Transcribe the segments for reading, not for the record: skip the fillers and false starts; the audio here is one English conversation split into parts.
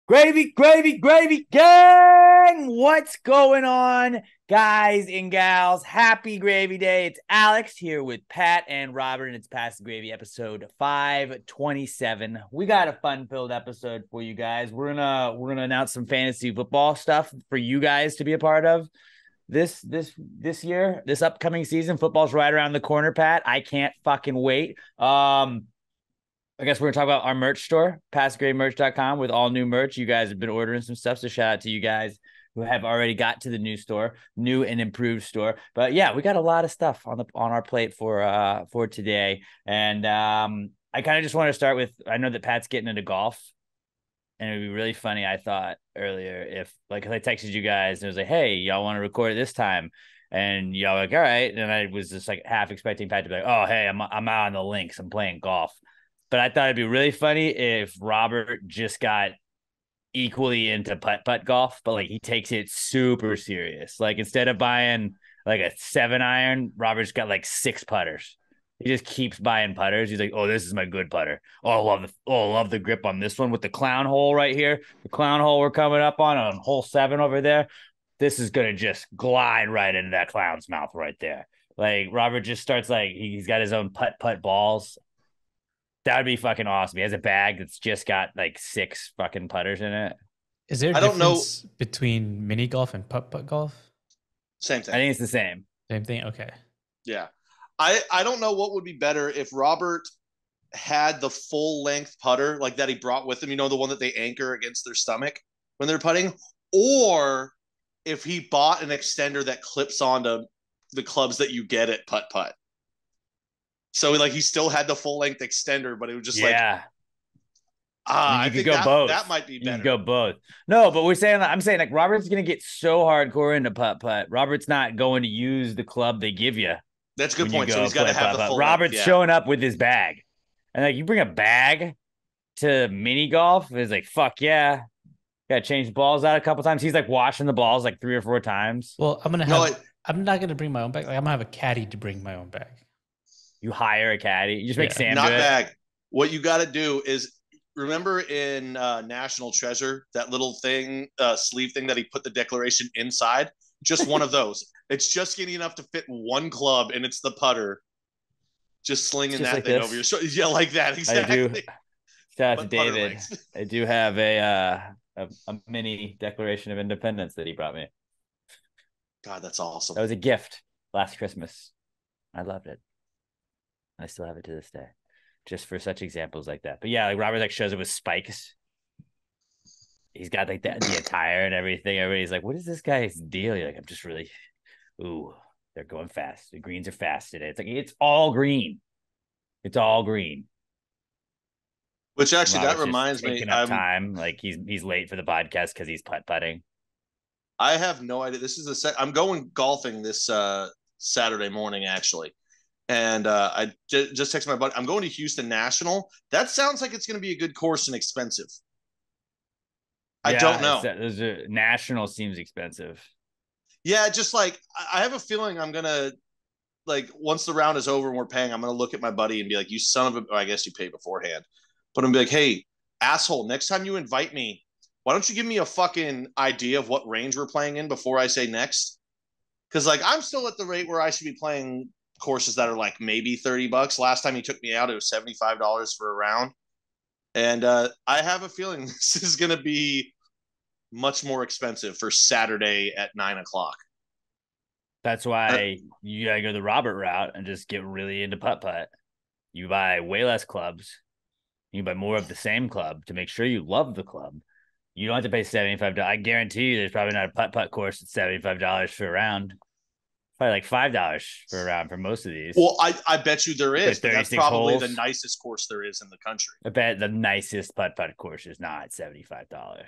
Gravy, gravy, gravy, gang! What's going on, guys and gals? Happy Gravy Day. It's Alex here with Pat and Robert, and it's Past the Gravy episode 527. We got a fun-filled episode for you guys. We're gonna announce some fantasy football stuff for you guys to be a part of this year, this upcoming season. Football's right around the corner, Pat. I can't fucking wait. I guess we're gonna talk about our merch store, pastgrademerch.com, with all new merch. You guys have been ordering some stuff, so shout out to you guys who have already got to the new store, new and improved store. But yeah, we got a lot of stuff on our plate for today. And I kind of just want to start with, I know that Pat's getting into golf, and it'd be really funny, I thought earlier, if like I texted you guys and it was like, hey, y'all want to record it this time? And y'all like, all right. And I was just like half expecting Pat to be like, oh, hey, I'm out on the links. I'm playing golf. But I thought it'd be really funny if Robert just got equally into putt golf, but like he takes it super serious. Like instead of buying like a 7-iron, Robert's got like 6 putters. He just keeps buying putters. He's like, oh, this is my good putter. I love the grip on this one with the clown hole right here. The clown hole we're coming up on hole 7 over there. This is gonna just glide right into that clown's mouth right there. Like Robert just starts like he's got his own putt balls. That would be fucking awesome. He has a bag that's just got like 6 fucking putters in it. Is there a I don't know. difference between mini golf and putt golf? Same I thing. think it's the same. Same thing. Okay. Yeah. I don't know what would be better if Robert had the full length putter like that he brought with him, the one that they anchor against their stomach when they're putting, or if he bought an extender that clips onto the clubs that you get at putt putt. So like he still had the full length extender, but it was just Yeah. I You could think go both. that might be You better. could go both. No, but I'm saying like Robert's gonna get so hardcore into putt. Robert's not going to use the club they give you That's a good when you point. So go he's got play to have the putt. full Robert's length. Yeah. showing up with his bag. And like you bring a bag to mini golf, is like fuck yeah. Gotta change the balls out a couple times. He's like washing the balls like 3 or 4 times. Well, No, I'm not gonna bring my own bag. Like I'm gonna have a caddy to bring my own bag. You hire a caddy. You just make Yeah. Sam not do it. bag. What you got to do is remember in National Treasure that little thing, sleeve thing that he put the declaration inside. Just one of those. It's just getting enough to fit one club, and it's the putter. Just slinging Just that like thing this. over your shoulder. Yeah, like that exactly. I do. Shout out to But putter David. length. I do have a mini Declaration of Independence that he brought me. God, that's awesome. That was a gift last Christmas. I loved it. I still have it to this day, just for such examples like that. But yeah, like Robert like shows up with spikes. He's got like the attire and everything. Everybody's like, "What is this guy's deal?" You're like, "I'm just really, ooh, they're going fast. The greens are fast today." It's like it's all green. It's all green. Which actually, Robert's that just reminds me. taking up time. Like he's late for the podcast because he's putting. I have no idea. This is I'm going golfing this Saturday morning, actually. And I just texted my buddy. I'm going to Houston National. That sounds like it's going to be a good course and expensive. I don't know. Those are national seems expensive. Yeah, just like I have a feeling I'm gonna like once the round is over and we're paying, I'm gonna look at my buddy and be like, "You son of a!" Or I guess you pay beforehand, but I'm gonna be like, "Hey, asshole! Next time you invite me, why don't you give me a fucking idea of what range we're playing in before I say next?" Because like I'm still at the rate where I should be playing courses that are like maybe $30. Last time he took me out, it was $75 for a round, and I have a feeling this is gonna be much more expensive for Saturday at 9 o'clock. That's why you gotta go the Robert route and just get really into putt. You buy way less clubs. You buy more of the same club to make sure you love the club. You don't have to pay $75. I guarantee you, there's probably not a putt course at $75 for a round. Probably like $5 for a round for most of these. Well, I bet you there is. But that's probably holes. the nicest course there is in the country. I bet the nicest putt course is not $75.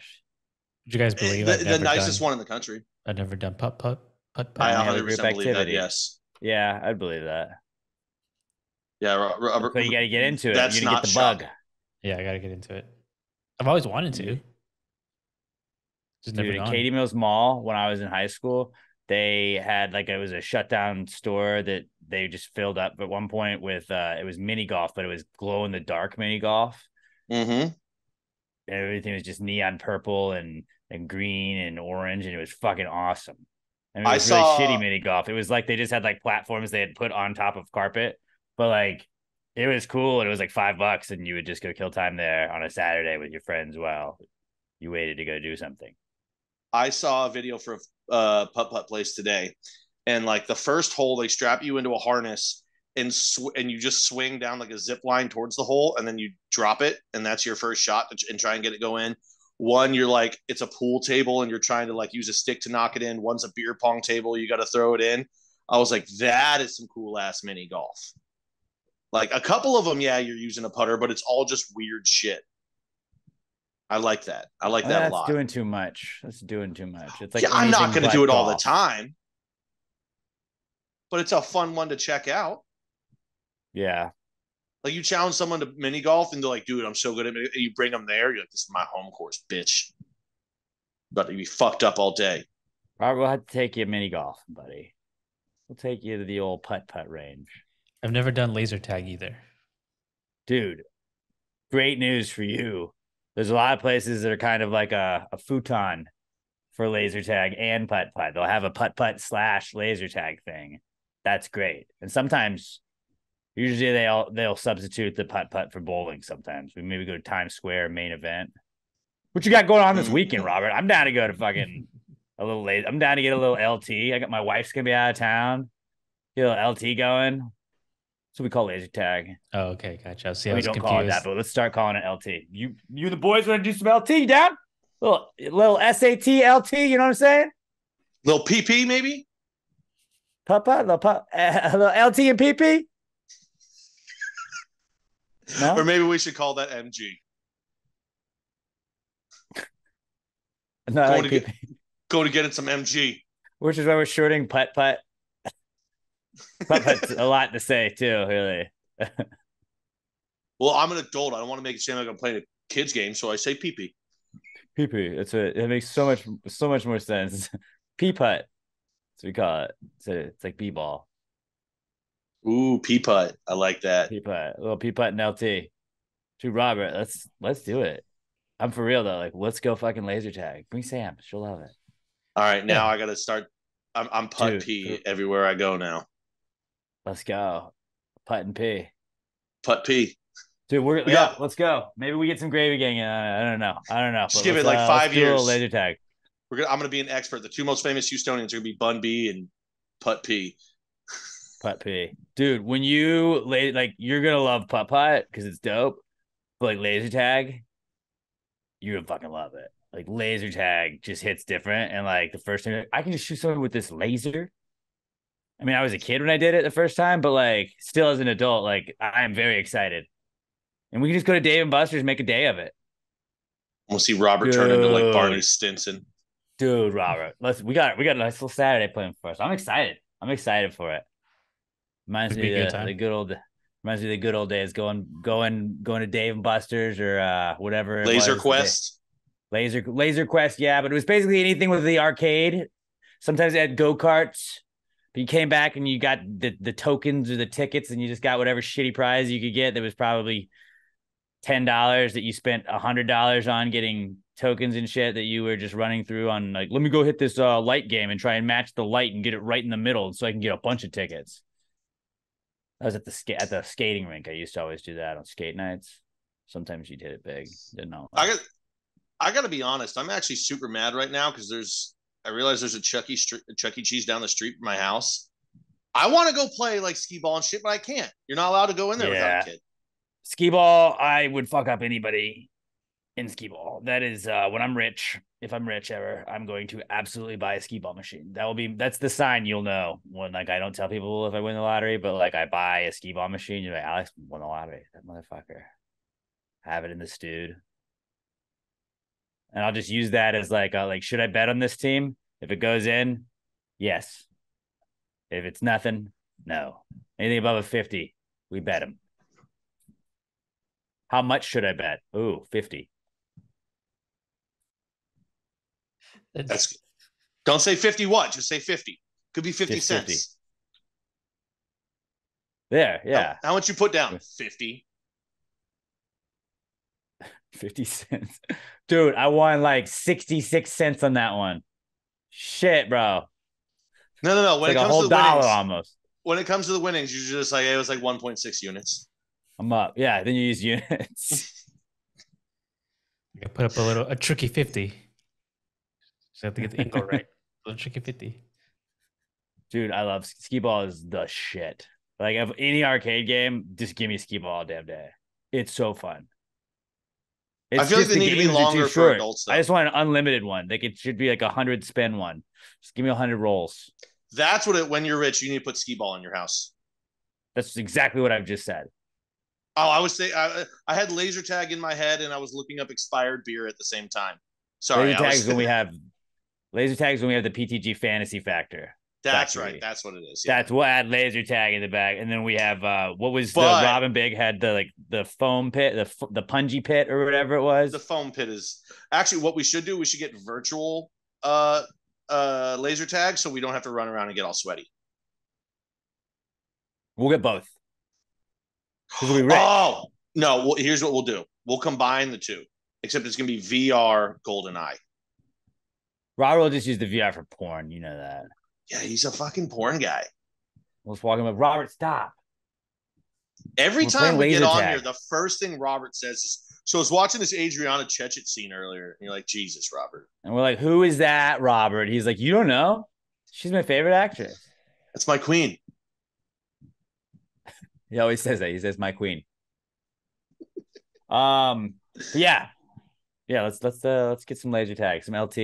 Would you guys believe the nicest one in the country? I've never done putt. I 100% believe that. Yes. Yeah, I'd believe that. Yeah, Robert. But you got to get into it. That's You're gonna get the bug. Yeah, I got to get into it. I've always wanted to. Just never done. Katie Mills Mall, when I was in high school, they had like it was a shutdown store that they just filled up at one point with it was mini golf, but it was glow in the dark mini golf. Mm-hmm. everything was just neon purple and green and orange, and it was fucking awesome. I mean, it I was really shitty saw mini golf. It was like they just had like platforms they had put on top of carpet, but like it was cool, and it was like $5, and you would just go kill time there on a Saturday with your friends while you waited to go do something. I saw a video for a putt putt place today, and like the first hole, they strap you into a harness and and you just swing down like a zip line towards the hole, and then you drop it, and that's your first shot and try and get it go in. One, you're like it's a pool table, and you're trying to like use a stick to knock it in. One's a beer pong table, you got to throw it in. I was like, that is some cool ass mini golf. Like a couple of them, yeah, you're using a putter, but it's all just weird shit. I like that. I like that a That's lot. doing too much. That's doing too much. It's like Yeah, I'm not anything going to but do it all the golf. time, but it's a fun one to check out. Yeah. Like you challenge someone to mini golf and they're like, dude, I'm so good at it. And you bring them there. You're like, this is my home course, bitch. About to be fucked up all day. Robert, we'll have to take you mini golf, buddy. We'll take you to the old putt range. I've never done laser tag either. Dude, great news for you. There's a lot of places that are kind of like a futon for laser tag and putt. They'll have a putt / laser tag thing. That's great. And sometimes, usually they'll substitute the putt for bowling. Sometimes we maybe go to Times Square main event. What you got going on this weekend, Robert? I'm down to go to fucking a little late. I'm down to get a little LT. I got my wife's gonna be out of town. Get a little LT going. That's what we call laser tag. Oh, okay, gotcha. See, I We was don't confused. call it that, but let's start calling it LT. You and the boys want to do some LT down? Little SAT LT, you know what I'm saying? Little PP maybe? Little LT and PP? No? Or maybe we should call that MG. No, I like PP. Go to get some MG. Which is why we're shorting putt. Putt's a lot to say too, really. Well, I'm an adult. I don't want to make it seem like I'm playing a kids game, so I say PP. PP. It makes so much more sense. P putt. That's what we call it. It's like B ball. Ooh, P putt. I like that. P putt. A little P putt and LT. Dude, Robert, let's do it. I'm for real though. Like, let's go fucking laser tag. Bring Sam. She'll love it. All right, now I gotta start. I'm putt P everywhere I go now. Let's go. Putt and P. Putt P. Dude, let's go. Maybe we get some gravy gang in. I don't know. Just give it like 5 years. Laser tag. I'm gonna be an expert. The two most famous Houstonians are gonna be Bun B and Putt P. Putt P. Dude, when you're gonna love putt because it's dope. But like laser tag, you're gonna fucking love it. Like laser tag just hits different. And like the first time I can just shoot someone with this laser. I mean, I was a kid when I did it the first time, but like still as an adult, like I am very excited. And we can just go to Dave & Buster's and make a day of it. We'll see Robert turn into like Barney Stinson. Dude, Robert, we got a nice little Saturday plan for us. I'm excited. I'm excited for it. Reminds me of the good old days going to Dave & Buster's or whatever. Laser Quest. Laser Quest, yeah, but it was basically anything with the arcade. Sometimes they had go-karts. But you came back and you got the tokens or the tickets, and you just got whatever shitty prize you could get. That was probably $10 that you spent $100 on getting tokens and shit that you were just running through on. Like, let me go hit this light game and try and match the light and get it right in the middle so I can get a bunch of tickets. I was at the skating rink. I used to always do that on skate nights. Sometimes you did it big. Didn't know. I got to be honest. I'm actually super mad right now because I realize there's a Chuck E. Cheese down the street from my house. I want to go play like skee ball and shit, but I can't. You're not allowed to go in there without a kid. Skee ball, I would fuck up anybody in skee ball. That is when I'm rich. If I'm rich ever, I'm going to absolutely buy a skee ball machine. That's the sign you'll know when like I don't tell people if I win the lottery, but like I buy a skee ball machine. You're like, Alex won the lottery. That motherfucker. Have it in the stewed. And I'll just use that as like should I bet on this team? If it goes in, yes. If it's nothing, no. Anything above a 50, we bet him. How much should I bet? Ooh, 50. Don't say 50 what? Just say 50. Could be 50 just cents. 50. There, yeah. How much you put down? 50. 50 cents. Dude, I won like 66 cents on that one. Shit, bro. No. It's When like it a comes whole to the dollar winnings, almost. when it comes to the winnings, you're just like, it was like 1.6 units. I'm up. Yeah, then you use units. You put up a tricky 50. So I have to get the angle right. A little tricky 50. Dude, I love skee ball is the shit. Like if any arcade game, just give me skee ball all damn day. It's so fun. I It's feel like just they the need to be games are too longer for short. adults, though. I just want an unlimited one. Like it should be like 100 spin one. Just give me 100 rolls. That's what when you're rich, you need to put skee ball in your house. That's exactly what I've just said. Oh, I was saying I had laser tag in my head and I was looking up expired beer at the same time. Sorry, Laser tags when we have the PTG fantasy factor. That's factory. right. That's what it is. Yeah. That's what had laser tag in the back, and then we have what was But the Robin Big had the foam pit, the pungy pit or whatever it was. the foam pit is actually what we should do. We should get virtual laser tag so we don't have to run around and get all sweaty. We'll get both. We'll be rich. Oh no! Well, here's what we'll do. We'll combine the two, except it's gonna be VR GoldenEye. Robert will just use the VR for porn. You know that. Yeah, he's a fucking porn guy. We'll just walk him up. Robert, stop. Every We're time we playing get laser on tag. here, the first thing Robert says is, so I was watching this Adriana Chechit scene earlier, and you're like, Jesus, Robert. And we're like, who is that, Robert? He's like, you don't know? She's my favorite actress. That's my queen. He always says that. He says my queen. Yeah. Let's get some laser tag, some LT,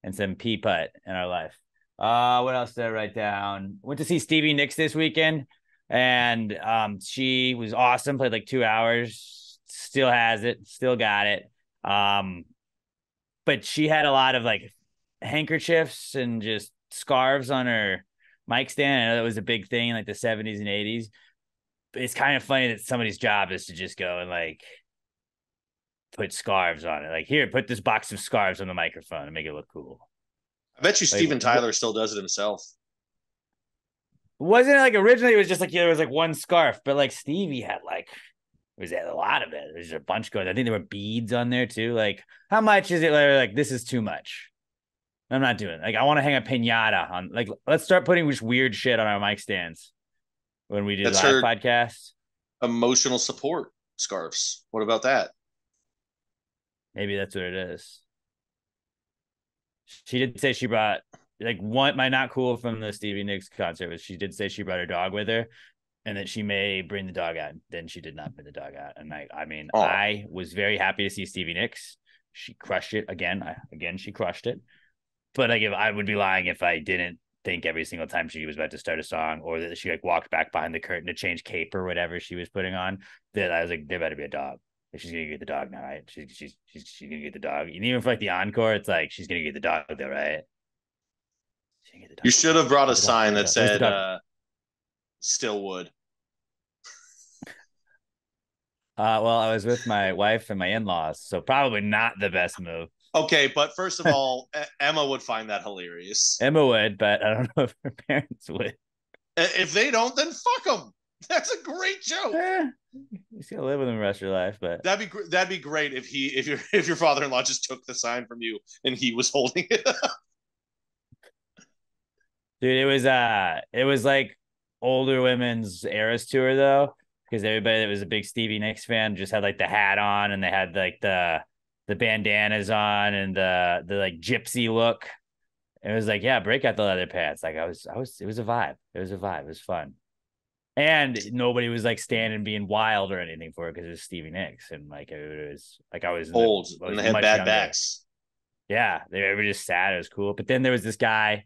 and some P putt in our life. What else did I write down? Went to see Stevie Nicks this weekend, and she was awesome. Played like 2 hours. Still has it. Still got it. But she had a lot of like handkerchiefs and just scarves on her mic stand. I know that was a big thing in like the 70s and 80s. But it's kind of funny that somebody's job is to just go and like put scarves on it. Like, here, put this box of scarves on the microphone and make it look cool. I bet you Steven Tyler still does it himself. Wasn't it like originally it was just like there was like one scarf, but like Stevie had like was a lot of it. There's a bunch going. I think there were beads on there too. Like, how much is it? Like, this is too much. I'm not doing it. Like, I want to hang a pinata on. Like, let's start putting just weird shit on our mic stands when we do live podcasts. Emotional support scarves. What about that? Maybe that's what it is. She did say she brought like one. My not cool from the Stevie Nicks concert was she did say she brought her dog with her, and that she may bring the dog out. Then she did not bring the dog out, and I was very happy to see Stevie Nicks. She crushed it again. She crushed it. But like, if I would be lying if I didn't think every single time she was about to start a song, or that she like walked back behind the curtain to change cape or whatever she was putting on, that I was like, there better be a dog. She's gonna get the dog now, right? She's gonna get the dog. And even for like the encore, it's like she's gonna get the dog though, right? You should have brought a sign that said still would. Well, I was with my wife and my in-laws, so probably not the best move. Okay, but first of all, Emma would find that hilarious. Emma would, but I don't know if her parents would. If they don't, then fuck them. That's a great joke. He's gonna live with him the rest of your life, but that'd be great if your father-in-law just took the sign from you and he was holding it up. Dude, it was like older women's Eras tour though, because everybody that was a big Stevie Nicks fan just had like the hat on, and they had like the bandanas on and the like gypsy look. It was like, yeah, break out the leather pants. Like it was a vibe. It was a vibe. It was fun. And nobody was like standing being wild or anything for it because it was Stevie Nicks. And like it was like I was old and they had bad younger. Backs. Yeah, they were just sad. It was cool. But then there was this guy.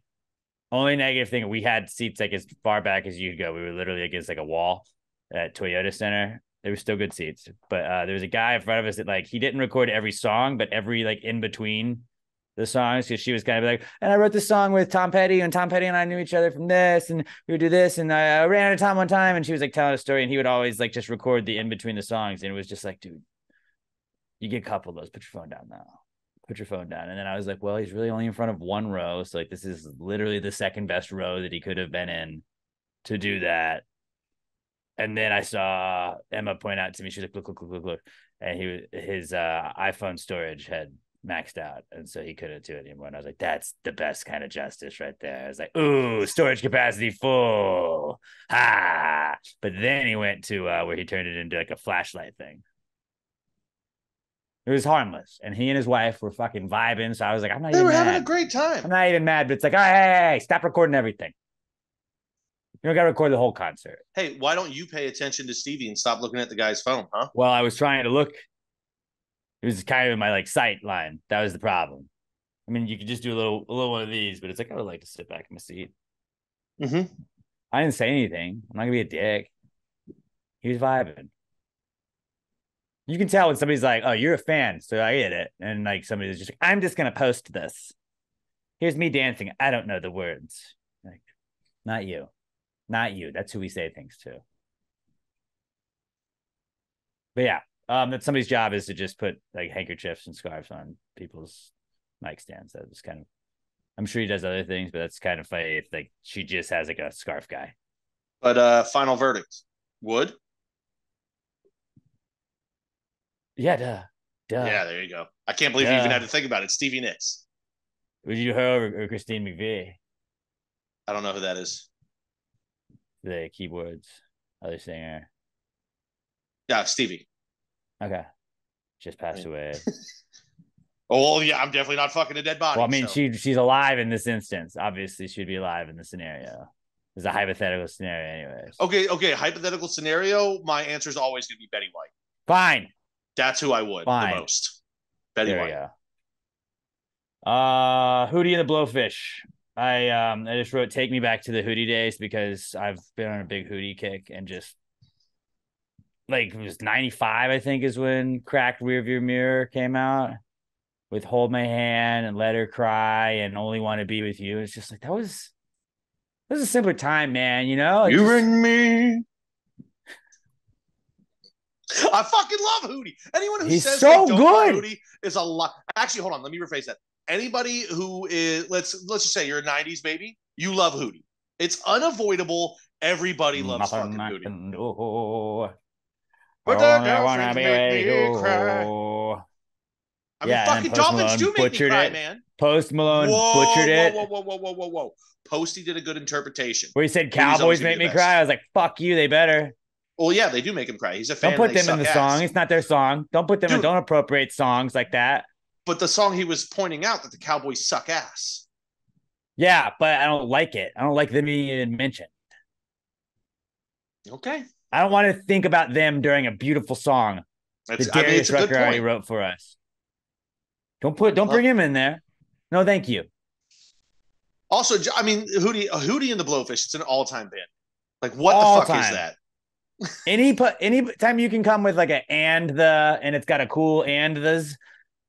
Only negative thing, we had seats like as far back as you could go. We were literally against like a wall at Toyota Center. There were still good seats, but there was a guy in front of us that like he didn't record every song, but every like in between the songs, because she was kind of like, and I wrote this song with Tom Petty, and Tom Petty and I knew each other from this, and we would do this, and I ran out of time one time, and she was like telling a story, and he would always like just record the in between the songs, and it was just like, dude, you get a couple of those, put your phone down now. Put your phone down. And then I was like, well, he's really only in front of one row. So like, this is literally the second best row that he could have been in to do that. And then I saw Emma point out to me, she's like, look. And his iPhone storage had maxed out. And so he couldn't do it anymore. And I was like, that's the best kind of justice right there. I was like, ooh, storage capacity full. Ha. But then he went to where he turned it into like a flashlight thing. It was harmless. And he and his wife were fucking vibing. So I was like, I'm not even mad. They were having a great time. I'm not even mad, but it's like, hey, stop recording everything. You don't got to record the whole concert. Hey, why don't you pay attention to Stevie and stop looking at the guy's phone, huh? Well, I was trying to look. It was kind of in my like sight line. That was the problem. I mean, you could just do a little one of these, but it's like I would like to sit back in my seat. Mm-hmm. I didn't say anything. I'm not gonna be a dick. He was vibing. You can tell when somebody's like, "Oh, you're a fan," so I get it. And like somebody's just like, "I'm just gonna post this. Here's me dancing. I don't know the words." Like, not you. Not you. That's who we say things to. But yeah, that somebody's job is to just put like handkerchiefs and scarves on people's mic stands. That was kind of, I'm sure he does other things, but that's kind of funny if like she just has like a scarf guy. But final verdict. Would? Yeah, duh. Yeah, there you go. I can't believe you even had to think about it. Stevie Nicks. Would you do her or Christine McVie? I don't know who that is. The keyboards, other singer. Yeah, Stevie. Okay. Just passed away. Oh, well, yeah, I'm definitely not fucking a dead body. Well, I mean, she's alive in this instance. Obviously, she'd be alive in the scenario. It's a hypothetical scenario, anyways. Okay. Hypothetical scenario. My answer is always going to be Betty White. Fine. That's who I would the most. Betty White. There we go. Hootie and the Blowfish. I just wrote "Take Me Back to the Hootie Days" because I've been on a big Hootie kick and just like it was 95, I think, is when Cracked Rearview Mirror came out with "Hold My Hand" and "Let Her Cry" and "Only Want to Be with You." It's just like that was a simpler time, man. You know, you and me. I fucking love Hootie. Anyone who says so they don't good. love Hootie is a lot. Actually, hold on. Let me rephrase that. Anybody who is let's just say you're a '90s baby, you love Hootie. It's unavoidable. Everybody loves fucking Hootie. But that girlfriend make me cry. I mean, fucking Dolphins do make me cry, man. Post Malone butchered it. Whoa. Posty did a good interpretation. Where he said Cowboys make me cry. I was like, fuck you, they better. Well, yeah, they do make him cry. He's a fan. Don't put them in the song. It's not their song. Don't put them in. Don't appropriate songs like that. But the song he was pointing out that the Cowboys suck ass. Yeah, but I don't like it. I don't like them being mentioned. Okay. I don't want to think about them during a beautiful song that Darius Rucker already wrote for us. Don't bring him in there. No, thank you. Also, I mean, Hootie and the Blowfish, it's an all-time band. Like, what the fuck is that? Any time you can come with like and it's got a cool and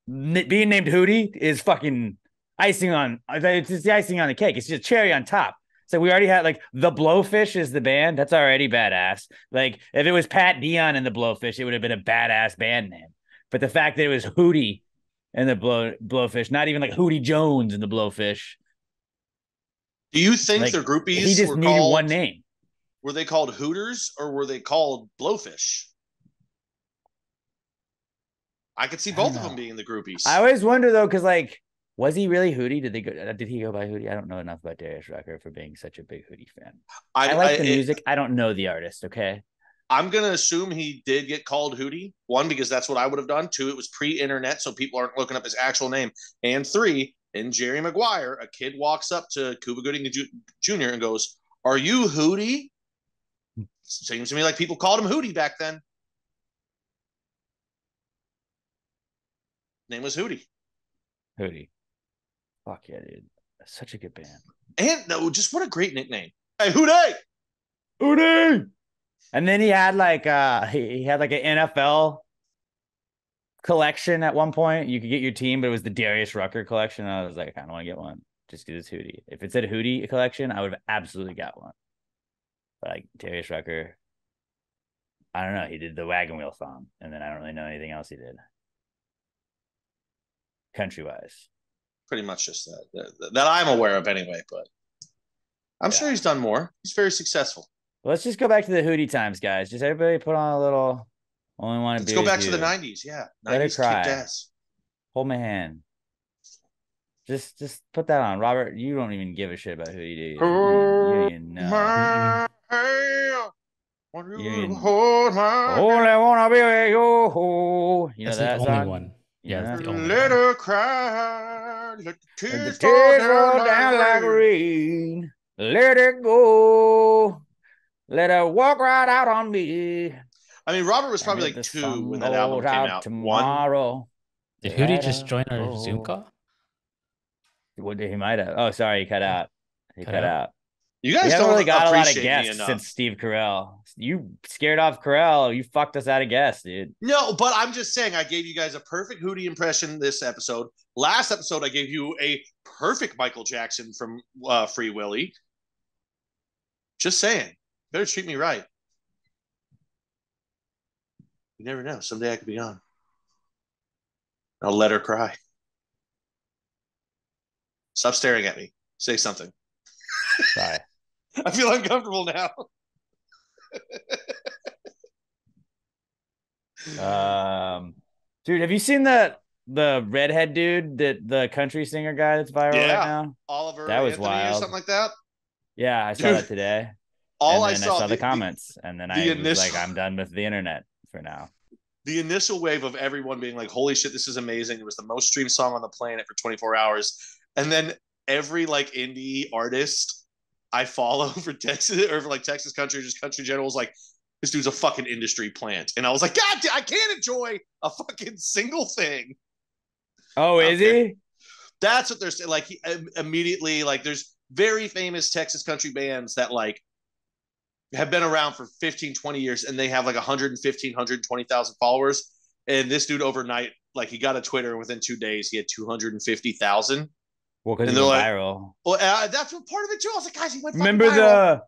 being named Hootie is fucking icing on. It's just the icing on the cake. It's just cherry on top. So we already had like the Blowfish is the band. That's already badass. Like if it was Pat Dion and the Blowfish, it would have been a badass band name. But the fact that it was Hootie and the Blowfish, not even like Hootie Jones and the Blowfish. Do you think like, their groupies he just needed one name? Were they called Hooters or were they called Blowfish? I could see both of them being the groupies. I always wonder though, because like, was he really Hootie? Did he go by Hootie? I don't know enough about Darius Rucker for being such a big Hootie fan. I like the music. I don't know the artist. Okay. I'm gonna assume he did get called Hootie. One, because that's what I would have done. Two, it was pre-internet, so people aren't looking up his actual name. And three, in Jerry Maguire, a kid walks up to Cuba Gooding Jr. and goes, "Are you Hootie?" Seems to me like people called him Hootie back then. Name was Hootie. Hootie. Fuck yeah, dude. That's such a good band. And no, just what a great nickname. Hey, Hootie! Hootie! And then he had like he had like an NFL collection at one point. You could get your team, but it was the Darius Rucker collection. I was like, I kind of want to get one just because it's Hootie. If it said Hootie collection, I would have absolutely got one. But like Darius Rucker, I don't know. He did the Wagon Wheel song, and then I don't really know anything else he did. Country-wise. Pretty much just that I'm aware of anyway, but I'm sure he's done more. He's very successful. Let's just go back to the Hootie times, guys. Just everybody put on a little. Only want to Let's be go with back you. to the 90s. Yeah. Let it 90s kicked cry. ass. Hold my hand. Just put that on, Robert. You don't even give a shit about Hootie, do you? You don't even know. My hand. Hold my only wanna be with you. You know That's that the only song? one. You Yeah, know that's that? the only Let one. her cry. Let the Let the tears fall tears roll down down like like rain. rain. Let it go. Let her walk right out on me. I mean, Robert was And probably if like the 2 sun when that album goes came out out. 1. tomorrow. Did Hootie let just her join our Zoom go. call? What he might have. Oh, sorry, he cut out. He Cut cut out? out. You We guys haven't don't really got a lot of appreciate me guests enough. since Steve Carell. You scared off Carell. You fucked us out of guests, dude. No, but I'm just saying I gave you guys a perfect Hootie impression this episode. Last episode, I gave you a perfect Michael Jackson from Free Willy. Just saying. Better treat me right. You never know. Someday I could be on. I'll let her cry. Stop staring at me. Say something. Sorry. I feel uncomfortable now. Dude, have you seen the redhead dude, the country singer guy that's viral right Yeah. now? Oliver That was Anthony or wild. something like that. Yeah, I saw Dude, that today. all And I then I saw, saw the comments, and then the I was initial like, I'm done with the internet for now. the initial wave of everyone being like, holy shit, this is amazing. It was the most streamed song on the planet for 24 hours. And then every like indie artist I follow for Texas or for like Texas country, just country general was like, this dude's a fucking industry plant. And I was like, God, I can't enjoy a fucking single thing. Oh, is he? That's what they're saying. Like he, immediately, like there's very famous Texas country bands that like have been around for 15, 20 years and they have like 115, 120,000 followers. And this dude overnight, like he got a Twitter and within 2 days he had 250,000. Well, because And he they're went like, viral. well, that's what part of it too. I was like, guys, he went fucking viral.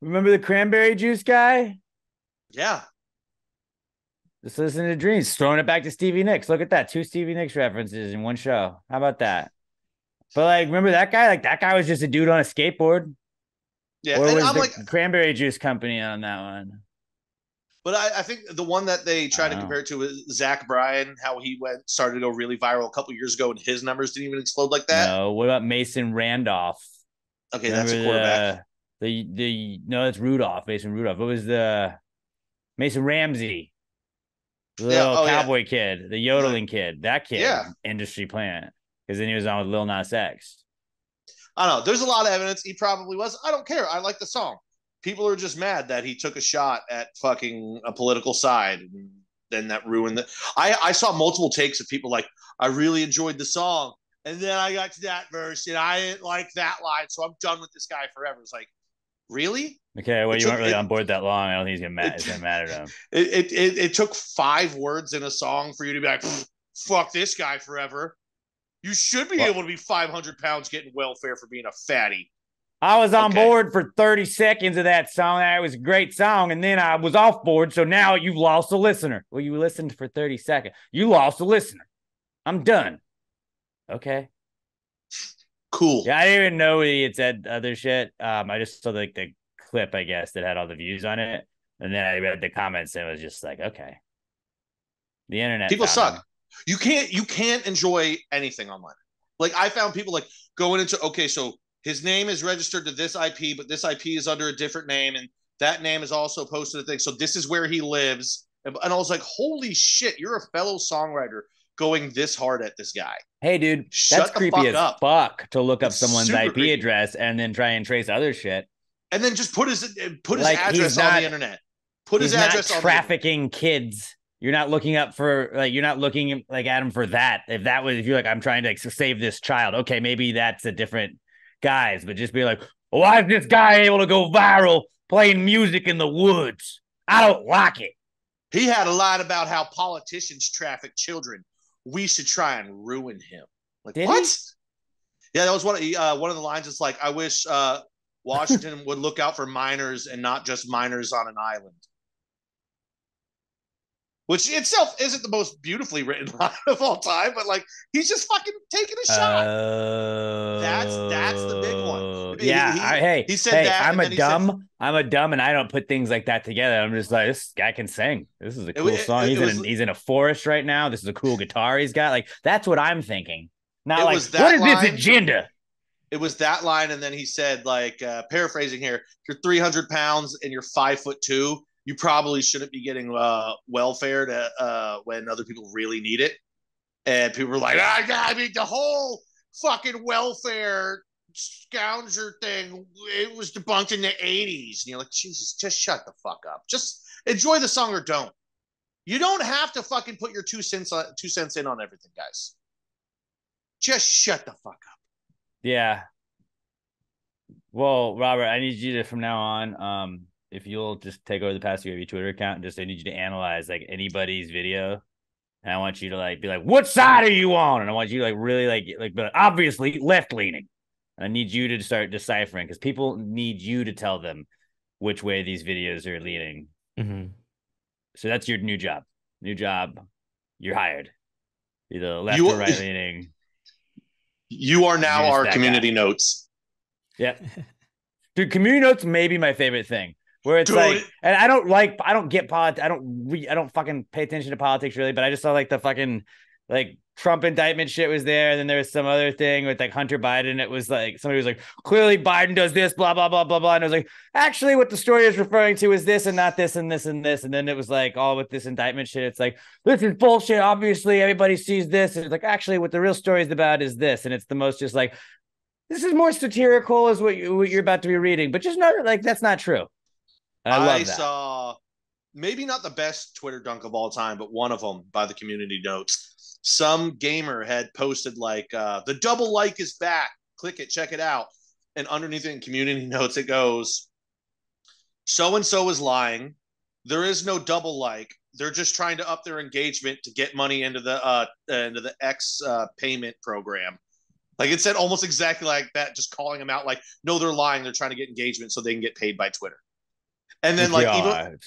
Remember the cranberry juice guy? Yeah. Just listen to Dreams, throwing it back to Stevie Nicks. Look at that. 2 Stevie Nicks references in one show. How about that? But like, remember that guy? Like that guy was just a dude on a skateboard. Yeah. Or And was I'm the like, cranberry juice company on that one? but I think the one that they tried to compare it to is Zach Bryan, how he started to go really viral a couple years ago and his numbers didn't even explode like that. No. What about Mason Randolph? Okay, remember that's a quarterback. No, that's Rudolph, Mason Rudolph. What was the Mason Ramsey? The little cowboy kid, the yodeling kid. That kid, industry plant. Because then he was on with Lil Nas X. I don't know. There's a lot of evidence he probably was. I don't care. I like the song. People are just mad that he took a shot at fucking a political side. And then that ruined the. I saw multiple takes of people like, I really enjoyed the song. And then I got to that verse and I didn't like that line. So I'm done with this guy forever. It's like, really? Okay, well, you weren't really on board that long. I don't think he's gonna matter to him. It took 5 words in a song for you to be like, fuck this guy forever. You should be able to be 500 pounds getting welfare for being a fatty. I was on board for 30 seconds of that song. That was a great song. And then I was off board. So now you've lost a listener. Well, you listened for 30 seconds. You lost a listener. I'm done. Okay. Cool. Yeah, I didn't even know he had said other shit. I just saw like the clip, I guess, that had all the views on it. And then I read the comments and it was just like, okay. The internet. People suck. You can't enjoy anything online. Like I found people like going into, okay, so his name is registered to this IP, but this IP is under a different name. And that name is also posted a thing. So this is where he lives. And I was like, holy shit, you're a fellow songwriter going this hard at this guy. Hey, dude, that's creepy as fuck to look up someone's IP address and then try and trace other shit. And then just put his address on the internet. Put his address on trafficking kids. You're not looking up for you're not looking like at him for that. If you're like, I'm trying to save this child. Okay, maybe that's a different guys, but just be like, why is this guy able to go viral playing music in the woods? I don't like it. He had a line about how politicians traffic children. We should try and ruin him. Like, what? Yeah, that was one of the lines. It's like, I wish Washington would look out for minors and not just minors on an island. which itself isn't the most beautifully written line of all time, but like he's just fucking taking a shot. That's the big one. Yeah. He said Hey, that, and then he said I'm a dumb, and I don't put things like that together. I'm just like, this guy can sing. This is a cool song. He's in a forest right now. This is a cool guitar he's got. Like, that's what I'm thinking. Not like, what is this agenda? It was that line, and then he said, like, paraphrasing here, you're 300 pounds and you're 5'2". You probably shouldn't be getting welfare to when other people really need it. And people were like, I mean, the whole fucking welfare scounger thing, it was debunked in the 80s. And you're like, Jesus, just shut the fuck up. Just enjoy the song or don't. You don't have to fucking put your 2 cents in on everything, guys. Just shut the fuck up. Yeah. Well, Robert, I need you to, from now on, if you'll just take over the Passive Gravy Twitter account, and just I need you to analyze like anybody's video. And I want you to like be like, what side are you on? And I want you to like really like obviously left leaning. I need you to start deciphering because people need you to tell them which way these videos are leaning. Mm-hmm. So that's your new job. New job. You're hired. Either left or right leaning. You are now our community notes. Yeah. Dude, community notes may be my favorite thing. Where it's like, and I don't get politics. I don't fucking pay attention to politics really, but I just saw like the fucking like Trump indictment shit was there. And then there was some other thing with like Hunter Biden. It was like, somebody was like, clearly Biden does this, blah, blah, blah, blah, blah. And I was like, actually what the story is referring to is this and not this and this and this. And then it was like all with this indictment shit. It's like, this is bullshit. Obviously everybody sees this. And it's like, actually what the real story is about is this. And it's the most just like, this is more satirical is what you're about to be reading, but just know like, that's not true. I saw maybe not the best Twitter dunk of all time, but one of them by the community notes. Some gamer had posted like, the double like is back. Click it, check it out. And underneath it in community notes, it goes, so-and-so is lying. There is no double like. They're just trying to up their engagement to get money into the X payment program. Like it said almost exactly like that, just calling them out like, no, they're lying. They're trying to get engagement so they can get paid by Twitter. And then like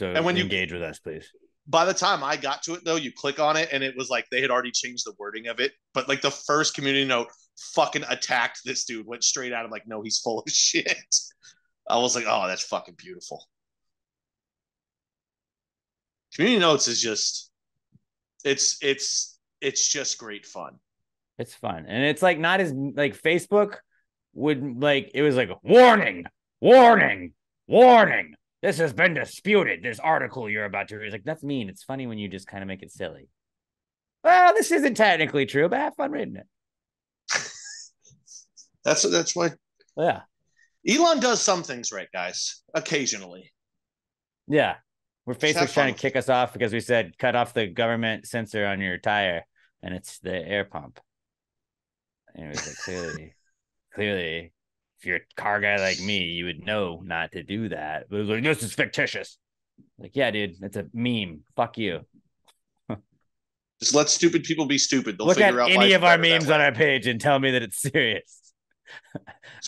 and when you engage with us, please. By the time I got to it though, you click on it and it was like they had already changed the wording of it. But like the first community note fucking attacked this dude, went straight at him like, no, he's full of shit. I was like, oh, that's fucking beautiful. Community notes is just it's just great fun. It's fun. And it's like not as like Facebook would like it was like warning. This has been disputed. This article you're about to read. Like, that's mean. It's funny when you just kind of make it silly. Well, this isn't technically true, but have fun reading it. That's why. Yeah. Elon does some things right, guys. Occasionally. Yeah. Where Facebook's trying to kick us off because we said cut off the government sensor on your tire, and it's the air pump. And it was like clearly. If you're a car guy like me, you would know not to do that. But it was like, this is fictitious. Like, yeah, dude, it's a meme. Fuck you. Just let stupid people be stupid. They'll figure out any of our memes on our page and tell me that it's serious.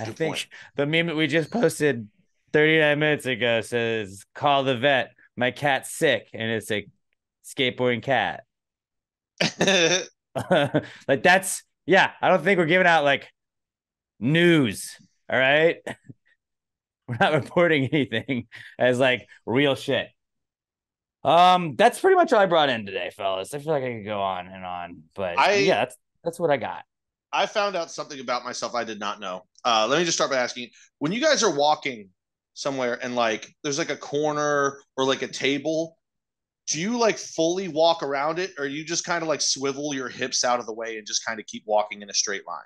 I think the meme that we just posted 39 minutes ago says, call the vet. My cat's sick. And it's a skateboarding cat. Like that's, yeah, I don't think we're giving out like news. All right. We're not reporting anything as like real shit. That's pretty much all I brought in today, fellas. I feel like I could go on and on, but yeah, that's what I got. I found out something about myself I did not know. Let me just start by asking, when you guys are walking somewhere and like there's like a corner or like a table, do you like fully walk around it, or you just kind of like swivel your hips out of the way and just kind of keep walking in a straight line?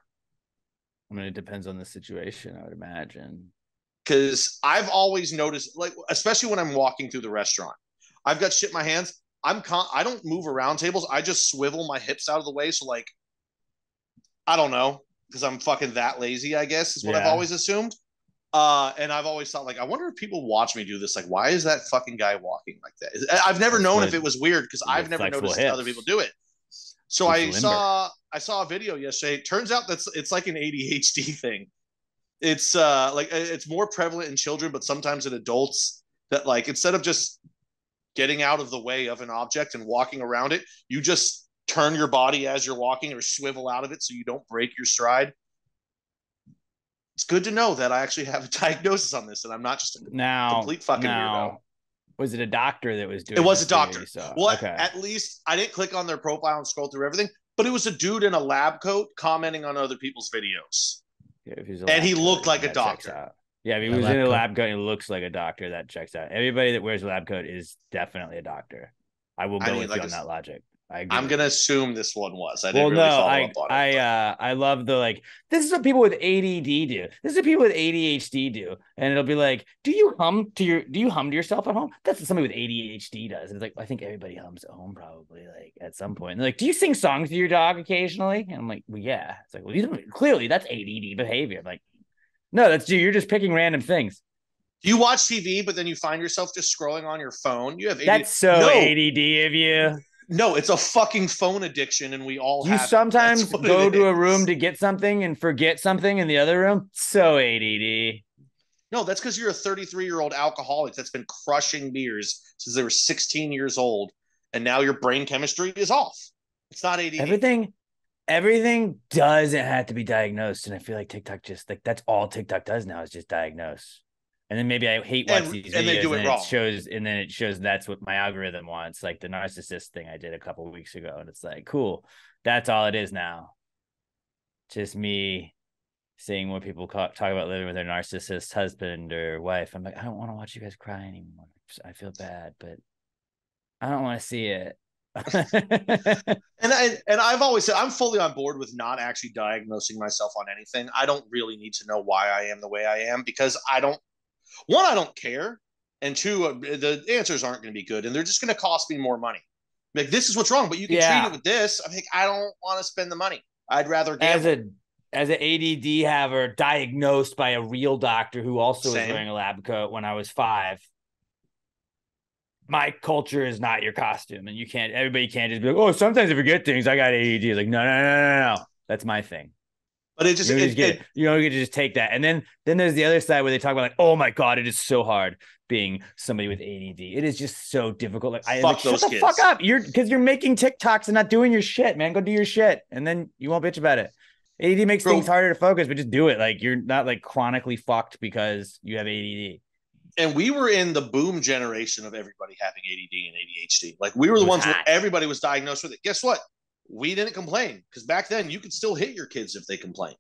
I mean, it depends on the situation, I would imagine. Because I've always noticed, like, especially when I'm walking through the restaurant, I've got shit in my hands. I don't move around tables. I just swivel my hips out of the way. So, like, I don't know, because I'm fucking that lazy, I guess, is what I've always assumed. And I've always thought, like, I wonder if people watch me do this. Like, why is that fucking guy walking like that? I've never known if it was weird because I've never noticed other people do it. So I saw a video yesterday. It turns out it's like an ADHD thing. It's like it's more prevalent in children, but sometimes in adults that like instead of just getting out of the way of an object and walking around it. You just turn your body as you're walking or swivel out of it so you don't break your stride. It's good to know that I actually have a diagnosis on this and I'm not just a complete fucking weirdo. Was it a doctor that was doing it? It was a doctor. Well, okay. At least I didn't click on their profile and scroll through everything, but it was a dude in a lab coat commenting on other people's videos. Yeah, and he looked like a doctor. Yeah, if he was in a lab coat, he looks like a doctor. That checks out. Everybody that wears a lab coat is definitely a doctor. I will go with you on that logic. I'm gonna assume this one was. I didn't really follow up on it. I love the this is what people with ADD do. This is what people with ADHD do. And it'll be like, do you hum to yourself at home? That's what somebody with ADHD does. And it's like, I think everybody hums at home probably at some point. And they're like, do you sing songs to your dog occasionally? And I'm like, well, yeah. It's like, well, clearly that's ADD behavior. I'm like, no, you're just picking random things. You watch TV, but then you find yourself just scrolling on your phone. You have ADD. That's so ADD of you. No, it's a fucking phone addiction, and we all have. You sometimes go to a room to get something and forget something in the other room. So ADD. No, that's because you're a 33-year-old alcoholic that's been crushing beers since they were 16 years old, and now your brain chemistry is off. It's not ADD. Everything doesn't have to be diagnosed, and I feel like TikTok just that's all TikTok does now is just diagnose. And then maybe I hate watching these videos, and they do it wrong. It shows that's what my algorithm wants, like the narcissist thing I did a couple of weeks ago, and it's like, cool, that's all it is now. Just me seeing what people talk about living with their narcissist husband or wife. I'm like, I don't want to watch you guys cry anymore. I feel bad, but I don't want to see it. and I've always said I'm fully on board with not actually diagnosing myself on anything. I don't really need to know why I am the way I am because I don't care, and two, the answers aren't going to be good, and they're just going to cost me more money. Like, this is what's wrong, but you can treat it with this. I think I don't want to spend the money. I'd rather gamble. As an ADD haver diagnosed by a real doctor who also was wearing a lab coat when I was 5. My culture is not your costume, and everybody can't just be like, oh, sometimes I forget things. I got ADD. Like, no. That's my thing. But it just you don't get to just take that. And then there's the other side where they talk about like, oh my God, it is so hard being somebody with ADD. It is just so difficult. Like, shut the fuck up. Because you're making TikToks and not doing your shit, man. Go do your shit. And then you won't bitch about it. ADD makes things harder to focus, but just do it. Like, you're not like chronically fucked because you have ADD. And we were in the boom generation of everybody having ADD and ADHD. Like, we were the ones where everybody was diagnosed with it. Guess what? We didn't complain because back then you could still hit your kids if they complained.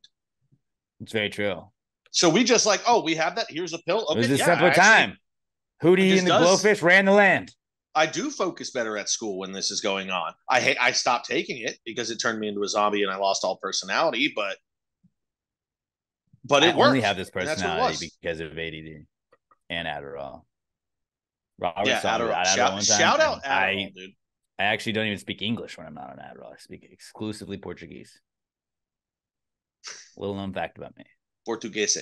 It's very true. So we just like, oh, we have that. Here's a pill. Okay, it was a simpler time. Hootie and the Blowfish ran the land. I do focus better at school when this is going on. I stopped taking it because it turned me into a zombie and I lost all personality. But it worked. I only have this personality because of ADD and Adderall. Adderall. Shout out Adderall, dude. I actually don't even speak English when I'm not on Adderall. I speak exclusively Portuguese. Little known fact about me. Portuguese.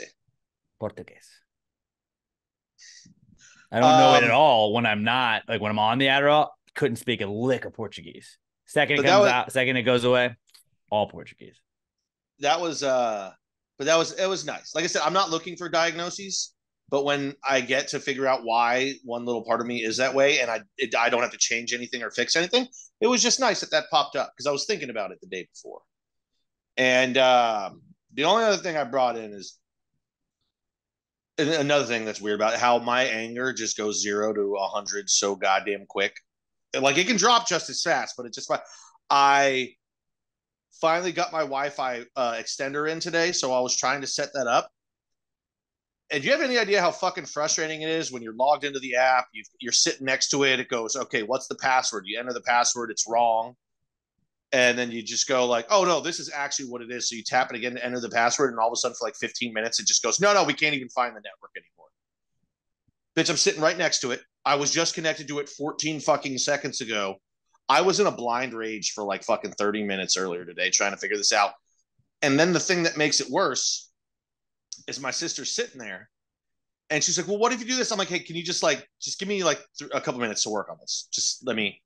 I don't know it at all when I'm not. Like, when I'm on the Adderall, couldn't speak a lick of Portuguese. Second it comes out, second it goes away, all Portuguese. It was nice. Like I said, I'm not looking for diagnoses. But when I get to figure out why one little part of me is that way and I don't have to change anything or fix anything, it was just nice that popped up because I was thinking about it the day before. And the only other thing I brought in is another thing that's weird about it, how my anger just goes 0 to 100 so goddamn quick. Like, it can drop just as fast, but it's just I finally got my Wi-Fi extender in today, so I was trying to set that up. And do you have any idea how fucking frustrating it is when you're logged into the app, you're sitting next to it, it goes, okay, what's the password? You enter the password, it's wrong. And then you just go like, oh, no, this is actually what it is. So you tap it again to enter the password, and all of a sudden for like 15 minutes, it just goes, no, we can't even find the network anymore. Bitch, I'm sitting right next to it. I was just connected to it 14 fucking seconds ago. I was in a blind rage for like fucking 30 minutes earlier today trying to figure this out. And then the thing that makes it worse is my sister's sitting there and she's like, well, what if you do this? I'm like, hey, can you just give me like a couple minutes to work on this? Just let me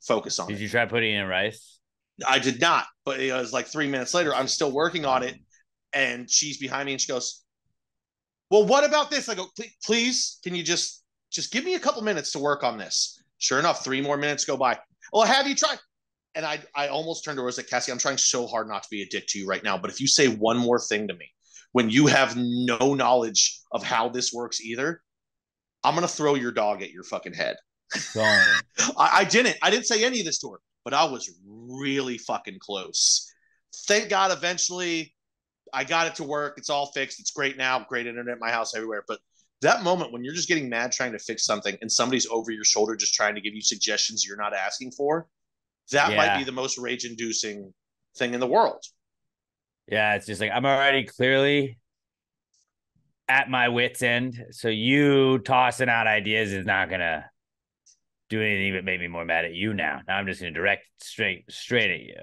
focus on it. Did you try putting in rice? I did not, but it was like 3 minutes later. I'm still working on it. And she's behind me and she goes, well, what about this? I go, please, can you just give me a couple minutes to work on this? Sure enough, 3 more minutes go by. Well, have you tried? And I almost turned to her and said, Cassie, I'm trying so hard not to be a dick to you right now. But if you say one more thing to me, when you have no knowledge of how this works either, I'm going to throw your dog at your fucking head. I didn't say any of this to her, but I was really fucking close. Thank God eventually I got it to work. It's all fixed. It's great now. Great internet in my house everywhere. But that moment when you're just getting mad trying to fix something and somebody's over your shoulder just trying to give you suggestions you're not asking for, that might be the most rage-inducing thing in the world. Yeah, it's just like I'm already clearly at my wit's end. So you tossing out ideas is not gonna do anything but make me more mad at you now. Now I'm just gonna direct straight at you.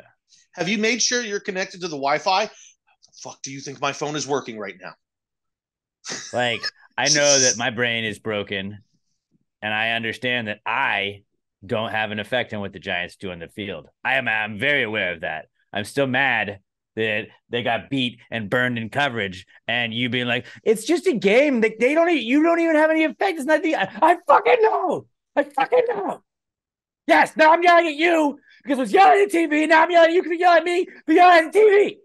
Have you made sure you're connected to the Wi-Fi? How the fuck do you think my phone is working right now? Like, I know that my brain is broken, and I understand that I don't have an effect on what the Giants do on the field. I'm very aware of that. I'm still mad that they got beat and burned in coverage, and you being like, it's just a game. You don't even have any effect. It's not I fucking know. I fucking know. Yes, now I'm yelling at you because I was yelling at TV, and now I'm yelling at you because you yell at me for yelling at TV.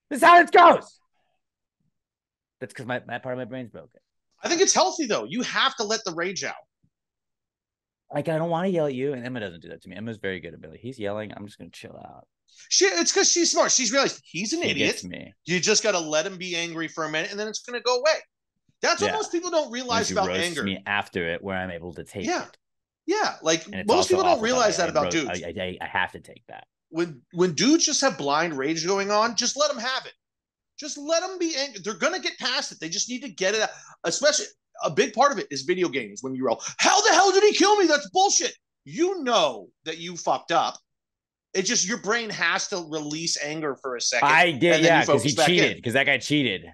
This is how it goes. That's because my part of my brain's broken. I think it's healthy, though. You have to let the rage out. Like, I don't want to yell at you, and Emma doesn't do that to me. Emma's very good at Billy. He's yelling. I'm just going to chill out. It's because she's smart. She's realized he's an idiot. Gets me. You just got to let him be angry for a minute, and then it's going to go away. That's what most people don't realize about anger. Me after it, where I'm able to take it. Yeah, like most people don't realize that about dudes. I have to take that. When dudes just have blind rage going on, just let them have it. Just let them be angry. They're going to get past it. They just need to get it out. Especially, a big part of it is video games. When you yell, how the hell did he kill me? That's bullshit. You know that you fucked up. It's just your brain has to release anger for a second. I did, yeah, because he cheated. Because that guy cheated.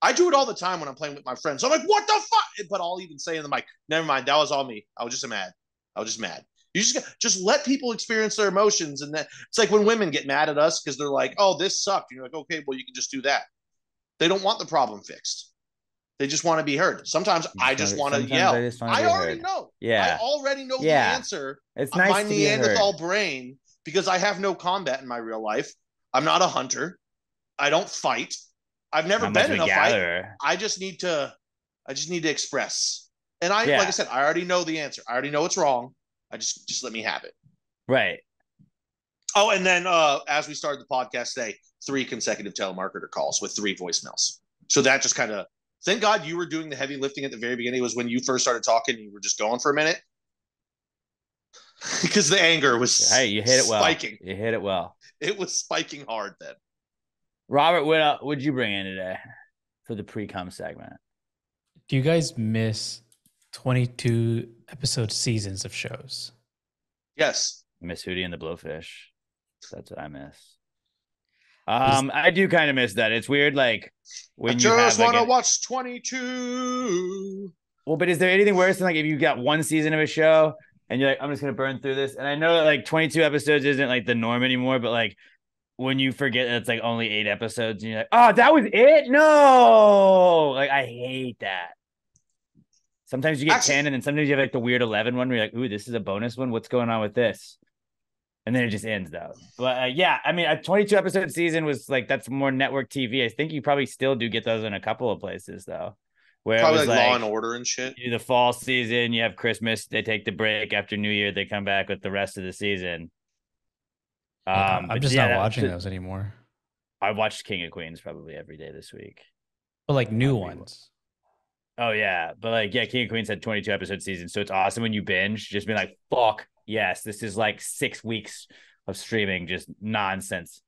I do it all the time when I'm playing with my friends. So I'm like, what the fuck? But I'll even say in the mic, never mind. That was all me. I was just mad. You just let people experience their emotions. And then it's like when women get mad at us because they're like, oh, this sucked. And you're like, okay, well, you can just do that. They don't want the problem fixed. They just want to be heard. Sometimes I just want to yell. I already know. Yeah. I already know the answer. It's nice my to Neanderthal brain, because I have no combat in my real life. I'm not a hunter. I don't fight. I've never been in a fight. I just need to express. And like I said, I already know the answer. I already know it's wrong. I just let me have it. Right. Oh, and then as we started the podcast today, 3 consecutive telemarketer calls with 3 voicemails. So that just kind of, thank God you were doing the heavy lifting at the very beginning. It was when you first started talking, you were just going for a minute. Because the anger was you hit it well. Spiking. You hit it well. It was spiking hard then. Robert, what would you bring in today for the Precome segment? Do you guys miss 22 episode seasons of shows? Yes. I miss Hootie and the Blowfish. That's what I miss. I do kind of miss that. It's weird, like when you just want to watch 22. Well, but is there anything worse than like if you got one season of a show and you're like, I'm just gonna burn through this? And I know that like 22 episodes isn't like the norm anymore, but like when you forget that it's like only 8 episodes and you're like, oh, that was it? No, like I hate that. Sometimes you get 10 and then sometimes you have like the weird 11 one where you're like, ooh, this is a bonus one. What's going on with this? And then it just ends though. But yeah, I mean, a 22 episode season was like, that's more network TV. I think you probably still do get those in a couple of places though. Where probably like Law and Order and shit. The fall season, you have Christmas, they take the break after New Year, they come back with the rest of the season. I'm just not watching those anymore. I watched King of Queens probably every day this week. But like new ones. Oh yeah. But like, yeah, King of Queens had 22 episode season. So it's awesome when you binge, just being like, fuck, yes, this is like 6 weeks of streaming, just nonsense.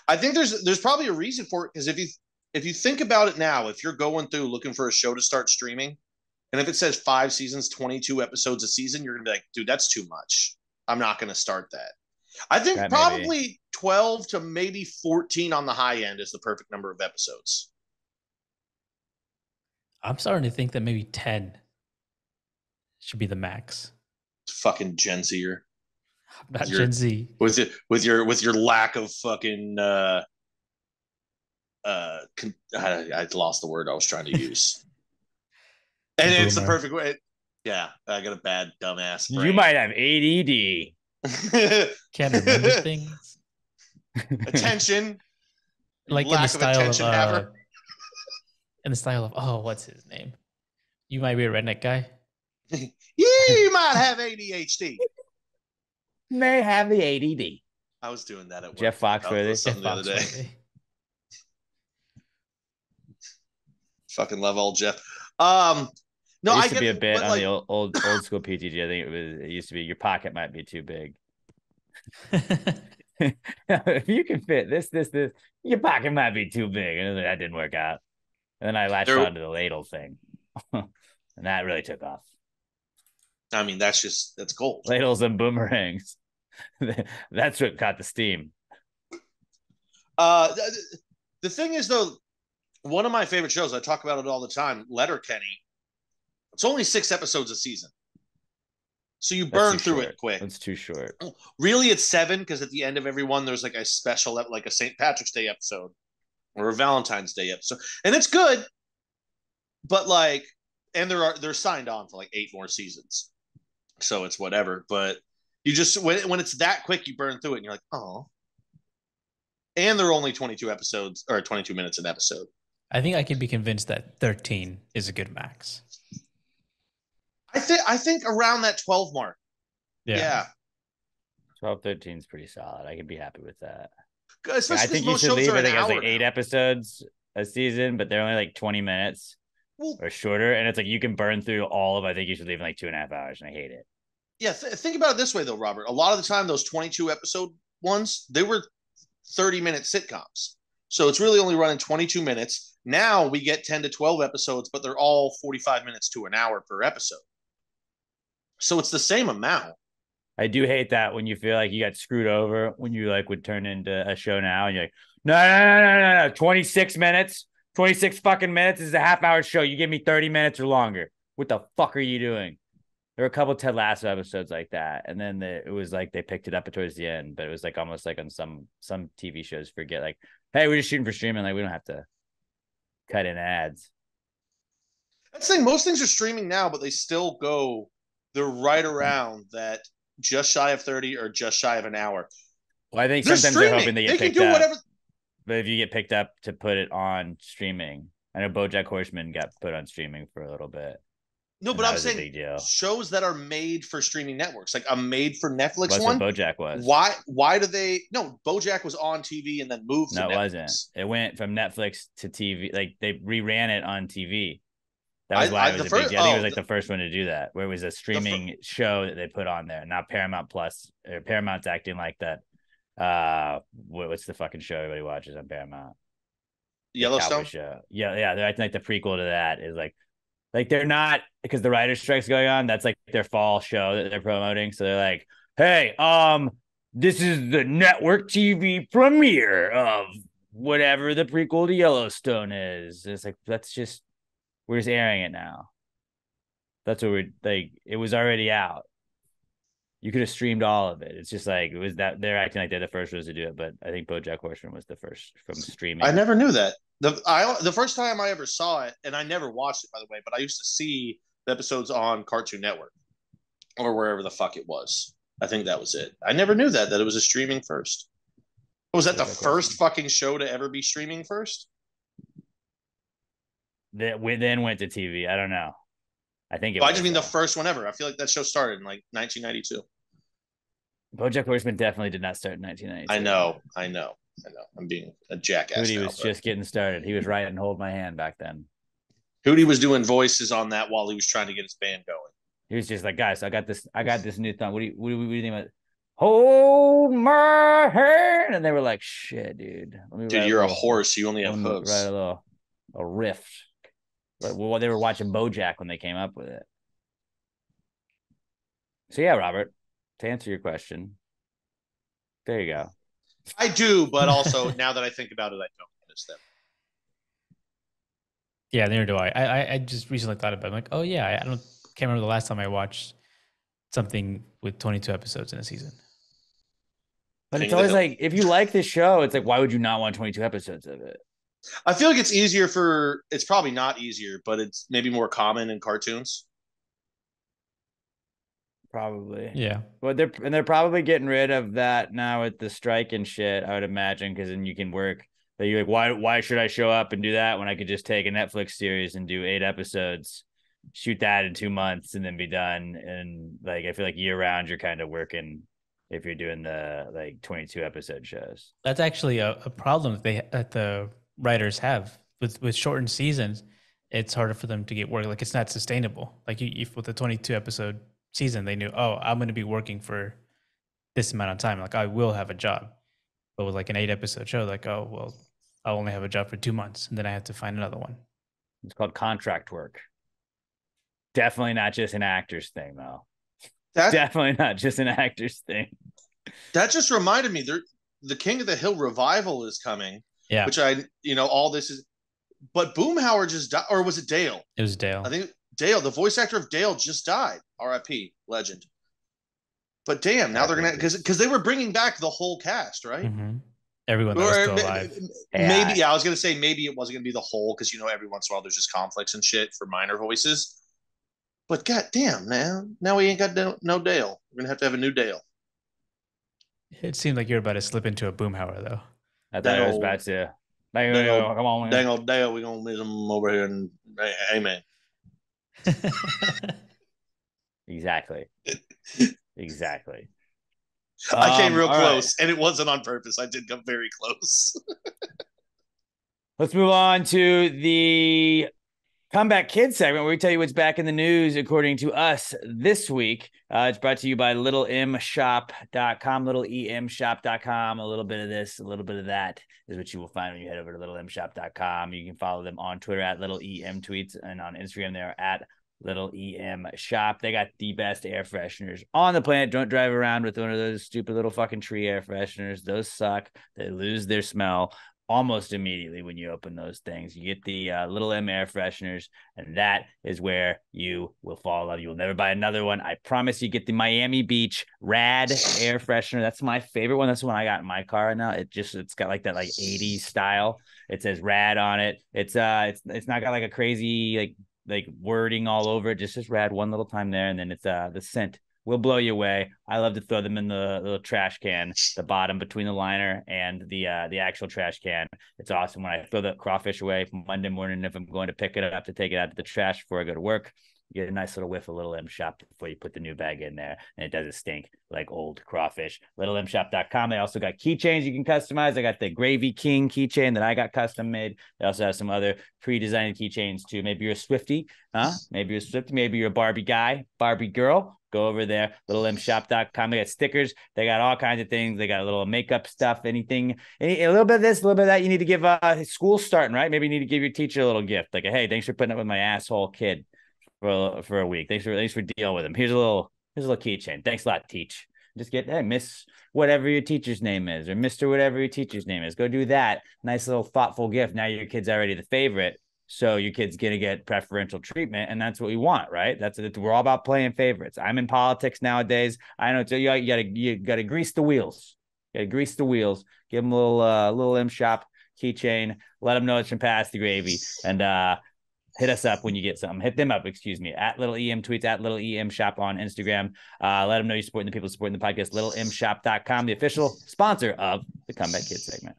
I think there's probably a reason for it, because if you think about it now, if you're going through looking for a show to start streaming, and if it says 5 seasons, 22 episodes a season, you're gonna be like, dude, that's too much. I'm not gonna start that. I think that probably 12 to maybe 14 on the high end is the perfect number of episodes. I'm starting to think that maybe 10 should be the max. Fucking Gen Zer. Not Gen Z. With your lack of fucking I lost the word I was trying to use. And it's the perfect way. Yeah, I got a bad dumbass brain. You might have ADD. Can't remember things. Attention. Like lack of attention haver. In the style of, oh, what's his name? You might be a redneck guy. You might have ADHD. May have the ADD. I was doing that at work. Jeff Foxworthy. Something the other day. Fucking love old Jeff. No, it used I to get be a it, bit on like, the old school PTG. I think it used to be your pocket might be too big. If you can fit this, your pocket might be too big. And that didn't work out. And then I latched onto the ladle thing. And that really took off. I mean, that's gold. Ladles and boomerangs. That's what caught the steam. The thing is, though, one of my favorite shows, I talk about it all the time, Letterkenny. It's only 6 episodes a season. So you burn through it quick. It's too short. Really, it's 7 because at the end of every one, there's like a special, like a St. Patrick's Day episode or a Valentine's Day episode. And it's good. But like, and they're signed on for like 8 more seasons. So it's whatever. But you just, when it's that quick, you burn through it and you're like, oh. And they're only 22 episodes or 22 minutes an episode. I think I can be convinced that 13 is a good max. I think around that 12 mark. Yeah. 12, 13 is pretty solid. I can be happy with that. Especially I think you should leave it. I think it's like 8 episodes a season, but they're only like 20 minutes or shorter. And it's like you can burn through all of. I think you should leave in like 2.5 hours, and I hate it. Yeah, think about it this way though, Robert. A lot of the time, those 22 episode ones, they were 30-minute sitcoms. So it's really only running 22 minutes. Now we get 10 to 12 episodes, but they're all 45 minutes to an hour per episode. So it's the same amount. I do hate that when you feel like you got screwed over when you like would turn into a show now and you're like, no. 26 minutes, 26 fucking minutes. This is a half-hour show. You give me 30 minutes or longer. What the fuck are you doing? There were a couple Ted Lasso episodes like that. And then it was like they picked it up towards the end, but it was like almost like on some TV shows forget like, hey, we're just shooting for streaming. Like we don't have to cut in ads. That's the thing. Most things are streaming now, but they still go, they're right around that just shy of 30 or just shy of an hour. Well, I think sometimes they're hoping they get picked up. Whatever. But if you get picked up to put it on streaming, I know BoJack Horseman got put on streaming for a little bit. No, but I'm saying shows that are made for streaming networks, like a made for Netflix That's one. What BoJack was. Why do they? No, BoJack was on TV and then moved. No, to it Netflix. wasn't. It went from Netflix to TV. Like they reran it on TV. That was why it was a big deal. I think it was like the first one to do that, where it was a streaming show that they put on there. Now Paramount Plus or Paramount's acting like that. What's the fucking show everybody watches on Paramount? Yellowstone show. Yeah. They're acting like the prequel to that is like they're not, because the writer's strike's going on. That's like their fall show that they're promoting. So they're like, hey, this is the network TV premiere of whatever the prequel to Yellowstone is. It's like we're just airing it now. That's what we're like. It was already out. You could have streamed all of it. It's just like it was that they're acting like they're the first ones to do it. But I think BoJack Horseman was the first from streaming. I never knew that. The first time I ever saw it, and I never watched it by the way, but I used to see the episodes on Cartoon Network or wherever the fuck it was. I think that was it. I never knew that it was a streaming first. Was that the first fucking show to ever be streaming first? That we then went to TV. I don't know. I think it. I just mean the first one ever. I feel like that show started in like 1992. BoJack Horseman definitely did not start in 1992. I know. I'm being a jackass. Hootie was just getting started. He was writing "Hold My Hand" back then. Hootie was doing voices on that while he was trying to get his band going. He was just like, guys, I got this new thing. What do you think about it? Hold my hand? And they were like, shit, dude. Dude, you're a horse. You only have hooves. Write a riff. Well, they were watching BoJack when they came up with it. So yeah, Robert, to answer your question, there you go. I do, but also now that I think about it, I don't miss them. Yeah, neither do I. I just recently thought about it. I'm like, oh yeah, can't remember the last time I watched something with 22 episodes in a season. But it's always like, if you like this show, it's like, why would you not want 22 episodes of it? I feel like it's probably not easier, but it's maybe more common in cartoons. Probably. Yeah. Well, they're probably getting rid of that now with the strike and shit, I would imagine, because then you can work. But you're like, why should I show up and do that when I could just take a Netflix series and do 8 episodes, shoot that in 2 months, and then be done? And like, I feel like year round, you're kind of working if you're doing the like 22 episode shows. That's actually a problem that the writers have with shortened seasons. It's harder for them to get work. Like it's not sustainable. Like if with a 22 episode season, they knew, oh, I'm going to be working for this amount of time. Like I will have a job. But with like an 8 episode show, like, oh, well, I'll only have a job for 2 months and then I have to find another one. It's called contract work. Definitely not just an actor's thing, though. Definitely not just an actor's thing. That just reminded me, the King of the Hill revival is coming. Yeah. Which all this is. But Boomhauer just died, or was it Dale? It was Dale. I think Dale, the voice actor of Dale, just died. R.I.P. Legend. But damn, now they're gonna because they were bringing back the whole cast, right? Mm-hmm. Everyone that was still alive. Maybe, I was gonna say maybe it wasn't gonna be the whole because every once in a while there's just conflicts and shit for minor voices. But goddamn, man, now we ain't got no Dale. We're gonna have a new Dale. It seemed like you're about to slip into a Boomhauer, though. I thought I was about to. Come on, dang old Dale, we're gonna miss him over here, and amen. Exactly. I came real close, and it wasn't on purpose. I did come very close. Let's move on to the Comeback Kids segment, where we tell you what's back in the news according to us this week. It's brought to you by littlemshop.com, littlemshop.com. A little bit of this, a little bit of that is what you will find when you head over to littlemshop.com. You can follow them on Twitter at littleemtweets, and on Instagram they're at Little EM Shop. They got the best air fresheners on the planet. Don't drive around with one of those stupid little fucking tree air fresheners. Those suck. They lose their smell almost immediately when you open those things. You get the Little M air fresheners, and that is where you will fall in love. You will never buy another one. I promise you. Get the Miami Beach Rad air freshener. That's my favorite one. That's the one I got in my car right now. It's got like that 80s style. It says Rad on it. It's not got like a crazy like wording all over it. Just Rad one little time there, and then it's the scent will blow you away. I love to throw them in the little trash can, the bottom between the liner and the actual trash can. It's awesome when I throw the crawfish away Monday morning. If I'm going to pick it up to take it out to the trash before I go to work, you get a nice little whiff of Little M Shop before you put the new bag in there, and it doesn't stink like old crawfish. littlemshop.com. They also got keychains you can customize. I got the Gravy King keychain that I got custom made. They also have some other pre-designed keychains too. Maybe you're a Swiftie, huh? Maybe you're a Swiftie. Maybe you're a Barbie guy, Barbie girl. Go over there, littlemshop.com. They got stickers. They got all kinds of things. They got a little makeup stuff, a little bit of this, a little bit of that. You need to give school starting, right? Maybe you need to give your teacher a little gift. Like, hey, thanks for putting up with my asshole kid for a week. Thanks for dealing with him. Here's a little keychain. Thanks a lot, teach. Just get, hey, Miss whatever your teacher's name is, or Mr. whatever your teacher's name is. Go do that. Nice little thoughtful gift. Now your kid's already the favorite. So your kid's going to get preferential treatment, and that's what we want, right? We're all about playing favorites. I'm in politics nowadays. I know you got to grease the wheels. You got to grease the wheels. Give them a little M Shop keychain. Let them know it's from Pass the Gravy, and hit us up when you get something. Hit them up, excuse me, at Little EM Tweets, at Little EM Shop on Instagram. Let them know you're supporting the people supporting the podcast. littlemshop.com, the official sponsor of the Comeback Kids segment.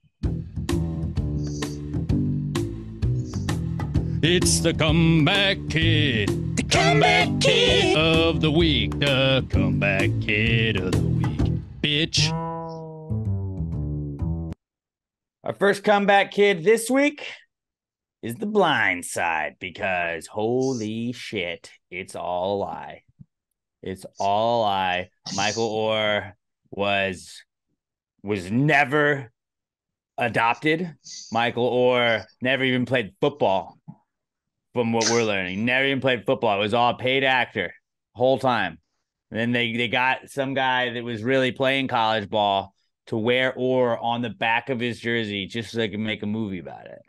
It's the Comeback Kid. The Comeback Kid of the week. The Comeback Kid of the week. Bitch. Our first comeback kid this week is The Blind Side, because holy shit, it's all a lie. It's all a lie. Michael Orr was never adopted. Michael Orr never even played football. From what we're learning, never even played football. It was all paid actor whole time. And then they got some guy that was really playing college ball to wear Orr on the back of his jersey just so they could make a movie about it.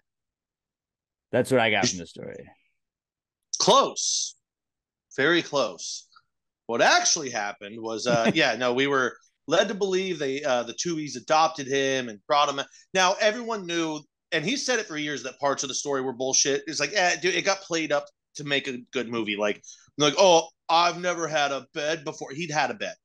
That's what I got from the story. Close. Very close. What actually happened was, we were led to believe the Tubies adopted him and brought him. Now, everyone knew, and he said it for years, that parts of the story were bullshit. It's like, dude, it got played up to make a good movie. Like, Like, oh, I've never had a bed before. He'd had a bed.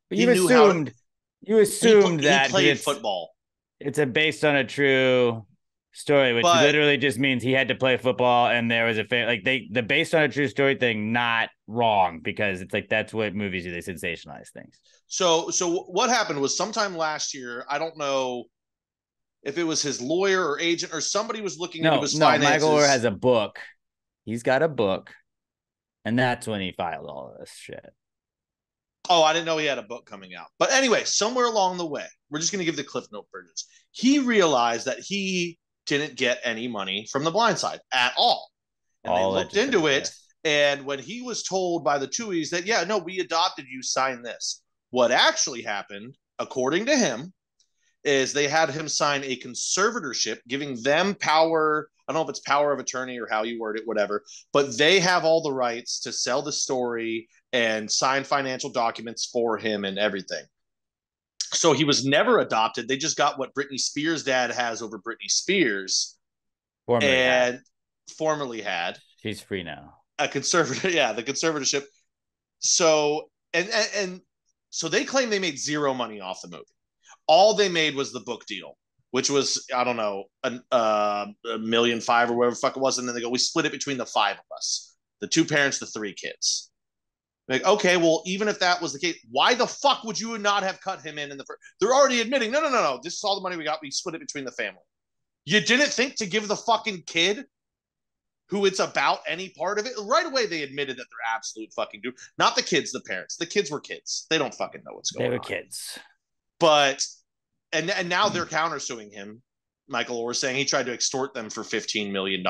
But He you knew how to. assumed He that played because football. it's a based on a true story, which But literally just means he had to play football and there was the based on a true story thing, not wrong, because it's like that's what movies do, they sensationalize things. so what happened was sometime last year, I don't know if it was his lawyer or agent or somebody was looking into his finances. Michael Orr has a book. He's got a book, and that's when he filed all of this shit. Oh, I didn't know he had a book coming out. But anyway, somewhere along the way, we're just going to give the Cliff Note versions. He realized that he didn't get any money from The Blind Side at all. And they looked into it. And when he was told by the Tuohys that, yeah, no, we adopted you, sign this. What actually happened, according to him, is they had him sign a conservatorship, giving them power. I don't know if it's power of attorney or how you word it, whatever, but they have all the rights to sell the story and sign financial documents for him and everything. So he was never adopted. They just got what Britney Spears' dad has over Britney Spears. Formerly had. She's free now. A conservator, yeah, the conservatorship. So and so they claim they made zero money off the movie. All they made was the book deal, which was, I don't know, $1.5 million or whatever the fuck it was. And then they go, we split it between the 5 of us, the 2 parents, the 3 kids. Like, okay, well, even if that was the case, why the fuck would you not have cut him in the first? They're already admitting, no. This is all the money we got. We split it between the family. You didn't think to give the fucking kid who it's about any part of it? Right away, they admitted that they're absolute fucking dude. Not the kids, the parents. The kids were kids. They don't fucking know what's going on. They were kids. But, and now they're countersuing him. Michael Orr saying he tried to extort them for $15 million.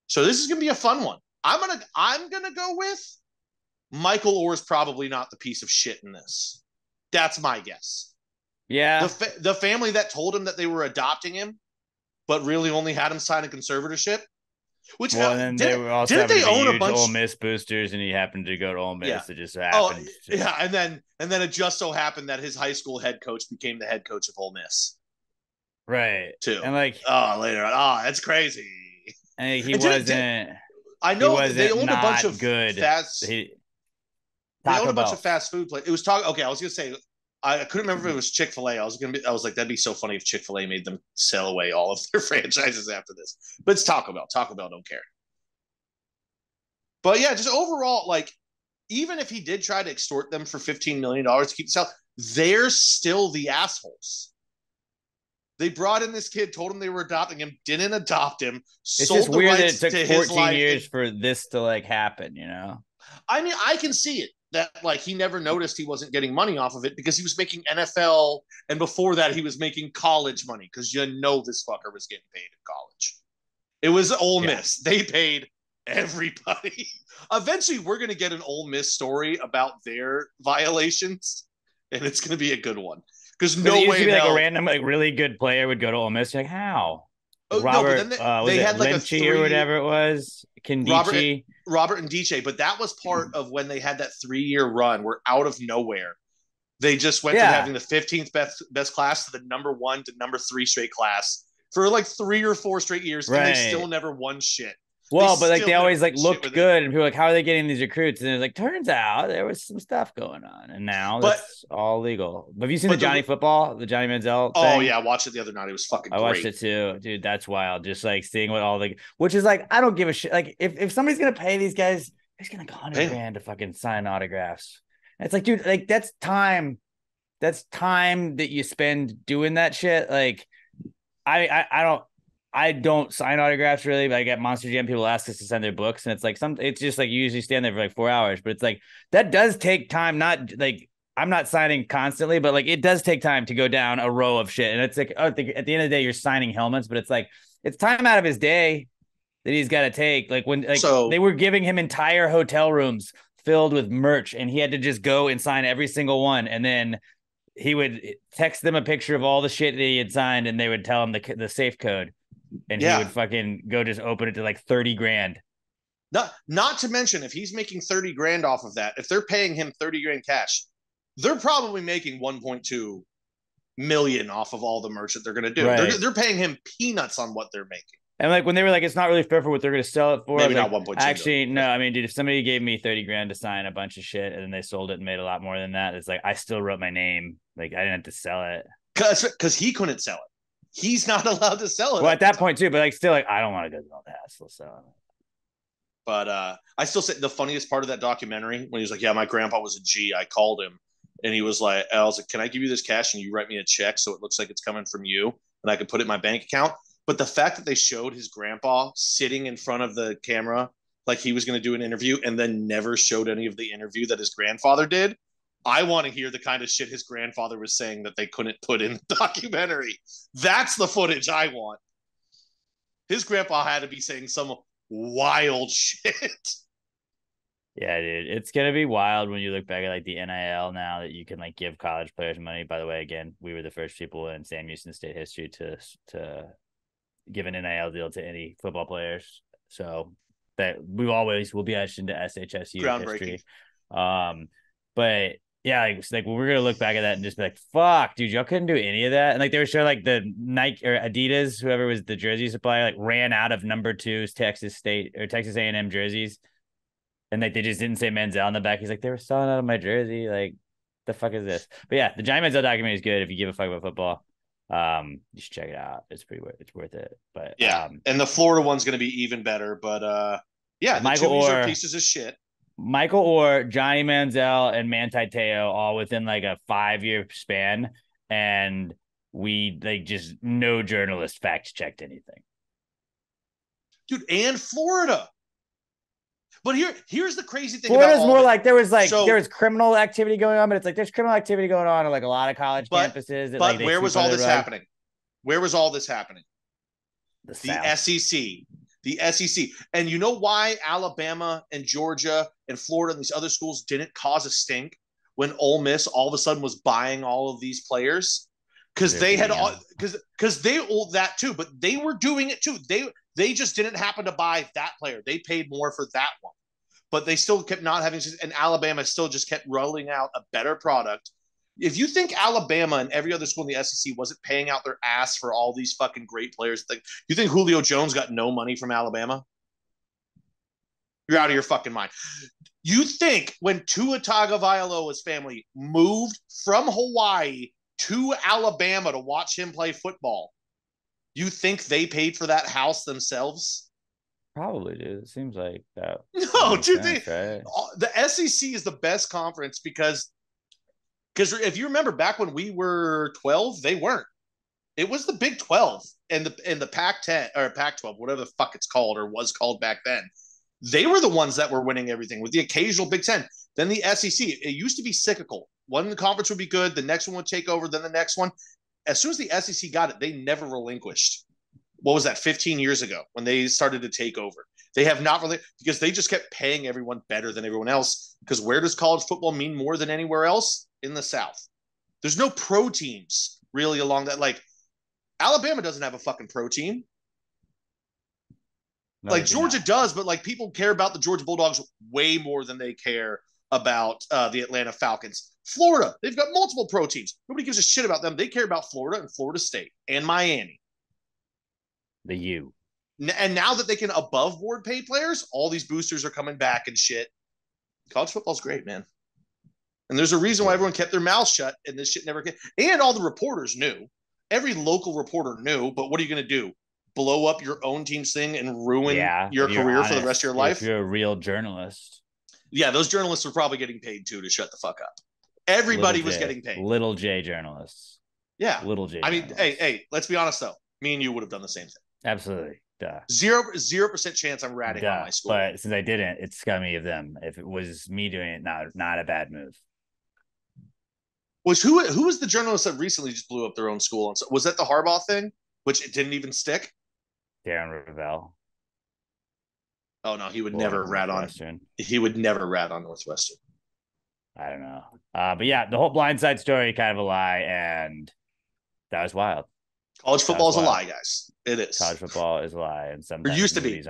So this is going to be a fun one. I'm gonna go with Michael Orr's probably not the piece of shit in this. That's my guess. Yeah. The family that told him that they were adopting him, but really only had him sign a conservatorship. Which and then they were also didn't they own huge a bunch Ole Miss boosters, and he happened to go to Ole Miss. Yeah. It just happened. Yeah, and then it just so happened that his high school head coach became the head coach of Ole Miss. Right. Too. And like, later on, that's crazy. And he wasn't. I know they owned a bunch of good. They owned a bunch of fast food places. It was Okay, I was gonna say I couldn't remember if it was Chick-fil-A. I was like, that'd be so funny if Chick-fil-A made them sell away all of their franchises after this. But it's Taco Bell. Taco Bell don't care. But yeah, just overall, like, even if he did try to extort them for $15 million to keep this out, they're still the assholes. They brought in this kid, told him they were adopting him, didn't adopt him. It's just weird that it took 14 years for this to like happen, you know? I mean, I can see it that like he never noticed he wasn't getting money off of it because he was making NFL, and before that he was making college money because this fucker was getting paid in college. It was Ole Miss. They paid everybody. Eventually, we're going to get an Ole Miss story about their violations, and it's going to be a good one. Because no way like a random, like really good player would go to Ole Miss. You're like, how? Robert, no, but then they had like Lynchy or whatever it was. Robert and DJ, but that was part of when they had that 3-year run where out of nowhere they just went from having the 15th best class to the number 1 to number 3 straight class for like 3 or 4 straight years, and they still never won shit. Well, but like they always like looked good, and people were like, how are they getting these recruits? And it's like, turns out there was some stuff going on, and now that's all legal. Have you seen the Johnny Football, the Johnny Manziel thing? Oh yeah, I watched it the other night. It was fucking great. I watched it too, dude. That's wild. Just like seeing what all the, which is like, I don't give a shit. Like if somebody's gonna pay these guys, he's gonna go $100,000 to fucking sign autographs. And it's like, dude, like that's time that you spend doing that shit. Like I don't sign autographs really, but I get Monster Jam. People ask us to send their books, and it's like it's just like you usually stand there for like 4 hours, but it's like that does take time. Not like I'm not signing constantly, but like it does take time to go down a row of shit. And it's like, at the end of the day, you're signing helmets, but it's like it's time out of his day that he's got to take. Like when they were giving him entire hotel rooms filled with merch, and he had to just go and sign every single one, and then he would text them a picture of all the shit that he had signed, and they would tell him the safe code. And he would fucking go just open it to like $30,000. Not to mention, if he's making $30,000 off of that, if they're paying him $30,000 cash, they're probably making 1.2 million off of all the merch that they're going to do. Right. They're paying him peanuts on what they're making. And like when they were like, it's not really fair for what they're going to sell it for. Maybe like, not 1.2 actually, million. no. I mean, dude, if somebody gave me 30 grand to sign a bunch of shit and then they sold it and made a lot more than that, it's like I still wrote my name. Like I didn't have to sell it because he couldn't sell it. He's not allowed to sell it. Well, at that point too, but like still, like I don't want to go through all the hassle. So, but I still say the funniest part of that documentary when he was like, "Yeah, my grandpa was a G." I called him and he was like, "I was like, can I give you this cash and you write me a check so it looks like it's coming from you and I can put it in my bank account?" But the fact that they showed his grandpa sitting in front of the camera like he was going to do an interview and then never showed any of the interview that his grandfather did, I want to hear the kind of shit his grandfather was saying that they couldn't put in the documentary. That's the footage I want. His grandpa had to be saying some wild shit. yeah, dude, it's gonna be wild when you look back at like the NIL now that you can like give college players money. By the way, again, we were the first people in Sam Houston State history to give an NIL deal to any football players. So that we always will be etched into SHSU history. But yeah, like we're gonna look back at that and just be like, "Fuck, dude, y'all couldn't do any of that." And like they were showing like the Nike or Adidas, whoever was the jersey supplier, like ran out of number 2's Texas State or Texas A&M jerseys, and like they just didn't say Manziel on the back. He's like, they were selling out of my jersey. Like, the fuck is this? But yeah, the Giant Manziel documentary is good if you give a fuck about football. You should check it out. It's worth it. But yeah, and the Florida one's gonna be even better. But yeah, the two are pieces of shit. Michael Orr, Johnny Manziel, and Manti Te'o all within like a 5-year span, and we like just no journalist fact checked anything, dude. And Florida, but here's the crazy thing. Florida's more like there was criminal activity going on, but it's like there's criminal activity going on in like a lot of college campuses. But where was all this happening? Where was all this happening? The SEC. The SEC. And you know why Alabama and Georgia and Florida and these other schools didn't cause a stink when Ole Miss all of a sudden was buying all of these players? Because they had because they old that too, but they were doing it too. They just didn't happen to buy that player. They paid more for that one. But they still kept not having, and Alabama still just kept rolling out a better product. If you think Alabama and every other school in the SEC wasn't paying out their ass for all these fucking great players, like you think Julio Jones got no money from Alabama? You're out of your fucking mind. You think when Tua Tagovailoa's family moved from Hawaii to Alabama to watch him play football, you think they paid for that house themselves? Probably, dude. It seems like that. No, dude. Sense, right? The SEC is the best conference because if you remember back when we were 12, they weren't. It was the Big 12 and the Pac-10 or Pac-12, whatever the fuck it's called or was called back then. They were the ones that were winning everything with the occasional Big 10. Then the SEC, it used to be cyclical. One conference would be good, the next one would take over, then the next one. As soon as the SEC got it, they never relinquished. What was that, 15 years ago when they started to take over? They have not really, because they just kept paying everyone better than everyone else. Because where does college football mean more than anywhere else? In the South. There's no pro teams really along that. Like, Alabama doesn't have a fucking pro team. No, like, Georgia does, but like people care about the Georgia Bulldogs way more than they care about the Atlanta Falcons. Florida, they've got multiple pro teams. Nobody gives a shit about them. They care about Florida and Florida State and Miami. The U. And now that they can above board pay players, all these boosters are coming back and shit. College football's great, man. And there's a reason why everyone kept their mouths shut and this shit never came. And all the reporters knew. Every local reporter knew, but what are you going to do? Blow up your own team's thing and ruin your career for the rest of your life? If you're a real journalist. Yeah, those journalists were probably getting paid too to shut the fuck up. Everybody was getting paid. Little J journalists. Yeah. Little J. I mean, hey, let's be honest though. Me and you would have done the same thing. Absolutely. Duh. 0% chance I'm ratting on my school. But since I didn't, it's scummy of them. If it was me doing it, not a bad move. Who was the journalist that recently just blew up their own school? Was that the Harbaugh thing, which it didn't even stick? Darren Ravel. Oh no, he would never rat on. He would never rat on Northwestern. I don't know, but yeah, the whole Blindside story kind of a lie, and that was wild. College football is a lie, guys. It is. College football is a lie, and sometimes used to be.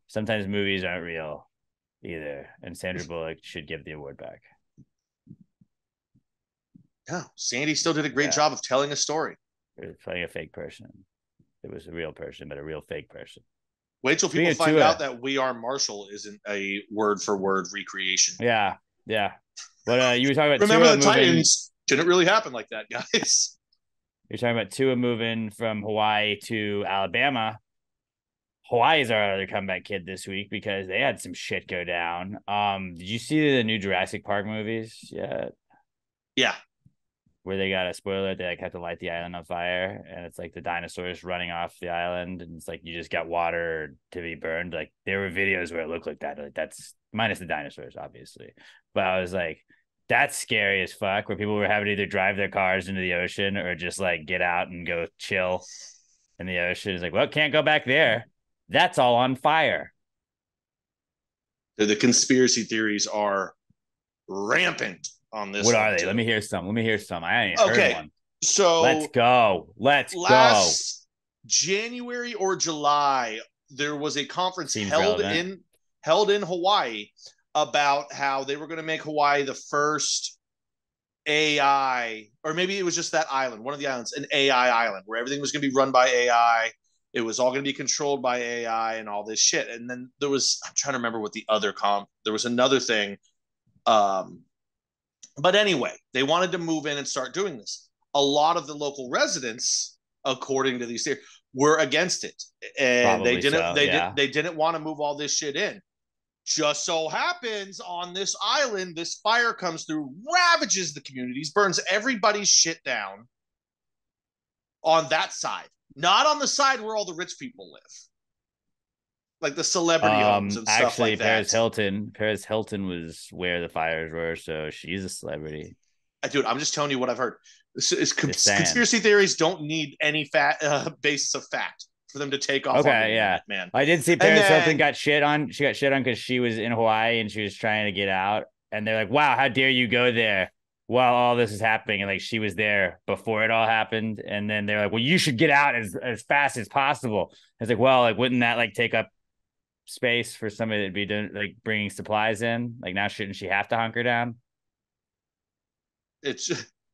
Sometimes movies aren't real either, and Sandra Bullock should give the award back. No, Sandy still did a great job of telling a story. Or playing a fake person. It was a real person, but a real fake person. Wait till people find out that "We Are Marshall" isn't a word for word recreation. Yeah. But you were talking about Remember Tua the Titans didn't really happen like that, guys. You're talking about Tua moving from Hawaii to Alabama. Hawaii is our other comeback kid this week because they had some shit go down. Did you see the new Jurassic Park movies yet? Yeah. Where they got a spoiler, they like have to light the island on fire, and it's like the dinosaurs running off the island, and it's like you just got water to be burned. Like there were videos where it looked like that. Like that's minus the dinosaurs, obviously. But I was like, that's scary as fuck. Where people were having to either drive their cars into the ocean or just like get out and go chill in the ocean. It's like, well, can't go back there. That's all on fire. The conspiracy theories are rampant on this. What are they? Let me hear some. I ain't heard one. So let's go. Last January or July, there was a conference held in Hawaii about how they were going to make Hawaii the first AI, or maybe it was just that island, one of the islands, an AI island where everything was going to be run by AI. It was all going to be controlled by AI and all this shit. And then there was, I'm trying to remember what the other there was another thing. But anyway, they wanted to move in and start doing this. A lot of the local residents, according to these theories, were against it. And they didn't want to move all this shit in. Just so happens on this island, this fire comes through, ravages the communities, burns everybody's shit down on that side. Not on the side where all the rich people live. Like the celebrity homes and stuff like that. Paris Hilton was where the fires were, so she's a celebrity. Dude, I'm just telling you what I've heard. Conspiracy theories don't need any basis of fact for them to take off. Okay, yeah, man. I did see Paris Hilton got shit on. She got shit on because she was in Hawaii and she was trying to get out. And they're like, "Wow, how dare you go there while all this is happening?" And like she was there before it all happened. And then they're like, "Well, you should get out as fast as possible." It's like, well, like wouldn't that like take up space for somebody to be doing like bringing supplies in? Like now, shouldn't she have to hunker down? It's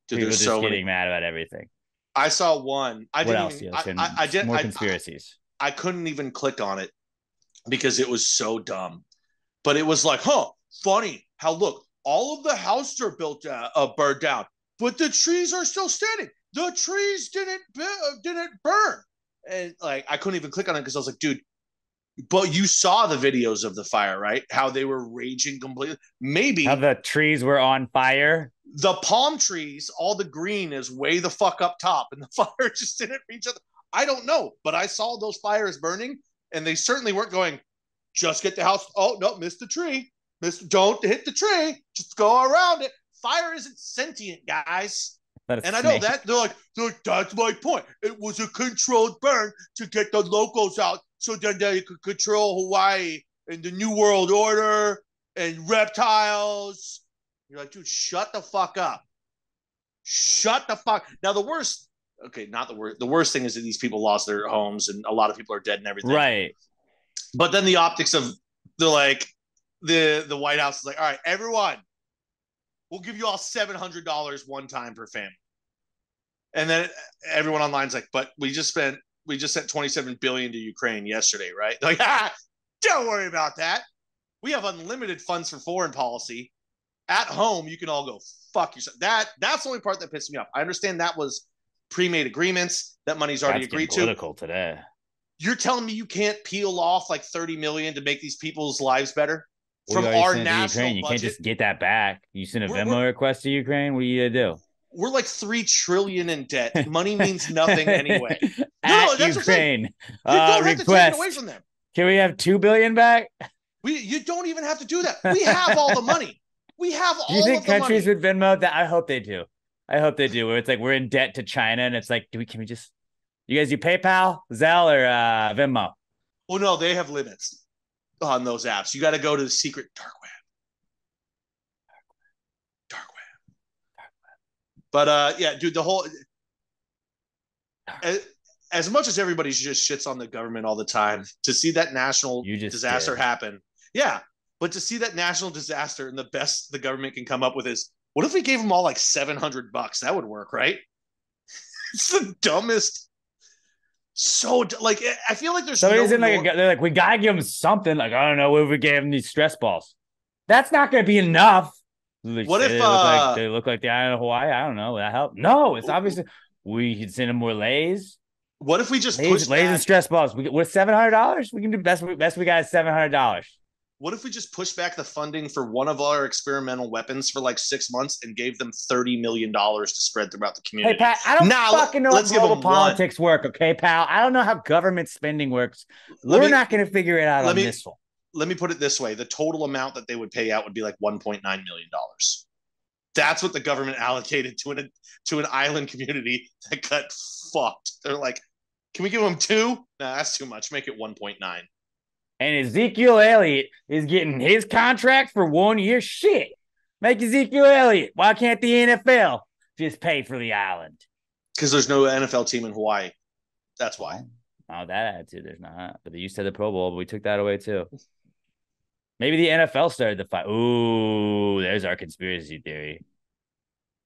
people just getting mad about everything. I saw one. I didn't. More conspiracies. I couldn't even click on it because it was so dumb. But it was like, funny how look, all of the houses are burned down, but the trees are still standing. The trees didn't burn, and like I couldn't even click on it because I was like, dude. But you saw the videos of the fire, right? How they were raging completely. Maybe how the trees were on fire. The palm trees, all the green is way the fuck up top, and the fire just didn't reach other. I don't know, but I saw those fires burning, and they certainly weren't going, just get the house. Oh, no, missed the tree. Don't hit the tree. Just go around it. Fire isn't sentient, guys. And I know that. They're like, that's my point. It was a controlled burn to get the locals out so then they could control Hawaii and the New World Order and reptiles. You're like, dude, shut the fuck up. Shut the fuck. Now, the worst, okay, not the worst. The worst thing is that these people lost their homes and a lot of people are dead and everything. Right. But then the optics of the White House is like, all right, everyone, we'll give you all $700 one time per family. And then everyone online's like, but we just sent $27 billion to Ukraine yesterday, right? Like, don't worry about that. We have unlimited funds for foreign policy. At home, you can all go fuck yourself. That's the only part that pissed me off. I understand that was pre-made agreements. That money's already agreed to. Political today. You're telling me you can't peel off like $30 million to make these people's lives better from our national budget? You can't just get that back. You send a Venmo request to Ukraine. What are you gonna do? We're like $3 trillion in debt. Money means nothing anyway. At that's Ukraine. You don't have to take it away from them. Can we have $2 billion back? You don't even have to do that. We have all the money. We have all. Do you think countries would Venmo that? I hope they do. Where it's like we're in debt to China, and it's like, can we just? You guys do PayPal, Zelle, or Venmo? Well, no, they have limits on those apps. You got to go to the secret dark web. But yeah, dude, the whole as much as everybody just shits on the government all the time, to see that national disaster happen, yeah. But to see that national disaster and the best the government can come up with is, what if we gave them all like $700? That would work, right? It's the dumbest. So like, I feel like there's Somebody's in like they're like, we gotta give him something. Like, I don't know, what if we gave him these stress balls? That's not gonna be enough. What if they look like the island of Hawaii? I don't know. Will that help? No, it's obviously we could send them more lays. What if we just lays and stress balls? We're $700. We can do best we got is $700. What if we just push back the funding for one of our experimental weapons for like 6 months and gave them $30 million to spread throughout the community? Hey, Pat, I don't fucking know how global politics work, okay, pal? I don't know how government spending works. We're not going to figure it out on this one. Let me put it this way. The total amount that they would pay out would be like $1.9 million. That's what the government allocated to an island community that got fucked. They're like, can we give them 2? Nah, that's too much. Make it 1.9. And Ezekiel Elliott is getting his contract for 1 year. Shit. Make Ezekiel Elliott. Why can't the NFL just pay for the island? Because there's no NFL team in Hawaii. That's why. Oh, that attitude, there's not. But they used to have the Pro Bowl, but we took that away too. Maybe the NFL started the fight. Ooh, there's our conspiracy theory.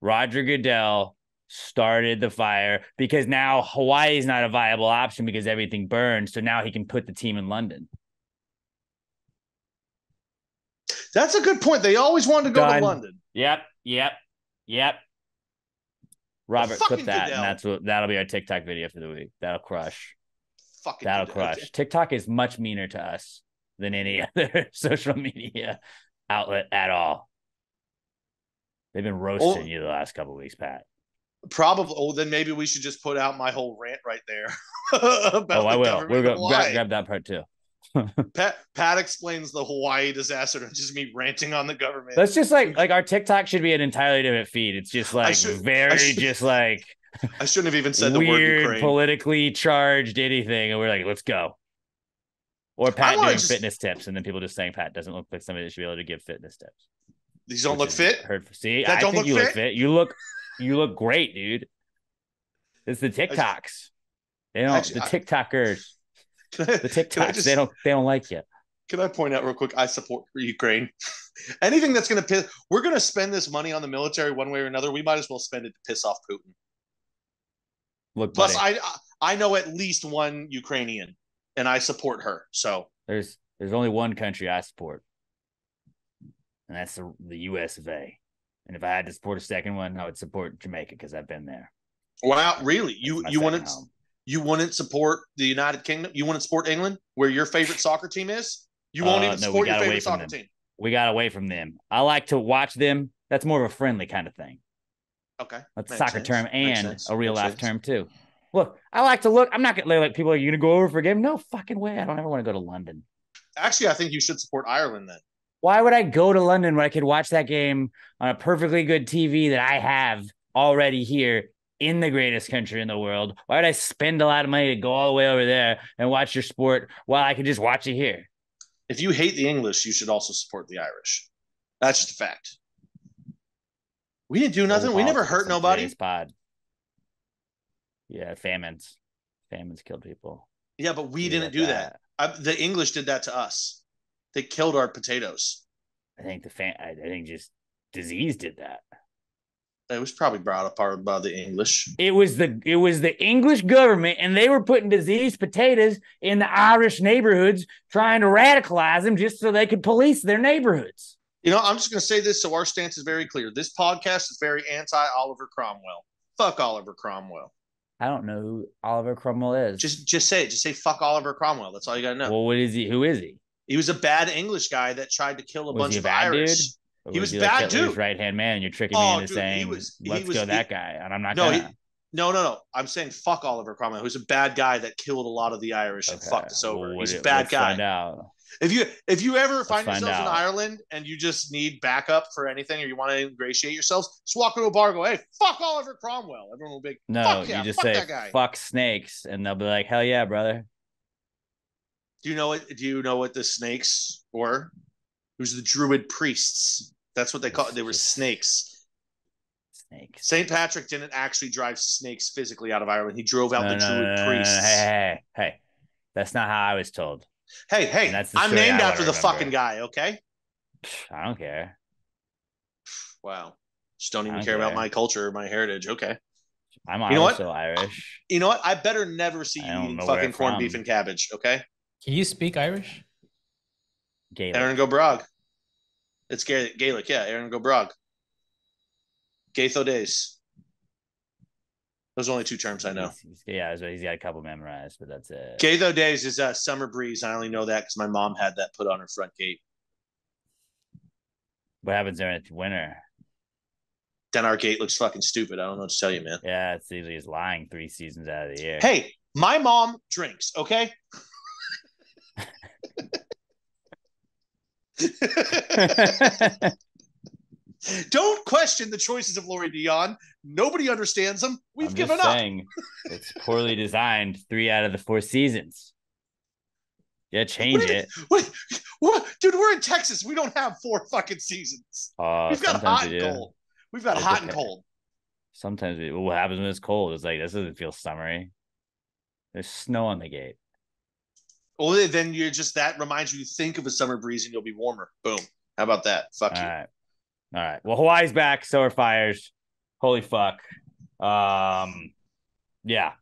Roger Goodell started the fire because now Hawaii is not a viable option because everything burned. So now he can put the team in London. That's a good point. They always wanted to go to London. Yep. Robert, clip that, and that'll be our TikTok video for the week. That'll crush. That'll crush. Okay. TikTok is much meaner to us than any other social media outlet at all. They've been roasting you the last couple of weeks, Pat. Probably. Oh, then maybe we should just put out my whole rant right there. I will. We're going to grab that part too. Pat explains the Hawaii disaster and just me ranting on the government. That's just like our TikTok should be an entirely different feed. It's just like just like I shouldn't have even said the word Ukraine. Politically charged anything, and we're like, let's go. Or Pat doing fitness tips, and then people just saying Pat doesn't look like somebody that should be able to give fitness tips. These don't look fit. See, I think you look fit. You look great, dude. It's the TikToks. They don't. The TikTokers. The TikToks. They don't like you. Can I point out real quick? I support Ukraine. Anything that's going to piss. We're going to spend this money on the military one way or another. We might as well spend it to piss off Putin. Look, plus, I know at least one Ukrainian, and I support her. So there's only one country I support, and that's the US of A. And if I had to support a second one, I would support Jamaica because I've been there. Wow, really? You wouldn't support the United Kingdom? You wouldn't support England, where your favorite soccer team is? You won't even support your favorite soccer team. We got away from them. I like to watch them. That's more of a friendly kind of thing. Okay. That's a soccer term and a real life term too. Look, I like to look. I'm not going to like people are you going to go over for a game? No fucking way. I don't ever want to go to London. Actually, I think you should support Ireland then. Why would I go to London when I could watch that game on a perfectly good TV that I have already here in the greatest country in the world? Why would I spend a lot of money to go all the way over there and watch your sport while I could just watch it here? If you hate the English, you should also support the Irish. That's just a fact. We didn't do nothing. We never hurt nobody. Pod. Yeah, famines killed people. Yeah, but we didn't do that. The English did that to us. They killed our potatoes. I think just disease did that. It was probably brought apart by the English. It was the English government, and they were putting diseased potatoes in the Irish neighborhoods, trying to radicalize them just so they could police their neighborhoods. You know, I'm just going to say this so our stance is very clear. This podcast is very anti-Oliver Cromwell. Fuck Oliver Cromwell. I don't know who Oliver Cromwell is. Just say it. Just say fuck Oliver Cromwell. That's all you got to know. Well, what is he? Who is he? He was a bad English guy that tried to kill a bunch of Irish. Dude? He was bad dude. Right-hand man, and you're tricking me into saying, let's go that guy. And I'm not gonna. No. I'm saying fuck Oliver Cromwell, who's a bad guy that killed a lot of the Irish and fucked us over. He's a bad guy. Find out. If you ever find yourselves in Ireland and you just need backup for anything or you want to ingratiate yourselves, just walk into a bar and go, hey, fuck Oliver Cromwell. Everyone will be like, no, you just say fuck snakes, and they'll be like, hell yeah, brother. Do you know what the snakes were? It was the Druid priests. That's what they called it. They were snakes. Snakes. St. Patrick didn't actually drive snakes physically out of Ireland. He drove out the Druid priests. Hey. That's not how I was told. Hey. I'm named after the fucking guy, okay? I don't care. Wow. Just don't even care about my culture or my heritage. Okay. I'm You know what? also Irish. You know what? I better never see I you don't eating know where fucking corned from. beef and cabbage, okay? Can you speak Irish? Gaelic. Aaron go brog. It's Gaelic, yeah. Aaron go brog. Gaitho days. Those are only two terms I know. He's got a couple memorized, but that's it. Gaitho days is summer breeze. I only know that because my mom had that put on her front gate. What happens during winter? Then our gate looks fucking stupid. I don't know what to tell you, man. Yeah, it's usually just lying 3 seasons out of the year. Hey, my mom drinks, okay? Don't question the choices of Lori Dion. Nobody understands them. We've given up. It's poorly designed 3 out of the 4 seasons. Yeah, change it. What? Dude, we're in Texas. We don't have 4 fucking seasons. We've got hot and cold. We've got hot and cold. Sometimes what happens when it's cold? It's like, this doesn't feel summery. There's snow on the gate. Well, then that reminds you to think of a summer breeze and you'll be warmer. Boom. How about that? Fuck you. All right. Well, Hawaii's back. So are fires. Holy fuck. Yeah.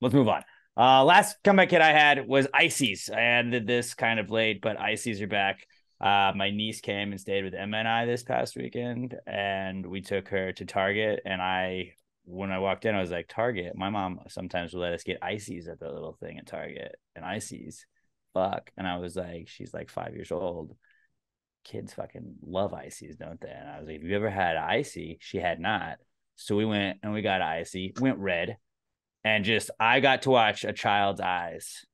Let's move on. Last comeback hit I had was Ices. I ended this kind of late, but Ices are back. My niece came and stayed with Emma and I this past weekend, and we took her to Target. And when I walked in, I was like, Target. My mom sometimes will let us get Ices at the little thing at Target, and Ices, fuck. And I was like, she's like 5 years old. Kids fucking love Ices, don't they? And I was like, have you ever had Icy? She had not. So we went and we got Icy, went red, and I got to watch a child's eyes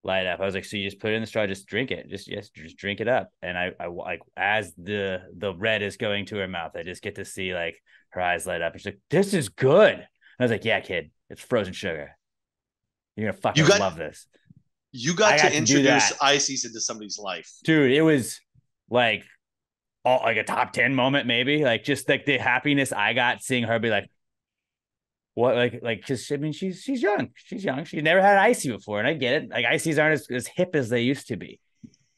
light up. I was like, so you just put it in the straw, just drink it. Just drink it up. And I like, as the red is going to her mouth, I just get to see like her eyes light up. And she's like, this is good. And I was like, yeah, kid, it's frozen sugar. You're gonna fucking love this. You got to introduce Ices into somebody's life. Dude, it was like a top 10 moment, maybe. Like, just like the happiness I got seeing her be like, what, like, because I mean, she's young. She's young. She's never had Icy before, and I get it. Like, Icy's aren't as hip as they used to be.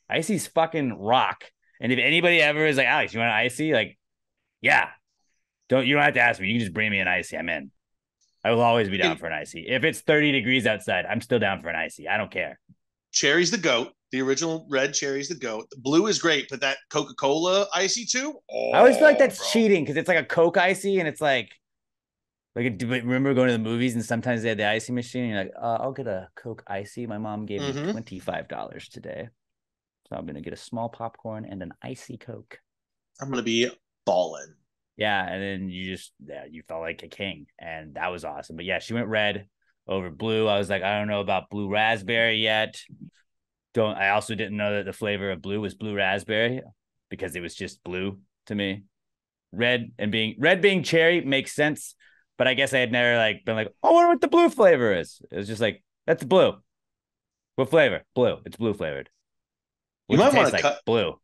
Icy's fucking rock. And if anybody ever is like, Alex, you want an Icy? Like, yeah. You don't have to ask me. You can just bring me an Icy. I'm in. I will always be down for an Icy. If it's 30 degrees outside, I'm still down for an Icy. I don't care. Cherry's the GOAT. The original red cherry's the GOAT. The blue is great, but that Coca-Cola Icy too? Oh, I always feel like that's cheating because it's like a Coke Icy, and it's like remember going to the movies and sometimes they had the Icy machine, and you're like, I'll get a Coke Icy. My mom gave me $25 today. So I'm going to get a small popcorn and an Icy Coke. I'm going to be balling. Yeah, and then you felt like a king, and that was awesome. But yeah, she went red over blue. I was like, I don't know about blue raspberry yet. I also didn't know that the flavor of blue was blue raspberry because it was just blue to me. Red being cherry makes sense, but I guess I had never been like, I wonder what the blue flavor is. It was just like, that's blue. What flavor? Blue. It's blue flavored. You might want to cut blue.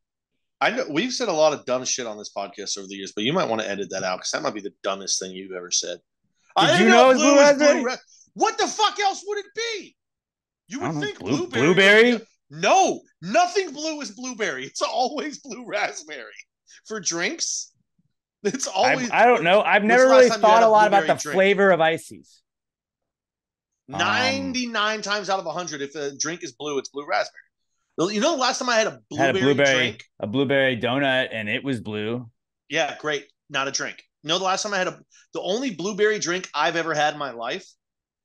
I know we've said a lot of dumb shit on this podcast over the years, but you might want to edit that out because that might be the dumbest thing you've ever said. Did you know blue raspberry? What the fuck else would it be? You would think blueberry? No, nothing blue is blueberry. It's always blue raspberry. For drinks, it's always. I don't know. I've never really thought a lot about the flavor of Ices. 99 times out of 100, if a drink is blue, it's blue raspberry. You know, the last time I had a blueberry drink, a blueberry donut, and it was blue. Yeah, great. Not a drink. You know, the last time I had the only blueberry drink I've ever had in my life,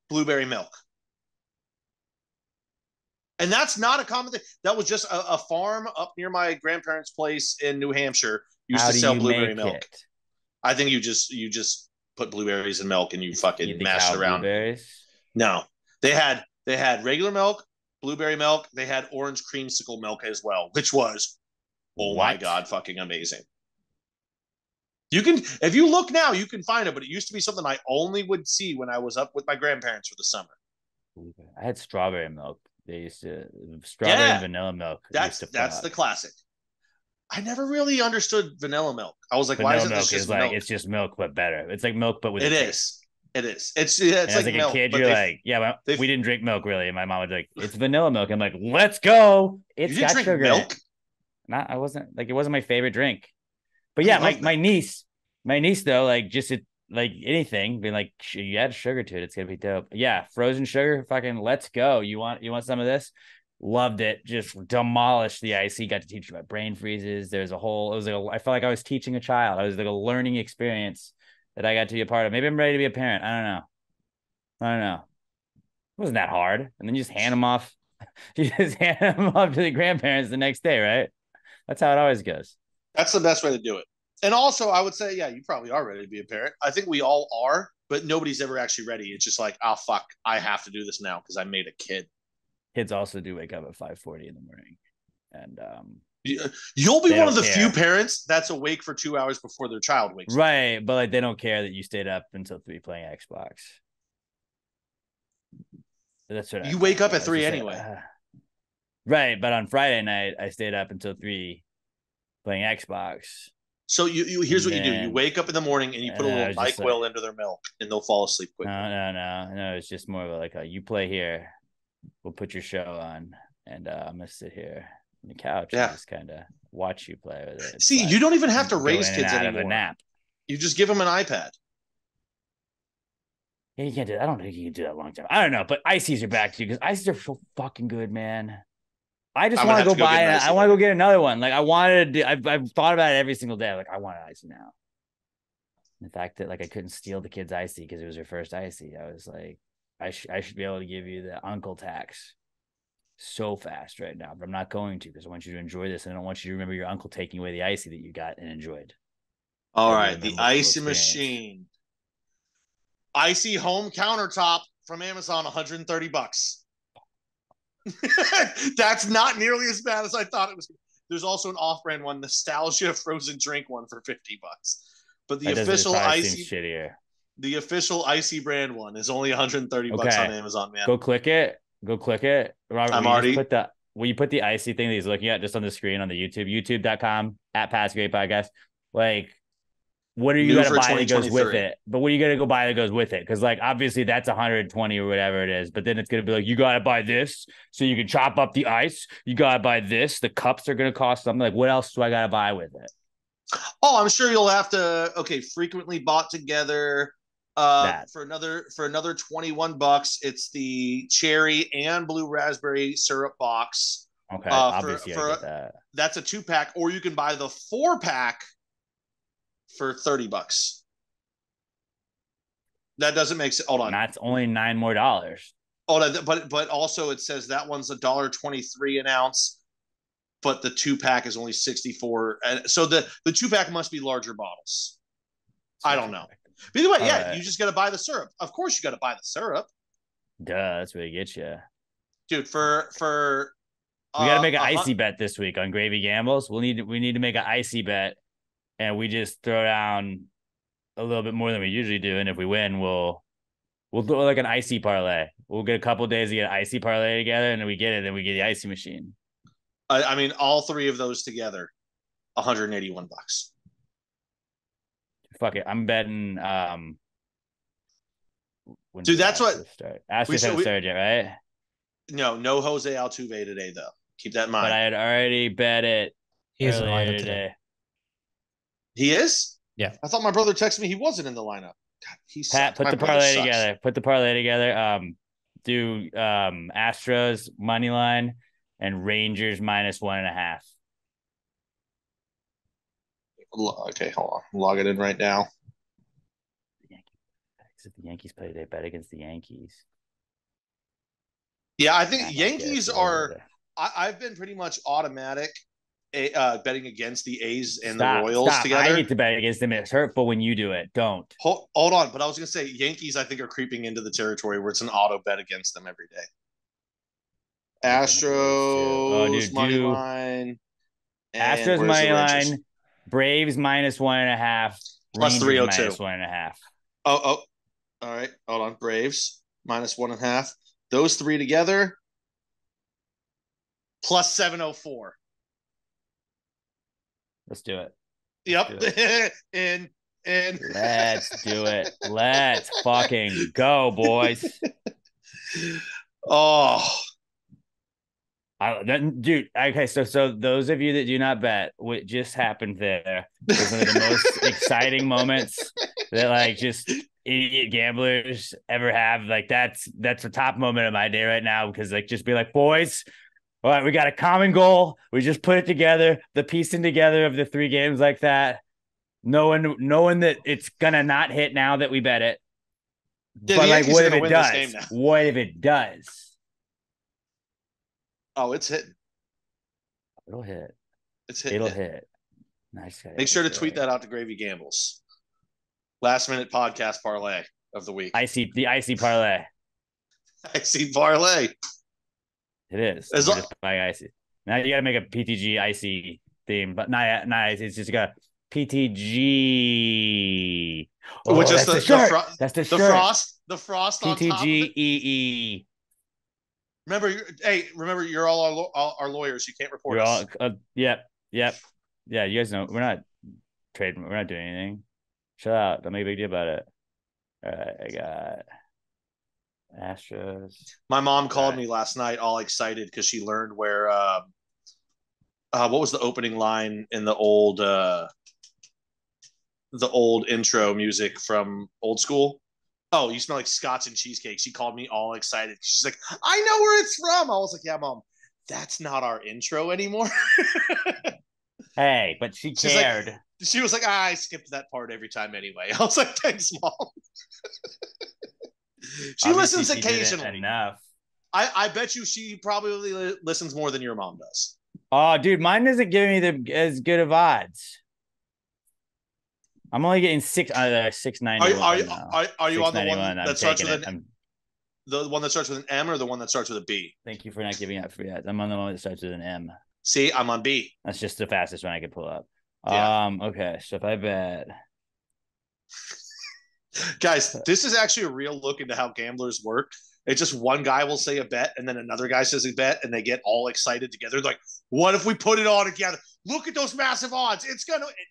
blueberry milk. And that's not a common thing. That was just a farm up near my grandparents' place in New Hampshire used to sell blueberry milk. I think you just put blueberries in milk and you fucking mash it around. Blueberries? No, they had regular milk, blueberry milk. They had orange creamsicle milk as well, which was, my God, fucking amazing. You can, if you look now, you can find it, but it used to be something I only would see when I was up with my grandparents for the summer. I had strawberry milk. They used to strawberry and vanilla milk. That's the classic. I never really understood vanilla milk. I was like, why isn't this just milk? It's just milk, but better. It's like milk, but with it is. It's like milk, a kid, you're like, we didn't drink milk really. And my mom was like, it's vanilla milk. I'm like, let's go. It's got sugar. Milk? It wasn't my favorite drink. But yeah, my niece though, like just like anything, being like, you add sugar to it, it's gonna be dope. Yeah, frozen sugar, fucking let's go. You want some of this? Loved it. Just demolished the icy. Got to teach about brain freezes. There's a whole. It was like I felt like I was teaching a child. I was like a learning experience that I got to be a part of. Maybe I'm ready to be a parent. I don't know. It wasn't that hard. And then you just hand them off. You just hand them off to the grandparents the next day, right? That's how it always goes. That's the best way to do it. And also, I would say, yeah, you probably are ready to be a parent. I think we all are, but nobody's ever actually ready. It's just like, oh, fuck, I have to do this now because I made a kid. Kids also do wake up at 5:40 in the morning. And you'll be one of the few parents that's awake for 2 hours before their child wakes up. Right, but like they don't care that you stayed up until 3 playing Xbox. That's what you wake up at 3 anyway. Right, but on Friday night I stayed up until 3 playing Xbox. So you here's what you do: you wake up in the morning and you put a little NyQuil into their milk, and they'll fall asleep quickly. No. It's just more of like you play here, we'll put your show on, and I'm gonna sit here on the couch and just kind of watch you play with it. See, you don't even have to raise kids anymore. Of a nap. You just give them an iPad. Yeah, you can't do that. I don't think you can do that long time. I don't know, but ices are back to you because ices are so fucking good, man. I just want to go buy it. I want to go get another one. Like I wanted to do, I've thought about it every single day. Like I want an icy now. The fact that like I couldn't steal the kid's icy because it was her first icy. I was like, I should be able to give you the uncle tax so fast right now, but I'm not going to because I want you to enjoy this and I don't want you to remember your uncle taking away the icy that you got and enjoyed. All right, the icy machine. Icy home countertop from Amazon, $130. That's not nearly as bad as I thought it was. There's also an off-brand one, Nostalgia frozen drink one for $50. But the official icy shittier. The official icy brand one is only $130 on Amazon, man. Go click it. Robert, I'm already will you put the icy thing that he's looking at just on the screen on the youtube.com @PassGreat Podcast. Like, what are you going to buy that goes with it? But what are you going to go buy that goes with it? Because, like, obviously that's 120 or whatever it is. But then it's going to be like, you got to buy this so you can chop up the ice. You got to buy this. The cups are going to cost something. Like, what else do I got to buy with it? Oh, I'm sure you'll have to. Okay, frequently bought together. For another $21, it's the cherry and blue raspberry syrup box. Okay, obviously I get that. That's a 2-pack, or you can buy the 4-pack for $30. That doesn't make sense. Hold on, that's only $9 more. Hold on, but also it says that one's $1.23 an ounce, but the 2-pack is only 64, and so the 2-pack must be larger bottles. I don't know. But either way, yeah, you just got to buy the syrup. Of course, you got to buy the syrup. Duh, that's what it gets you, dude. For we got to make an icy bet this week on Gravy Gambles. We need to make an icy bet, and we just throw down a little bit more than we usually do. And if we win, we'll do like an icy parlay. We'll get a couple of days to get an icy parlay together, and then we get it. Then we get the icy machine. I mean, all 3 of those together, $181. Fuck it. I'm betting. Dude, that's what. Astros haven't started yet, right? No Jose Altuve today, though. Keep that in mind. But I had already bet it. He is in the lineup today. He is? Yeah. I thought my brother texted me he wasn't in the lineup. God, he's Pat, put the parlay together. Put the parlay together. Do Astros money line and Rangers -1.5. Okay, hold on. Log it in right now. If the Yankees play today, bet against the Yankees. Yeah, I think Yankees are. I've been pretty much automatic betting against the A's and the Royals together. I get to bet against them. It's hurtful when you do it. Don't. Hold on, but I was going to say Yankees. I think are creeping into the territory where it's an auto bet against them every day. Astros money line. Astros money line. Braves -1.5. Plus 302. -1.5. Oh. All right. Hold on. Braves -1.5. Those 3 together. Plus 704. Let's do it. Yep. and let's do it. Let's fucking go, boys. Oh. Dude, okay, so those of you that do not bet, what just happened there was one of the most exciting moments that like just idiot gamblers ever have. Like that's the top moment of my day right now, because like just be like, boys, all right, we got a common goal. We just put it together, the piecing together of the 3 games like that, knowing that it's gonna not hit now that we bet it. Yeah, but the like, Yankees what are if gonna it win this game does? now. What if it does? Oh, it's hitting. It'll hit. It's hitting. It'll hit. Nice. Make sure to tweet that out to Gravy Gambles. Last minute podcast parlay of the week. The icy parlay. Icy parlay. It is. We're just buying icy. Now you got to make a PTG icy theme, but not icy. It's just got PTG. Oh, which is the shirt. That's the shirt. The frost PTG on top of it. EE. Remember, you're all our lawyers. You can't report us. Yep. Yeah, you guys know we're not trading. We're not doing anything. Shut up. Don't make a big deal about it. All right, I got Astros. My mom called me last night all excited because she learned where what was the opening line in the old intro music from Old School? Oh, you smell like scotch and cheesecake. She called me all excited. She's like, I know where it's from. I was like, yeah, Mom, that's not our intro anymore. Hey, but she cared. Like, she was like, I skipped that part every time anyway. I was like, thanks, Mom. She listens occasionally. Enough. I bet you she probably listens more than your mom does. Oh, dude, mine isn't giving me as good of odds. I'm only getting 691. Are you on the one that starts with the one that starts with an M or the one that starts with a B? Thank you for not giving out free ads. I'm on the one that starts with an M. See, I'm on B. That's just the fastest one I could pull up. Yeah. Okay, so if I bet, guys, this is actually a real look into how gamblers work. It's just one guy will say a bet and then another guy says a bet and they get all excited together. Like, what if we put it all together? Look at those massive odds. It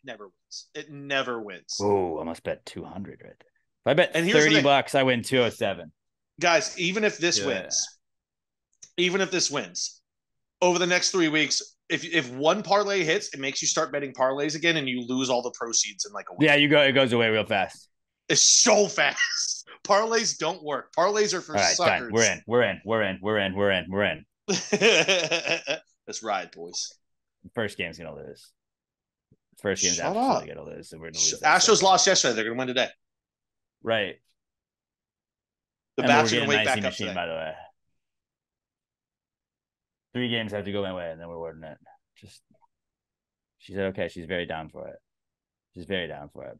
never wins. It never wins. Oh, I must bet 200 right there. If I bet $30, I win 207. Guys, even if this wins, over the next 3 weeks, if one parlay hits, it makes you start betting parlays again and you lose all the proceeds in like a week. Yeah, it goes away real fast. It's so fast. Parlays don't work. Parlays are for suckers. Done. We're in. Let's ride, boys. First game's gonna lose. First game's absolutely gonna lose. So we're gonna lose. Astros lost yesterday. They're gonna win today. Right. The bats are gonna wake back up today. By the way, 3 games have to go my way, and then we're winning it. She said, okay. She's very down for it.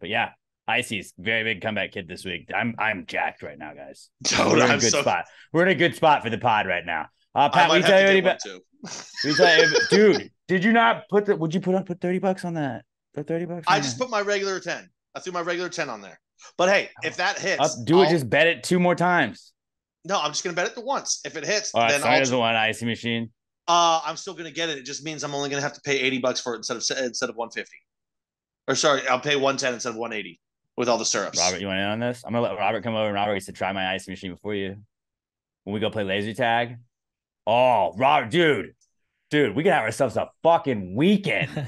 But yeah, Icy's very big comeback kid this week. I'm jacked right now, guys. We're in a good spot. We're in a good spot for the pod right now. Pat, we tell you about dude. Did you not put would you put $30 on that? Put $30. I just put my regular 10. I threw my regular 10 on there. But hey, if that hits, just bet it 2 more times. No, I'm just gonna bet it once. If it hits, then I'll doesn't want an icy machine. I'm still gonna get it. It just means I'm only gonna have to pay $80 for it instead of 150. Or sorry, I'll pay 110 instead of 180 with all the syrups. Robert, you want in on this? I'm gonna let Robert come over, and Robert gets to try my icy machine before you. When we go play laser tag. Oh, Robert, dude, we can have ourselves a fucking weekend.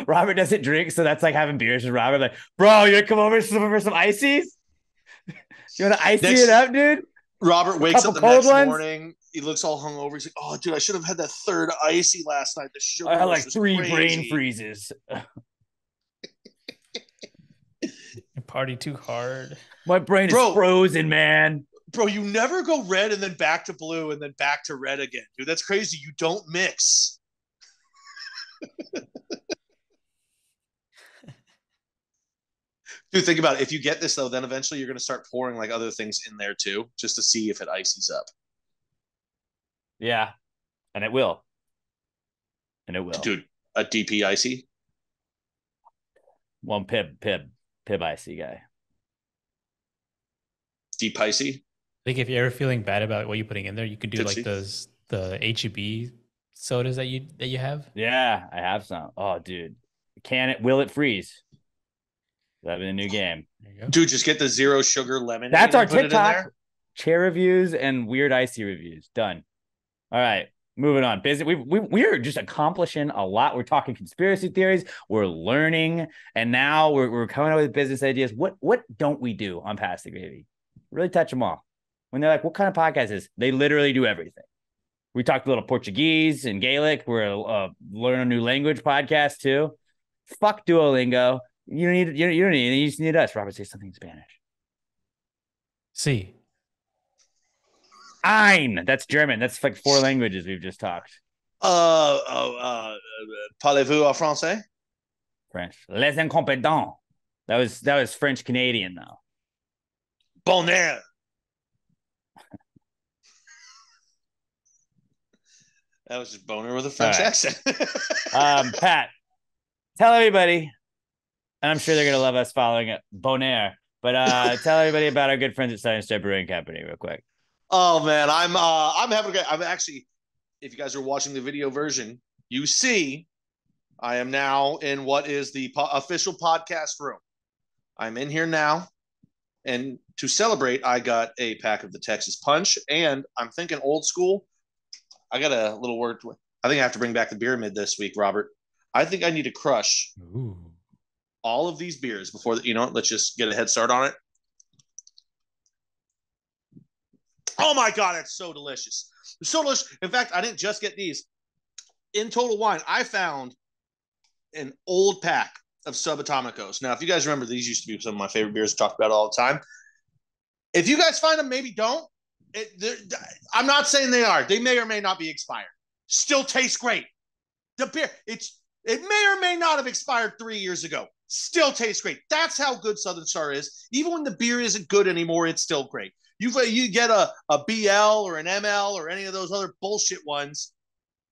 Robert doesn't drink, so that's like having beers with Robert. Like, bro, you want to come over for some ices? You want to icy it up, dude? Robert wakes up the next morning. He looks all hungover. He's like, "Oh, dude, I should have had that third icy last night. The sugar I had like 3 crazy. Brain freezes. You party too hard. My brain is frozen, man. Bro, you never go red and then back to blue and then back to red again, dude. That's crazy. You don't mix." Dude, think about it. If you get this, though, then eventually you're going to start pouring like other things in there too, just to see if it ices up. Yeah, and it will. Dude, a DP icy? One Pib icy guy. Deep icy? I think if you're ever feeling bad about what you're putting in there, you could do like the HEB sodas that you have. Yeah, I have some. Oh, dude. Will it freeze? That'd be a new game. Dude, just get the 0 sugar lemon. That's our TikTok. Chair reviews and weird icy reviews. Done. All right. moving on. We're just accomplishing a lot. We're talking conspiracy theories. We're learning, and now we're coming up with business ideas. What don't we do on Pass the Gravy? Really touch them all. When they're like, "What kind of podcast is?" They literally do everything. We talked a little Portuguese and Gaelic. We're a learn a new language podcast too. Fuck Duolingo. You don't need anything. You just need us. Robert, say something in Spanish. See. Ein. That's German. That's like 4 languages we've just talked. Parlez-vous en français? French. Les incompétents. That was French Canadian though. Bonheur. That was just boner with a French accent. Pat, tell everybody, and I'm sure they're gonna love us following it. Bonheur. But tell everybody about our good friends at Southern Star Brewing Company real quick. Oh man, I'm having a great. I'm actually, if you guys are watching the video version, you see I am now in what is the official podcast room. I'm in here now, and to celebrate, I got a pack of the Texas Punch, and I'm thinking old school. I got a little word. I think I have to bring back the beer mid this week, Robert. I think I need to crush all of these beers before let's just get a head start on it. Oh my God, it's so delicious. It's so delicious. In fact, I didn't just get these. In Total Wine, I found an old pack of Subatomicos. Now, if you guys remember, these used to be some of my favorite beers. I talk about all the time. If you guys find them, maybe don't. I'm not saying they are. They may or may not be expired. Still tastes great. The beer, it may or may not have expired 3 years ago. Still tastes great. That's how good Southern Star is. Even when the beer isn't good anymore, it's still great. You get a BL or an ML or any of those other bullshit ones,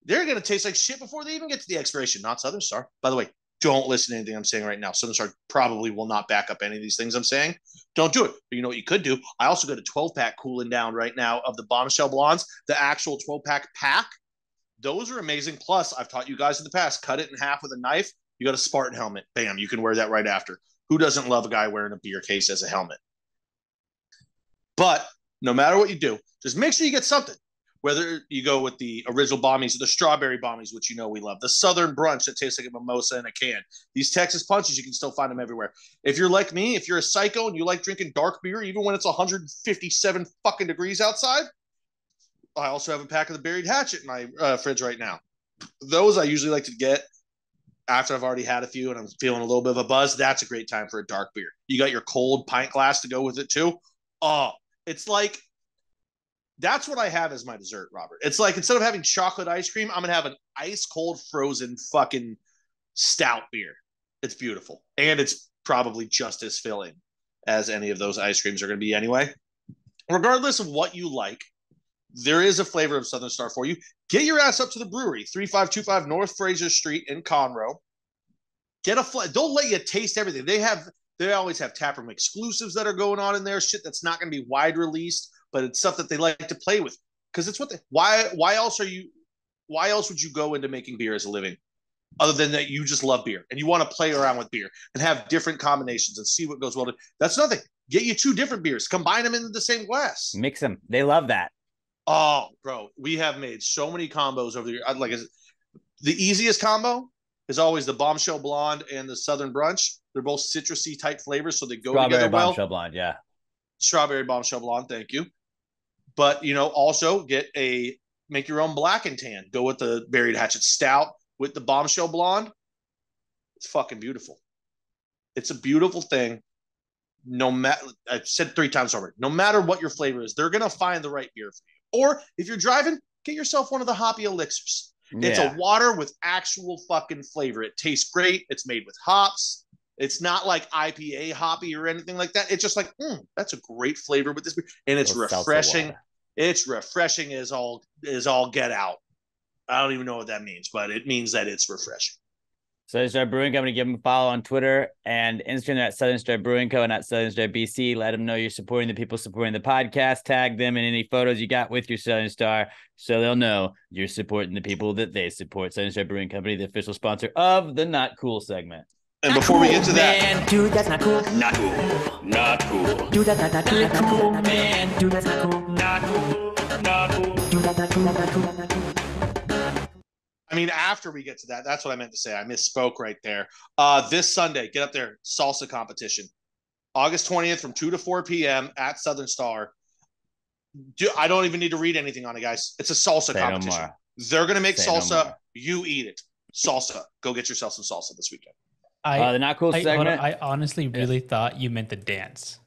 they're going to taste like shit before they even get to the expiration. Not Southern Star. By the way, don't listen to anything I'm saying right now. Southern Star probably will not back up any of these things I'm saying. Don't do it. But you know what you could do? I also got a 12-pack cooling down right now of the Bombshell Blondes, the actual 12-pack pack. Those are amazing. Plus, I've taught you guys in the past, cut it in half with a knife. You got a Spartan helmet. Bam, you can wear that right after. Who doesn't love a guy wearing a beer case as a helmet? But no matter what you do, just make sure you get something. Whether you go with the original bombies or the strawberry bombies, which we love, the Southern Brunch that tastes like a mimosa in a can. These Texas Punches, you can still find them everywhere. If you're like me, if you're a psycho and you like drinking dark beer, even when it's 157 fucking degrees outside, I also have a pack of the Buried Hatchet in my fridge right now. Those I usually like to get after I've already had a few and I'm feeling a little bit of a buzz. That's a great time for a dark beer. You got your cold pint glass to go with it too. Oh, it's like, that's what I have as my dessert, Robert. It's like, instead of having chocolate ice cream, I'm going to have an ice cold frozen fucking stout beer. It's beautiful. And it's probably just as filling as any of those ice creams are going to be anyway. Regardless of what you like, there is a flavor of Southern Star for you. Get your ass up to the brewery, 3525 North Fraser Street in Conroe. Get a they'll let you taste everything. They always have taproom exclusives that are going on in there, shit that's not going to be wide released, but it's stuff that they like to play with. Because it's why else would you go into making beer as a living other than that you just love beer and you want to play around with beer and have different combinations and see what goes well. That's nothing. Get you 2 different beers, combine them into the same glass. Mix them. They love that. Oh, bro, we have made so many combos over the years. Like, the easiest combo is always the Bombshell Blonde and the Southern Brunch. They're both citrusy type flavors, so they go together well. Bombshell Blonde, yeah. Strawberry Bombshell Blonde, thank you. But, also make your own black and tan. Go with the Buried Hatchet Stout with the Bombshell Blonde. It's fucking beautiful. It's a beautiful thing. I've said 3 times already, no matter what your flavor is, they're going to find the right beer for you. Or if you're driving, get yourself one of the hoppy elixirs. Yeah. It's a water with actual fucking flavor. It tastes great. It's made with hops. It's not like IPA hoppy or anything like that. It's just like, that's a great flavor with this beer. And it's refreshing. It's refreshing as all get out. I don't even know what that means, but it means that it's refreshing. Southern Star Brewing Company, give them a follow on Twitter and Instagram at Southern Star Brewing Co. and at Southern Star BC. Let them know you're supporting the people supporting the podcast. Tag them in any photos you got with your Southern Star so they'll know you're supporting the people that they support. Southern Star Brewing Company, the official sponsor of the Not Cool segment. And before we get to that, man. Dude, that's not cool. Not cool. Not cool. Dude, that's not cool. That's not cool, man. Dude, that's not cool. Not cool. Not cool. Dude, that's not cool. That's not cool. That's not cool. I mean, after we get to that, that's what I meant to say. I misspoke right there. This Sunday, get up there, salsa competition. August 20th from 2 to 4 p.m. at Southern Star. I don't even need to read anything on it, guys. It's a salsa competition. No more. They're going to make Say no salsa. more. You eat it. Salsa. Go get yourself some salsa this weekend. The not cool hold segment. on, I honestly really thought you meant the dance.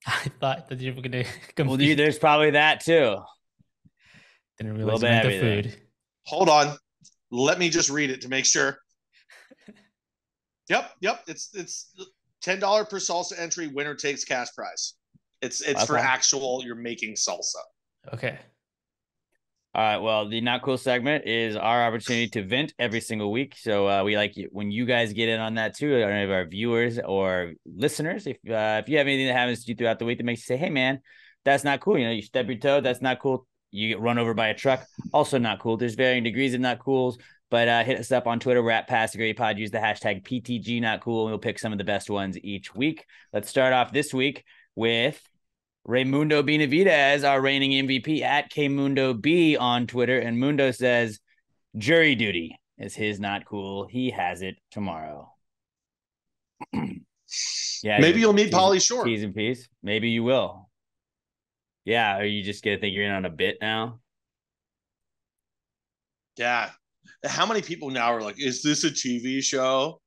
I thought that you were going to compete. Well, there's probably that too. Didn't realize you meant the food. Hold on. Let me just read it to make sure. Yep. It's $10 per salsa entry. Winner takes cash prize. It's for actual. You're making salsa. Okay. All right. Well, the not cool segment is our opportunity to vent every single week. So we like when you guys get in on that too, or any of our viewers or listeners. If you have anything that happens to you throughout the week that makes you say, "Hey, man, that's not cool." You stub your toe. That's not cool. You get run over by a truck. Also not cool. There's varying degrees of not cools. But hit us up on Twitter. We're at Pass the Gravy Pod. Use the hashtag PTG not cool. And we'll pick some of the best ones each week. Let's start off this week with Raymundo Benavidez, our reigning MVP, at KMundoB on Twitter. And Mundo says, jury duty is his not cool. He has it tomorrow. Yeah, maybe you'll meet Pauly Shore. T's and P's. Maybe you will. Yeah, or you just going to think you're in on a bit now? Yeah. How many people now are like, is this a TV show?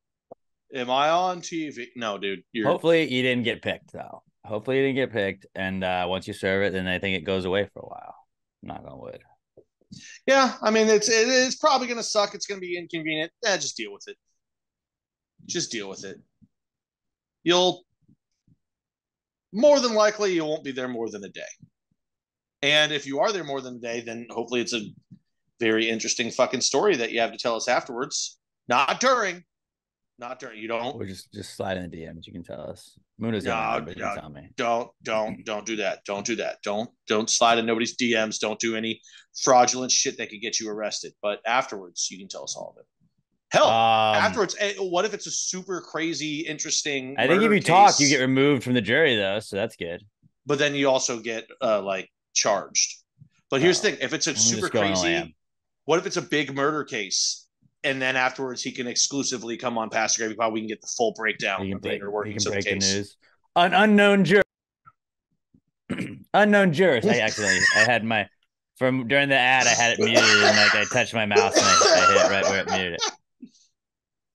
Am I on TV? No, dude. Hopefully you didn't get picked, though. Hopefully you didn't get picked. And once you serve it, then I think it goes away for a while. Knock on wood. Yeah, I mean, it's probably going to suck. It's going to be inconvenient. Just deal with it. Just deal with it. You'll more than likely you won't be there more than a day. And if you are there more than a day, then hopefully it's a very interesting fucking story that you have to tell us afterwards. Not during. You don't. Or just slide in the DMs. You can tell us. Mundo's got my number. You can tell me. Don't do that. Don't do that. Don't slide in nobody's DMs. Don't do any fraudulent shit that could get you arrested. But afterwards, you can tell us all of it. Hell, afterwards, what if it's a super crazy, interesting? I think if you talk, you get removed from the jury, though, so that's good. But then you also get charged. But here's the thing: if it's a super crazy, what if it's a big murder case? And then afterwards, he can exclusively come on Past the Gravy Pod. We can get the full breakdown of the inner workings of the case. The news. Unknown juror. Unknown jurors. I had during the ad, I had it muted and I touched my mouse and I hit it right where it muted it.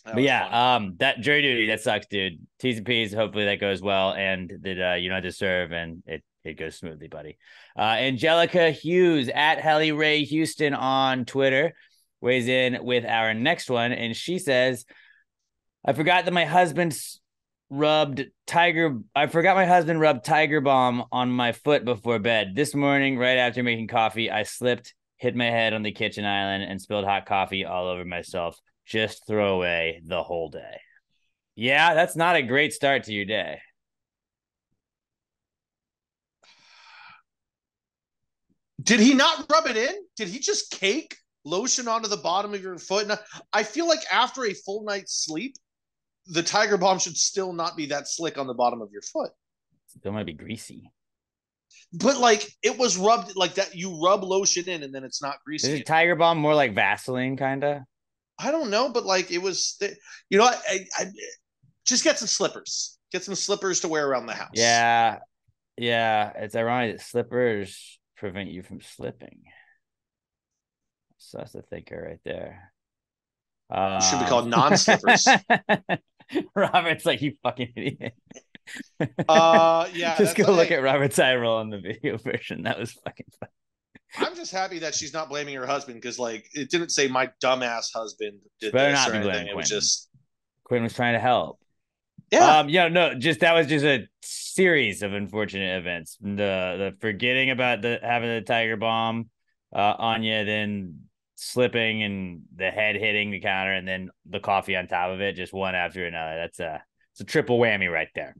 But yeah, funny. That jury duty, that sucks, dude. T's and P's, hopefully that goes well and that you don't deserve and it goes smoothly, buddy. Angelica Hughes at Helly Ray Houston on Twitter weighs in with our next one, and she says, I forgot my husband rubbed Tiger Balm on my foot before bed. This morning, right after making coffee, I slipped, hit my head on the kitchen island, and spilled hot coffee all over myself. Just throw away the whole day. Yeah, that's not a great start to your day. Did he not rub it in? Did he just cake lotion onto the bottom of your foot? I feel like after a full night's sleep, the Tiger Balm should still not be that slick on the bottom of your foot. Still might be greasy. But it was rubbed like that. You rub lotion in and then it's not greasy. Is Tiger Balm more like Vaseline kind of? I don't know, but it was, I just get some slippers. Get some slippers to wear around the house. Yeah. It's ironic that slippers prevent you from slipping. So that's the thinker right there. Should be called non-slippers. Robert's like, you fucking idiot. Yeah. Just go look at Robert's eye roll in the video version. That was fucking fun. I'm just happy that she's not blaming her husband because it didn't say my dumbass husband did better this not or be anything. blaming It was Quinn. just Quinn was trying to help. Yeah. That was just a series of unfortunate events. The forgetting about having the Tiger Balm on you, then slipping and the head hitting the counter, and then the coffee on top of it, just one after another. It's a triple whammy right there.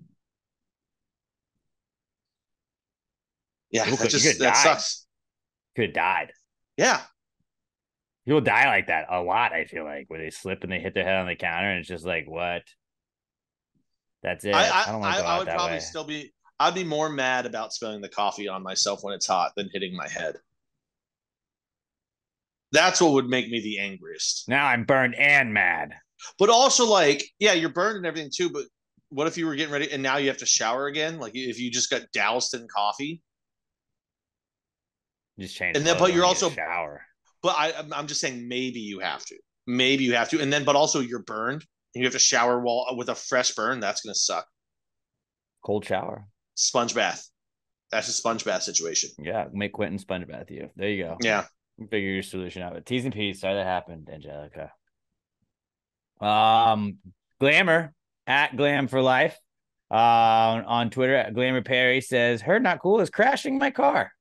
Yeah, that sucks. Could have died. Yeah. People die like that a lot, I feel like, where they slip and they hit their head on the counter, and it's just like, what? That's it. I don't want to go out that way. I'd be more mad about spilling the coffee on myself when it's hot than hitting my head. That's what would make me the angriest. Now I'm burned and mad. But also, like, yeah, you're burned and everything too. But what if you were getting ready and now you have to shower again? Like, if you just got doused in coffee, Just change. and then but you're also shower. But I'm just saying maybe you have to. Maybe you have to, and then but also you're burned and you have to shower with a fresh burn. That's gonna suck. Cold shower. Sponge bath. That's a sponge bath situation. Yeah, make Quentin sponge bath you. There you go. Yeah. Figure your solution out. But T's and P's. Sorry that happened, Angelica. Glamour at Glam for Life. On Twitter, Glamour Perry says, "Her not cool is crashing my car."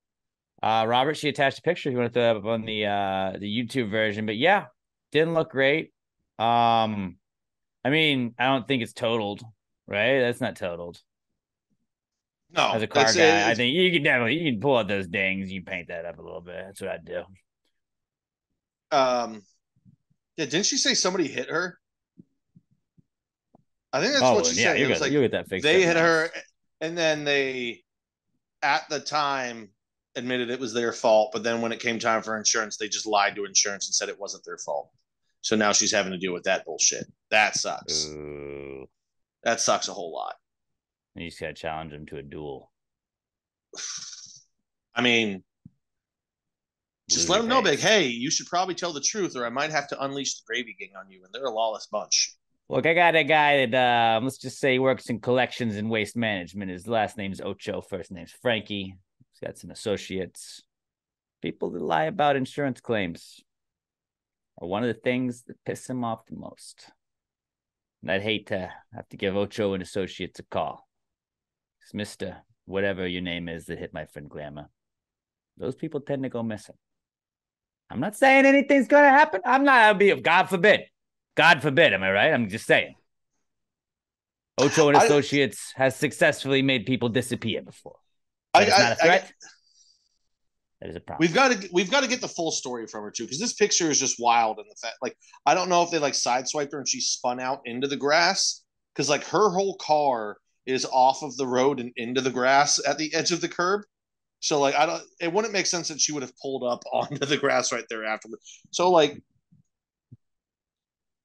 Robert, she attached a picture. You want to throw it up on the YouTube version, but yeah, didn't look great. I mean, I don't think it's totaled, right? That's not totaled. No, as a car guy, I think you can pull out those dings, you paint that up a little bit. That's what I'd do. Yeah, didn't she say somebody hit her? I think that's what she said. You get that fixed. They hit her, and then they, at the time, admitted it was their fault. But then when it came time for insurance, they just lied to insurance and said it wasn't their fault. So now she's having to deal with that bullshit. That sucks. Ooh. That sucks a whole lot. And you just got to challenge him to a duel. I mean, just let them know, big, hey, you should probably tell the truth, or I might have to unleash the gravy gang on you. And they're a lawless bunch. Look, I got a guy that let's just say he works in collections and waste management. His last name's Ocho, first name's Frankie. He's got some associates. People that lie about insurance claims are one of the things that piss him off the most. And I'd hate to have to give Ocho and associates a call. It's Mr. Whatever your name is that hit my friend Glamour. Those people tend to go missing. I'm not saying anything's going to happen. I'll be, God forbid. God forbid, am I right? I'm just saying. Ocho and Associates has successfully made people disappear before. It's not a threat. That is a problem. We've got to get the full story from her too, because this picture is just wild. And the fact, like, I don't know if they like sideswiped her and she spun out into the grass, because like her whole car is off of the road and into the grass at the edge of the curb. So like it wouldn't make sense that she would have pulled up onto the grass right there after. So like,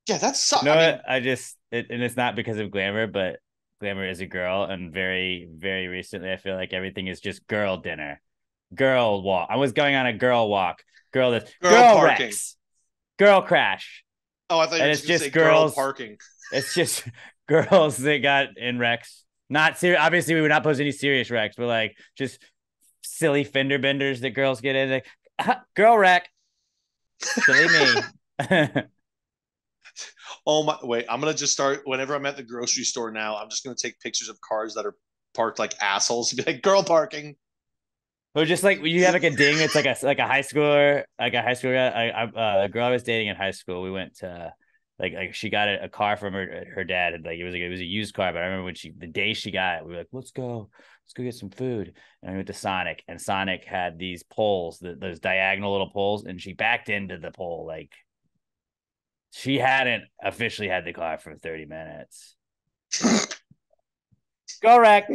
yeah, that's something. You know what? And it's not because of Glamour, but Glamour is a girl, and very, very recently I feel like everything is just girl dinner. Girl walk. I was going on a girl walk. Girl parking. Wrecks. Girl crash. Oh, I thought you were just say girl parking. It's just girls that got in wrecks. Not serious. Obviously, we would not post any serious wrecks, but like just silly fender benders that girls get in. Like, girl wreck. Silly me. Oh my! Wait, I'm gonna just start. Whenever I'm at the grocery store now, I'm just gonna take pictures of cars that are parked like assholes. Be like, girl parking. Or just like you have like a ding. It's like a high schooler, like a high schooler. A girl I was dating in high school. We went to like she got a car from her dad, and like it was a used car. But I remember when the day she got it, we were like, let's go get some food. And we went to Sonic, and Sonic had these poles, those diagonal little poles, and she backed into the pole like she hadn't officially had the car for 30 minutes. Go wreck.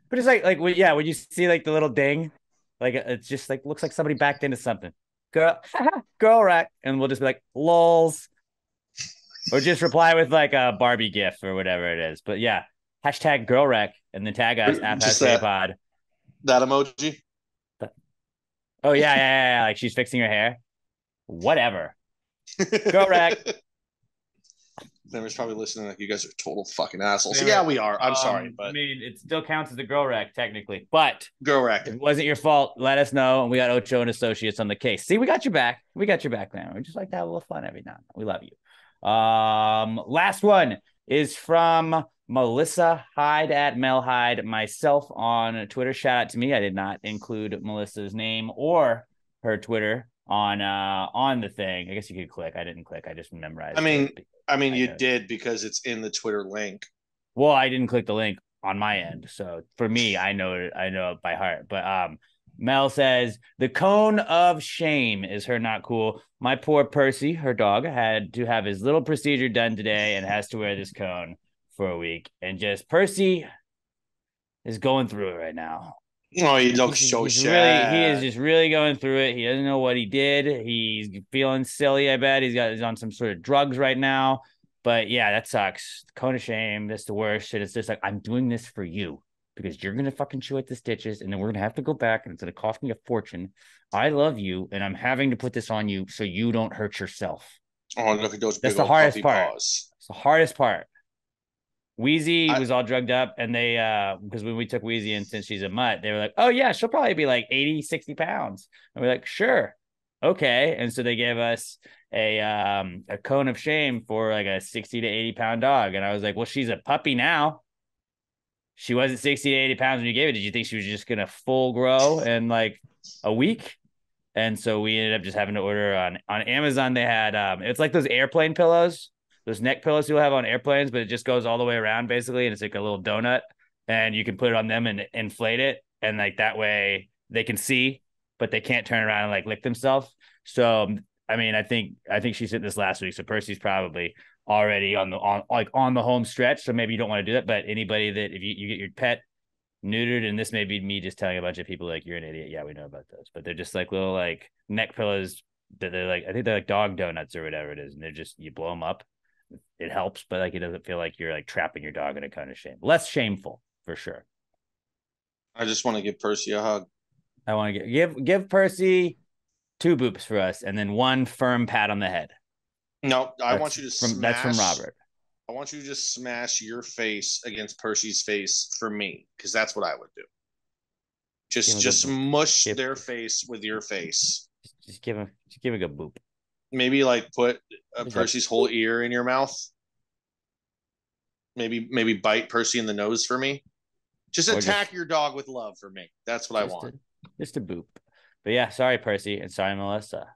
But it's like when you see like the little ding, like it's just like looks like somebody backed into something. Girl wreck, and we'll just be like lols, or just reply with like a Barbie gif or whatever it is. But yeah, hashtag girl wreck, and then tag us at pod. That emoji. Oh yeah, like she's fixing her hair. Whatever. Girl wreck. They're probably listening like you guys are total fucking assholes. Yeah, we are. I'm sorry, but I mean, it still counts as a girl wreck technically. But girl wreck. If it wasn't your fault, let us know, and we got Ocho and Associates on the case. See, we got your back. We got your back, man. We just like to have a little fun every now and then. We love you. Last one is from Melissa Hyde at Mel Hyde. Myself on Twitter. Shout out to me. I did not include Melissa's name or her Twitter on the thing. I guess you could click. I didn't click. I just memorized. I mean, you did because it's in the Twitter link. Well, I didn't click the link on my end, so for me, I know it by heart. But Mel says the cone of shame is her not cool. My poor Percy, her dog, had to have his little procedure done today and has to wear this cone for a week. And just Percy is going through it right now. Oh, he looks so He sad. is just really going through it. He doesn't know what he did. He's feeling silly. I bet he's on some sort of drugs right now. But yeah, that sucks. Cone of shame. That's the worst. And it's just like, I'm doing this for you because you're gonna fucking chew at the stitches, and then we're gonna have to go back, and it's gonna cost me a fortune. I love you, and I'm having to put this on you so you don't hurt yourself. Oh, look at those That's big the old hardest puppy part. paws. It's the hardest part. Wheezy I, was all drugged up, and they because when we took Wheezy in, since she's a mutt, they were like, oh yeah, she'll probably be like 80, 60 pounds. And we're like, sure, okay. And so they gave us a cone of shame for like a 60 to 80 pound dog. And I was like, well, she's a puppy now. She wasn't 60 to 80 pounds when you gave it. Did you think she was just gonna full grow in like a week? And so we ended up just having to order on Amazon. They had it's like those airplane pillows, those neck pillows you'll have on airplanes, but it just goes all the way around basically, and it's like a little donut, and you can put it on them and inflate it, and like that way they can see, but they can't turn around and like lick themselves. So I mean, I think she said this last week, so Percy's probably already on the home stretch. So maybe you don't want to do that, but anybody that if you get your pet neutered, and this may be me just telling a bunch of people like you're an idiot. Yeah, we know about those, but they're just like little like neck pillows that they're like, I think they're like dog donuts or whatever it is, and they're just, you blow them up. It helps, but like it doesn't feel like you're like trapping your dog in a kind of shame. Less shameful for sure. I just want to give Percy a hug. I want to give Percy 2 boops for us, and then 1 firm pat on the head. No, I want you to smash. That's from Robert. I want you to just smash your face against Percy's face for me, because that's what I would do. Just mush their face with your face. Just give him a good boop. Maybe like put Percy's whole ear in your mouth. Maybe bite Percy in the nose for me. Just attack your dog with love for me. That's what I want. Just a boop. But yeah, sorry Percy, and sorry Melissa.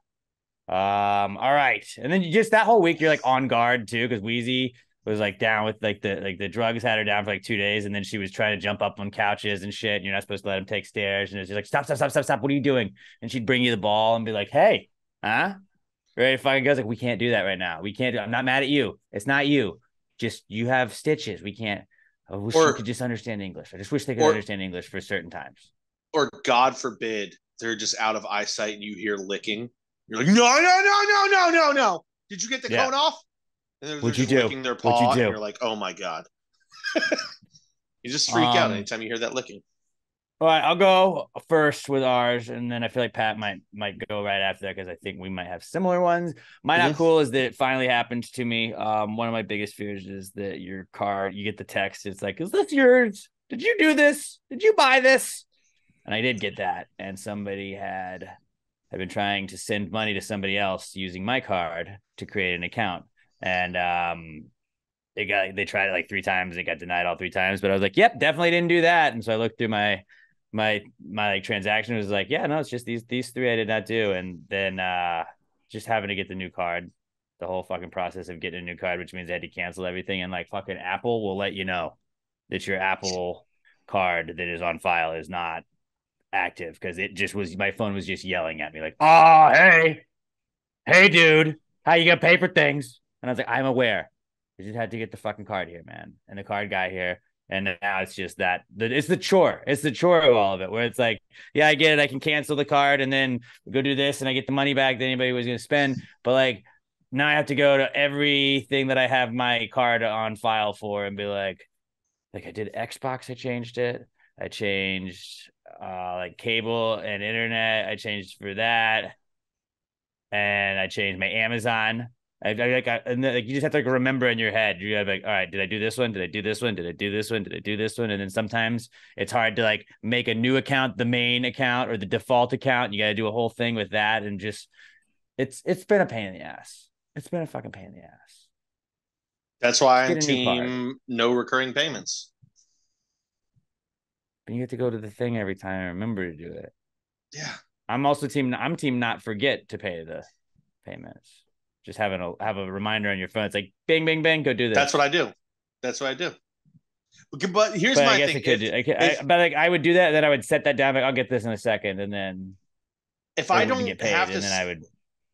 All right, and then just that whole week you're like on guard too, because Wheezy was like down with like the drugs had her down for like 2 days, and then she was trying to jump up on couches and shit. And you're not supposed to let him take stairs, and it's just like stop. What are you doing? And she'd bring you the ball and be like, hey, huh? Ready to fucking go? Like, we can't do that right now. We can't do. I'm not mad at you. It's not you. Just you have stitches. We can't. I wish you could just understand English. I just wish they could understand English for certain times. Or God forbid they're just out of eyesight and you hear licking. You're like, no. Did you get the cone off? And they're just licking their paw, and you're like, oh my God. You just freak out anytime you hear that licking. All right, I'll go first with ours, and then I feel like Pat might go right after that, because I think we might have similar ones. My not cool is that it finally happened to me. One of my biggest fears is that your car, you get the text, it's like, is this yours? Did you do this? Did you buy this? And I did get that, and somebody had been trying to send money to somebody else using my card to create an account, and they tried it like 3 times, it got denied all 3 times, but I was like, yep, definitely didn't do that. And so I looked through my like transaction, was like, yeah, no, it's just these 3 I did not do. And then just having to get the new card, the whole fucking process of getting a new card, which means I had to cancel everything, and like fucking Apple will let you know that your Apple card that is on file is not active, because it just was, my phone was just yelling at me like, oh, hey dude, how you gonna pay for things? And I was like, I'm aware, I just had to get the fucking card here, man, and the card guy here. And now it's just that it's the chore of all of it, where it's like, yeah, I get it, I can cancel the card and then go do this and I get the money back that anybody was going to spend. But like, now I have to go to everything that I have my card on file for and be like I did Xbox, I changed it, I changed like cable and internet, I changed for that, and I changed my Amazon. And you just have to like remember in your head. You gotta be like, all right, did I do this one? Did I do this one? Did I do this one? Did I do this one? And then sometimes it's hard to like make a new account, the main account or the default account. You got to do a whole thing with that, and just it's been a pain in the ass. It's been a fucking pain in the ass. That's why I'm team no recurring payments. But you have to go to the thing every time and remember to do it. Yeah. I'm also team not forget to pay the payments. Just have a reminder on your phone. It's like bing, bing, bing, go do this. That's what I do. But here's my thing. But like I would do that, then I would set that down. Like, I'll get this in a second, and then if I don't get paid, and then I would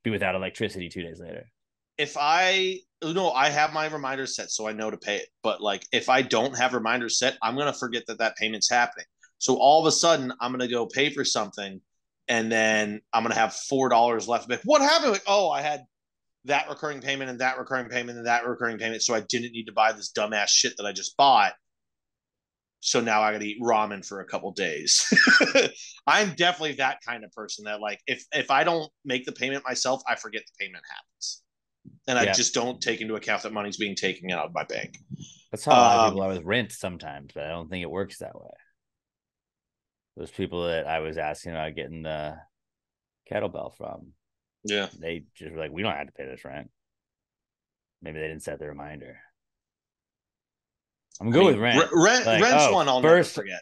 be without electricity 2 days later. I have my reminders set, so I know to pay it. But like, if I don't have reminders set, I'm gonna forget that payment's happening. So all of a sudden, I'm going to go pay for something, and then I'm going to have $4 left. Like, what happened? Like, oh, I had that recurring payment and that recurring payment and that recurring payment, so I didn't need to buy this dumbass shit that I just bought. So now I got to eat ramen for a couple days. I'm definitely that kind of person that, like, if I don't make the payment myself, I forget the payment happens, and I just don't take into account that money's being taken out of my bank. That's how a lot of people are with rent sometimes, but I don't think it works that way. Those people that I was asking about getting the kettlebell from, they just were like, we don't have to pay this rent. Maybe they didn't set the reminder. I'm good with rent. Rent's one I'll never forget.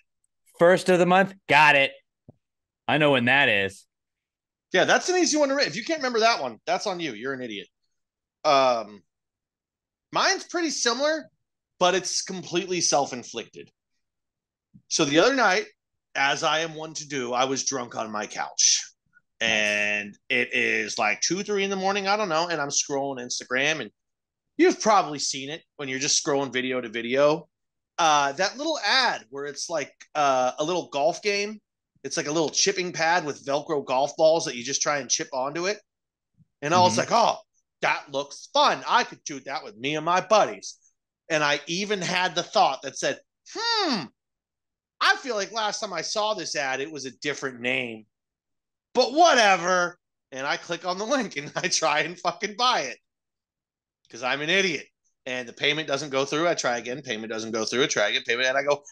First of the month, got it. I know when that is. Yeah, that's an easy one to rent. If you can't remember that one, that's on you. You're an idiot. Mine's pretty similar, but it's completely self-inflicted. So the other night, as I am one to do, I was drunk on my couch. And it is like 2, 3 in the morning. I don't know. And I'm scrolling Instagram, and you've probably seen it when you're just scrolling video to video. That little ad where it's like a little golf game. It's like a little chipping pad with Velcro golf balls that you just try and chip onto it. And I was like, oh, that looks fun. I could do that with me and my buddies. And I even had the thought that said, I feel like last time I saw this ad, it was a different name. But whatever. And I click on the link and I try and fucking buy it. Because I'm an idiot. And the payment doesn't go through. I try again. Payment doesn't go through. I try again. Payment. And I go,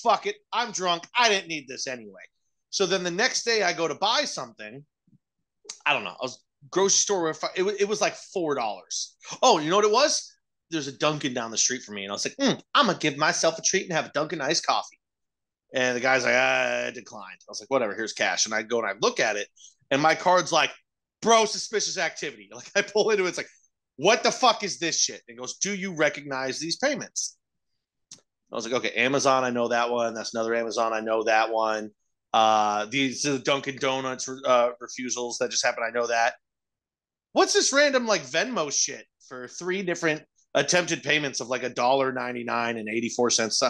fuck it. I'm drunk. I didn't need this anyway. So then the next day I go to buy something. I don't know. I was grocery store. It was like $4. Oh, you know what it was? There's a Dunkin' down the street from me. And I was like, I'm going to give myself a treat and have a Dunkin' iced coffee. And the guy's like, I declined. I was like, whatever, here's cash. And I go and I look at it. And my card's like, bro, suspicious activity. Like, I pull into it. It's like, what the fuck is this shit? And it goes, do you recognize these payments? I was like, okay, Amazon, I know that one. That's another Amazon. I know that one. These are the Dunkin' Donuts refusals that just happened. I know that. What's this random like Venmo shit for 3 different attempted payments of like $1.99 and 84 cents?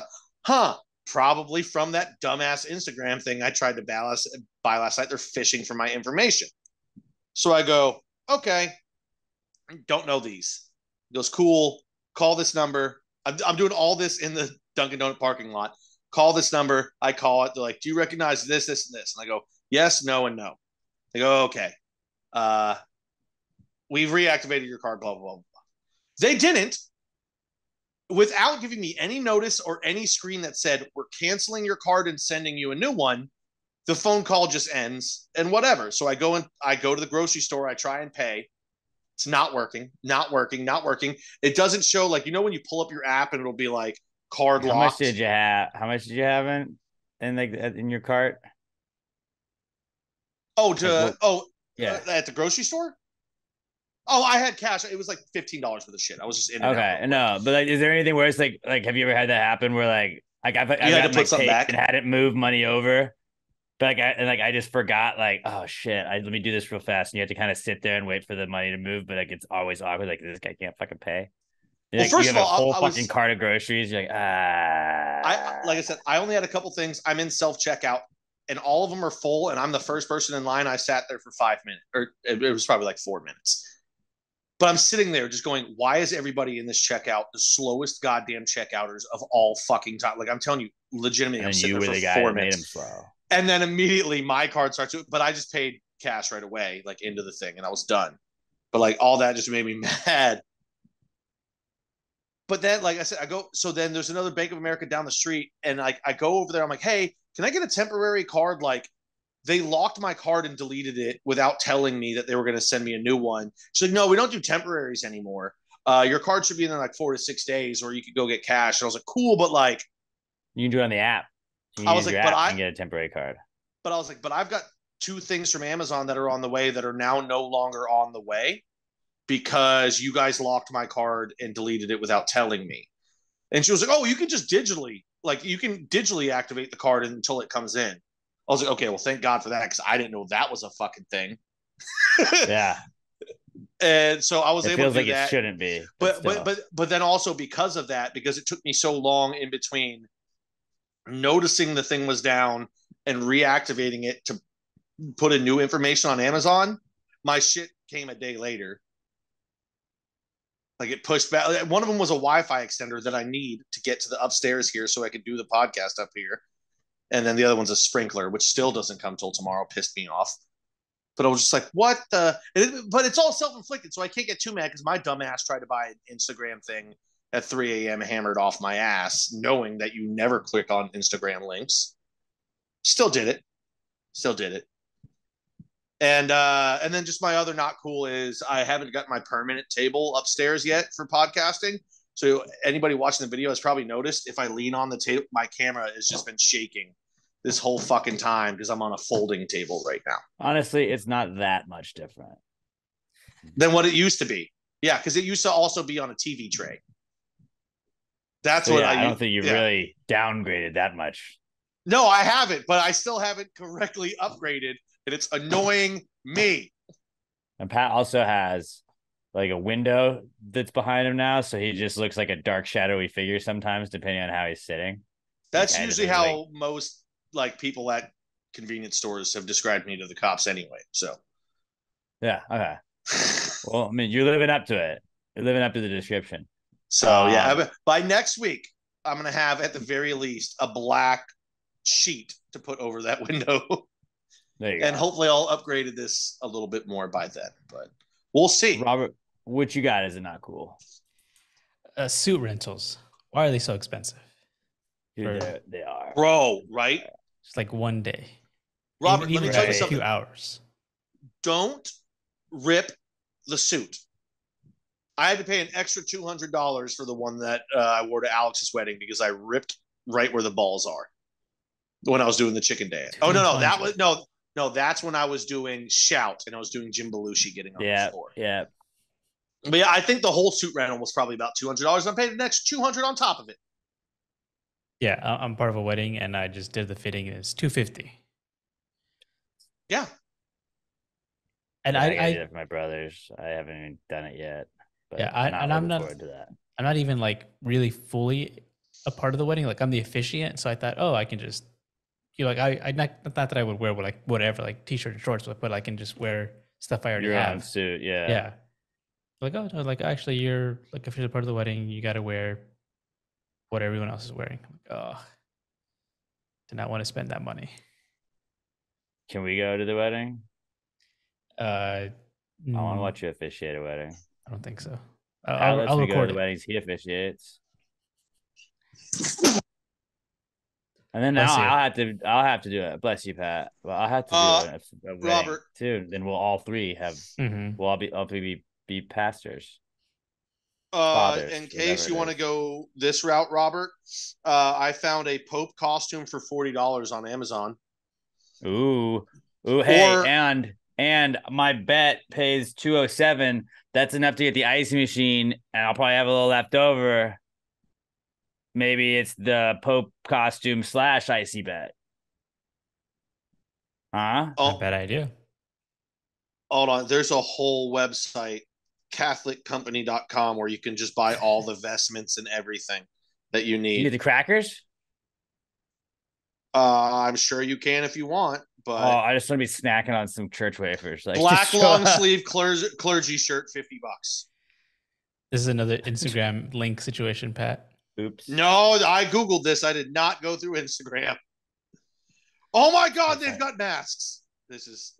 Probably from that dumbass Instagram thing I tried to buy last night. They're fishing for my information. So I go, okay, don't know these. He goes, cool. Call this number. I'm doing all this in the Dunkin' Donut parking lot. Call this number. I call it. They're like, do you recognize this, this, and this? And I go, yes, no, and no. They go, okay. We've reactivated your card, blah, blah, blah. They didn't. Without giving me any notice or any screen that said, we're canceling your card and sending you a new one, the phone call just ends and whatever. So I go to the grocery store. I try and pay. It's not working. It doesn't show, like, you know, when you pull up your app and it'll be like card locked. How much did you have in your cart? At the grocery store? Oh, I had cash. It was like $15 worth of shit. I was just in and out. No, but like, is there anything where it's like, have you ever had that happen where like I had to put something back and hadn't moved money over, but I just forgot, like, oh shit, let me do this real fast, and you have to kind of sit there and wait for the money to move, but like it's always awkward, like this guy can't fucking pay. Well, first of all, a whole fucking cart of groceries. You're like, like I said, I only had a couple things. I'm in self checkout, and all of them are full, and I'm the first person in line. I sat there for 5 minutes, or it was probably like 4 minutes. But I'm sitting there just going, why is everybody in this checkout the slowest goddamn checkouters of all fucking time? Like, I'm telling you, legitimately, I'm sitting there for 4 minutes. And then immediately my card starts to, but I just paid cash right away, like into the thing, and I was done. But like all that just made me mad. But then, like I said, so then there's another Bank of America down the street, and like I go over there, I'm like, hey, can I get a temporary card? Like, they locked my card and deleted it without telling me that they were going to send me a new one. She's like, no, we don't do temporaries anymore. Your card should be in there like 4 to 6 days, or you could go get cash. And I was like, cool, but like, you can do it on the app. I was like, but I can get a temporary card. But I was like, but I've got 2 things from Amazon that are on the way that are now no longer on the way because you guys locked my card and deleted it without telling me. And she was like, oh, you can just digitally activate the card until it comes in. I was like, okay, well, thank God for that, because I didn't know that was a fucking thing. Yeah. And so I was able to do like that. It shouldn't be. But then also because of that, because it took me so long in between noticing the thing was down and reactivating it to put in new information on Amazon. My shit came a day later. Like it pushed back. One of them was a Wi-Fi extender that I need to get to the upstairs here so I could do the podcast up here. And then the other one's a sprinkler, which still doesn't come till tomorrow. Pissed me off. But I was just like, what the? But it's all self-inflicted, so I can't get too mad because my dumbass tried to buy an Instagram thing at 3 a.m. hammered off my ass, knowing that you never click on Instagram links. Still did it. And then just my other not cool is I haven't got my permanent table upstairs yet for podcasting. So anybody watching the video has probably noticed if I lean on the table, my camera has just been shaking this whole fucking time because I'm on a folding table right now. Honestly, it's not that much different than what it used to be. Yeah, because it used to also be on a TV tray. That's so what I don't think you really downgraded that much. No, I haven't, but I still haven't correctly upgraded, and it's annoying me. And Pat also has like a window that's behind him now, so he just looks like a dark, shadowy figure sometimes, depending on how he's sitting. That's usually how most like people at convenience stores have described me to the cops anyway. So yeah, okay. Well, I mean, you're living up to it. You're living up to the description. So yeah, by next week, I'm gonna have at the very least a black sheet to put over that window. There you go. And hopefully I'll upgraded this a little bit more by then, but we'll see. Robert, what you got is it not cool? Suit rentals. Why are they so expensive? Dude, they are. Bro, right? It's like one day. Robert, let me tell you something. A few hours. Don't rip the suit. I had to pay an extra $200 for the one that I wore to Alex's wedding because I ripped right where the balls are when I was doing the chicken dance. Oh, no. That was no, that's when I was doing Shout and I was doing Jim Belushi getting on the floor. Yeah. But yeah, I think the whole suit rental was probably about $200. I paid an extra $200 on top of it. Yeah, I'm part of a wedding and I just did the fitting. It's $250. Yeah. And I did it for my brothers. I haven't even done it yet. But yeah, I'm not forward to that. I'm not even like really fully a part of the wedding. Like I'm the officiant, so I thought, I can just, I not that I would wear whatever, like t-shirt and shorts, but I can just wear stuff I already have. Your own suit, yeah. Yeah. Like, oh no, like actually you're like officially part of the wedding. You got to wear what everyone else is wearing. I'm like, did not want to spend that money. Can we go to the wedding? I want to watch you officiate a wedding. I don't think so. I'll record the weddings he officiates. And then now I'll have to do it. Bless you, Pat. Well, I'll have to do it. Robert too. Then we'll all three have. We'll all be pastors. Fathers, in case you want to go this route, Robert, I found a Pope costume for $40 on Amazon. Ooh, hey, and my bet pays $207. That's enough to get the icy machine, and I'll probably have a little left over. Maybe it's the Pope costume / icy bet. Huh? Not a bad idea. Hold on. There's a whole website, CatholicCompany.com, where you can just buy all the vestments and everything that you need. You get the crackers? I'm sure you can if you want. But I just want to be snacking on some church wafers. Like black long sleeve clergy shirt, $50. This is another Instagram link situation, Pat. Oops. No, I Googled this. I did not go through Instagram. Oh my God, they've got masks. This is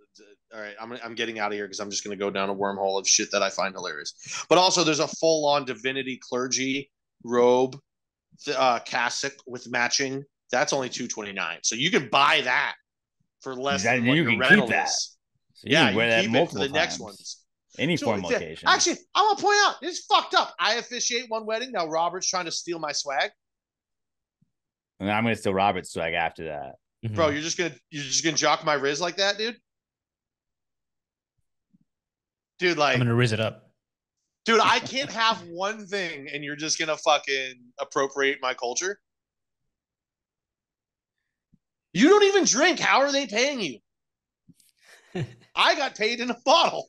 all right. I'm getting out of here because I'm just going to go down a wormhole of shit that I find hilarious. But also, there's a full-on divinity clergy robe, cassock with matching. That's only $229. So you can buy that for less than what your rental is. So you can wear that keep it for the next ones. Any formal occasion. Actually, I want to point out, it's fucked up. I officiate one wedding. Now Robert's trying to steal my swag. And I'm going to steal Robert's swag after that. Mm-hmm. Bro, you're just gonna jock my Riz like that, dude? Dude, like I'm gonna Riz it up. Dude, I can't have one thing and you're just gonna fucking appropriate my culture. You don't even drink. How are they paying you? I got paid in a bottle.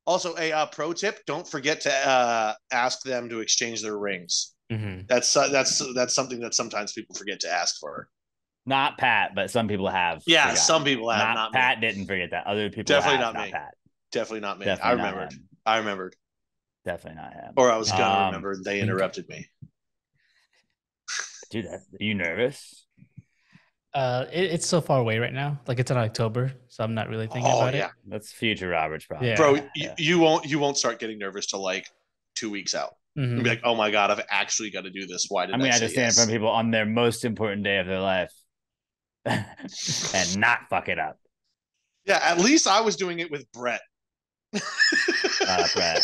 Also, a pro tip, don't forget to ask them to exchange their rings. Mm-hmm. That's something that sometimes people forget to ask for. Not Pat, but some people have. Yeah, forgotten. some people have. Not Pat me. didn't forget that. Other people Definitely have. not me. Pat. Definitely not me. Definitely I not remembered. him. I remembered. Definitely not him. Or I was gonna remember. They interrupted me. Dude, are you nervous? It's so far away right now. Like it's in October, so I'm not really thinking about it. That's future Robert's problem. Yeah. Bro, you won't start getting nervous till like 2 weeks out. Mm-hmm. You'll be like, oh my God, I've actually got to do this. Why did I have say to stand in front of people on their most important day of their life and not fuck it up. Yeah, at least I was doing it with Brett. Brett.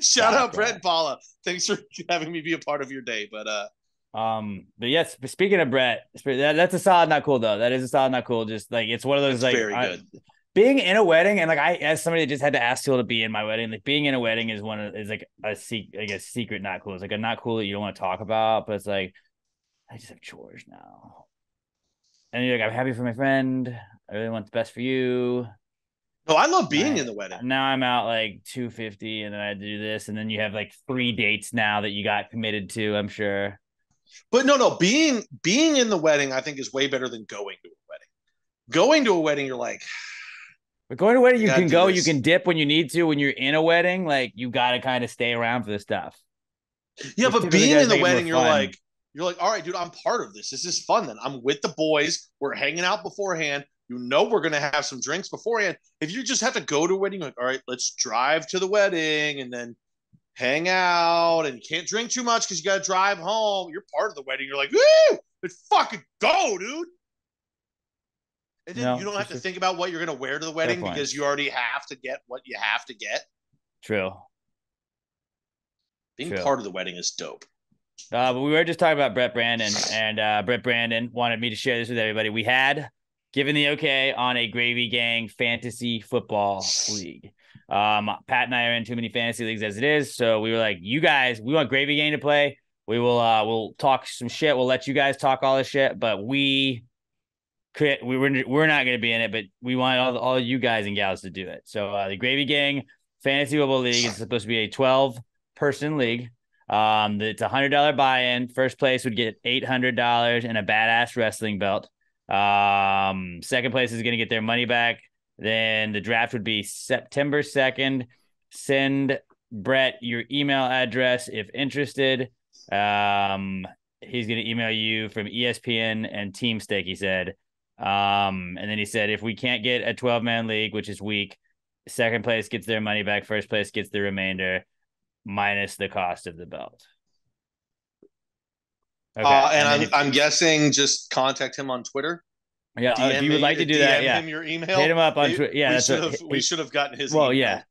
Shout out Brett and Paula. Thanks for having me be a part of your day. But yes, speaking of Brett, that's a solid not cool though. That is a solid not cool. Just like it's one of those like very good. Being in a wedding, and like I, as somebody that just had to ask people to be in my wedding, like being in a wedding is like a secret not cool. It's like a not cool that you don't want to talk about, but it's like I just have chores now. And you're like, I'm happy for my friend. I really want the best for you. No, I love being in the wedding. Now I'm out like $250, and then I had to do this, and then you have like 3 dates now that you got committed to. I'm sure. But no, being in the wedding, I think, is way better than going to a wedding. Going to a wedding, you're like, but going to a wedding, you can go, you can dip when you need to. When you're in a wedding, like you got to kind of stay around for the stuff. Yeah, but being in the wedding, you're like, all right, dude, I'm part of this. This is fun. Then I'm with the boys. We're hanging out beforehand. You know, we're going to have some drinks beforehand. If you just have to go to a wedding, like, all right, let's drive to the wedding and then hang out, and you can't drink too much because you got to drive home. You're part of the wedding. You're like, woo, let's fucking go, dude. And then you don't have to think about what you're going to wear to the wedding because you already have to get what you have to get. True. Being part of the wedding is dope. But we were just talking about Brett Brandon, and Brett Brandon wanted me to share this with everybody. We had given the okay on a Gravy Gang fantasy football league. Pat and I are in too many fantasy leagues as it is, so we were like, you guys, we want Gravy Gang to play. We will we'll talk some shit. We'll let you guys talk all this shit, but we're not going to be in it, but we want all you guys and gals to do it. So the Gravy Gang fantasy football league is supposed to be a 12-person league. It's $100 buy-in. First place would get $800 and a badass wrestling belt. Second place is going to get their money back. Then the draft would be September 2nd. Send Brett your email address if interested. He's going to email you from ESPN and Team Steak, he said. And then he said, if we can't get a 12-man league, which is weak, second place gets their money back. First place gets the remainder minus the cost of the belt. Okay. And I'm guessing just contact him on Twitter. Yeah, if you would like to do that, DM him your email. Hit him up on Twitter. Yeah, we should have gotten his email. Yeah.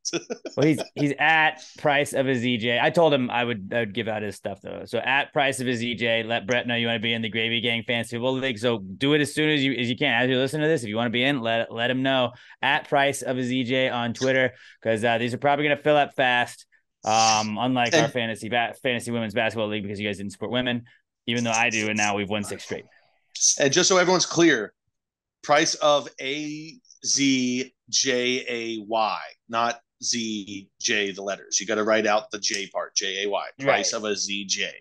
Well, he's at Price of a ZJ. I told him I would give out his stuff though. So at Price of a ZJ, let Brett know you want to be in the Gravy Gang Fantasy Football League. So do it as soon as you can. As you listen to this, if you want to be in, let him know at Price of a ZJ on Twitter, because these are probably going to fill up fast. Unlike our fantasy women's basketball league, because you guys didn't support women, even though I do, and now we've won 6 straight. And just so everyone's clear, Price of AZJAY, not ZJ the letters. You got to write out the J part, JAY. Price of a ZJ.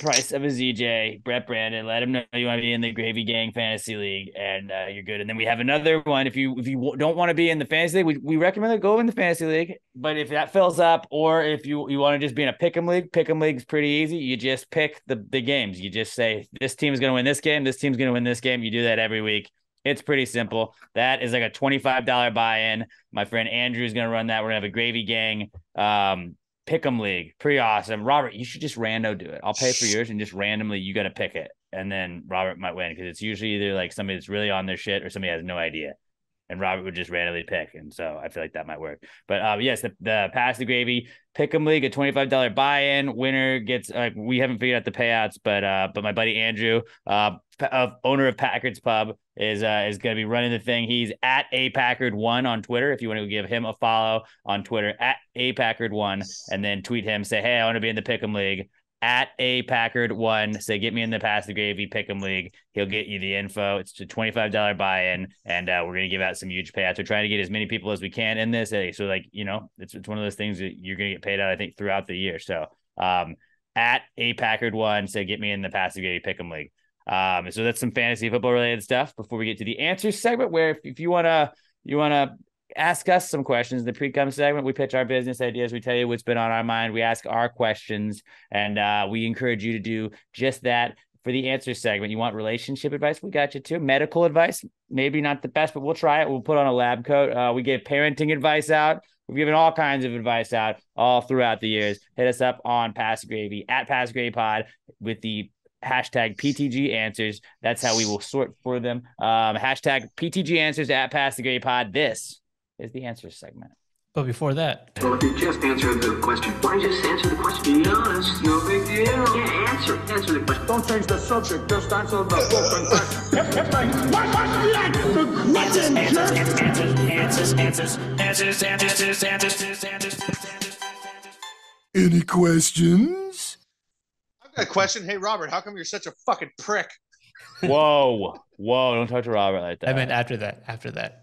Price of a ZJ, Brett Brandon. Let him know you want to be in the Gravy Gang Fantasy League, and you're good. And then we have another one. If you don't want to be in the Fantasy League, we recommend that go in the Fantasy League. But if that fills up, or if you want to just be in a Pick'em League's pretty easy. You just pick the games. You just say, this team is going to win this game. This team's going to win this game. You do that every week. It's pretty simple. That is like a $25 buy-in. My friend Andrew is going to run that. We're going to have a Gravy Gang Pick'em League. Pretty awesome. Robert, you should just rando do it. I'll pay for yours, and just randomly you got to pick it. And then Robert might win, because it's usually either like somebody that's really on their shit or somebody has no idea. And Robert would just randomly pick. And so I feel like that might work. But yes, the Pass the Gravy Pick'em League, a $25 buy-in. Winner gets we haven't figured out the payouts, but my buddy Andrew, owner of Packard's Pub, is going to be running the thing. He's at apackard1 on Twitter. If you want to give him a follow on Twitter, at apackard1, and then tweet him, say, hey, I want to be in the Pick'em League. At apackard1, say, get me in the Pass the Gravy Pick'em League. He'll get you the info. It's a $25 buy-in, and we're going to give out some huge payouts. We're trying to get as many people as we can in this. So, like, you know, it's one of those things that you're going to get paid out, I think, throughout the year. So at A Packard one said, get me in the Passive Gravy Pick'em League. So that's some fantasy football related stuff before we get to the answer segment, where if you want to ask us some questions in the Precome segment, we pitch our business ideas. We tell you what's been on our mind. We ask our questions, and we encourage you to do just that. For the answer segment, you want relationship advice? We got you too. Medical advice, maybe not the best, but we'll try it. We'll put on a lab coat. We gave parenting advice out. We've given all kinds of advice out all throughout the years. Hit us up on Passive Gravy at Passive Gravy Pod with the hashtag PTG answers. That's how we will sort for them. Hashtag PTG answers at Passive Gravy Pod. This is the answer segment. But before that, Well, if you just answered the question, why don't you just answer the question? Be honest, no big deal. Yeah, answer the question. Don't change the subject, just answer the fucking question. Any questions? I've got a question. Hey, Robert, how come you're such a fucking prick? Whoa, don't talk to Robert like that. I meant after that.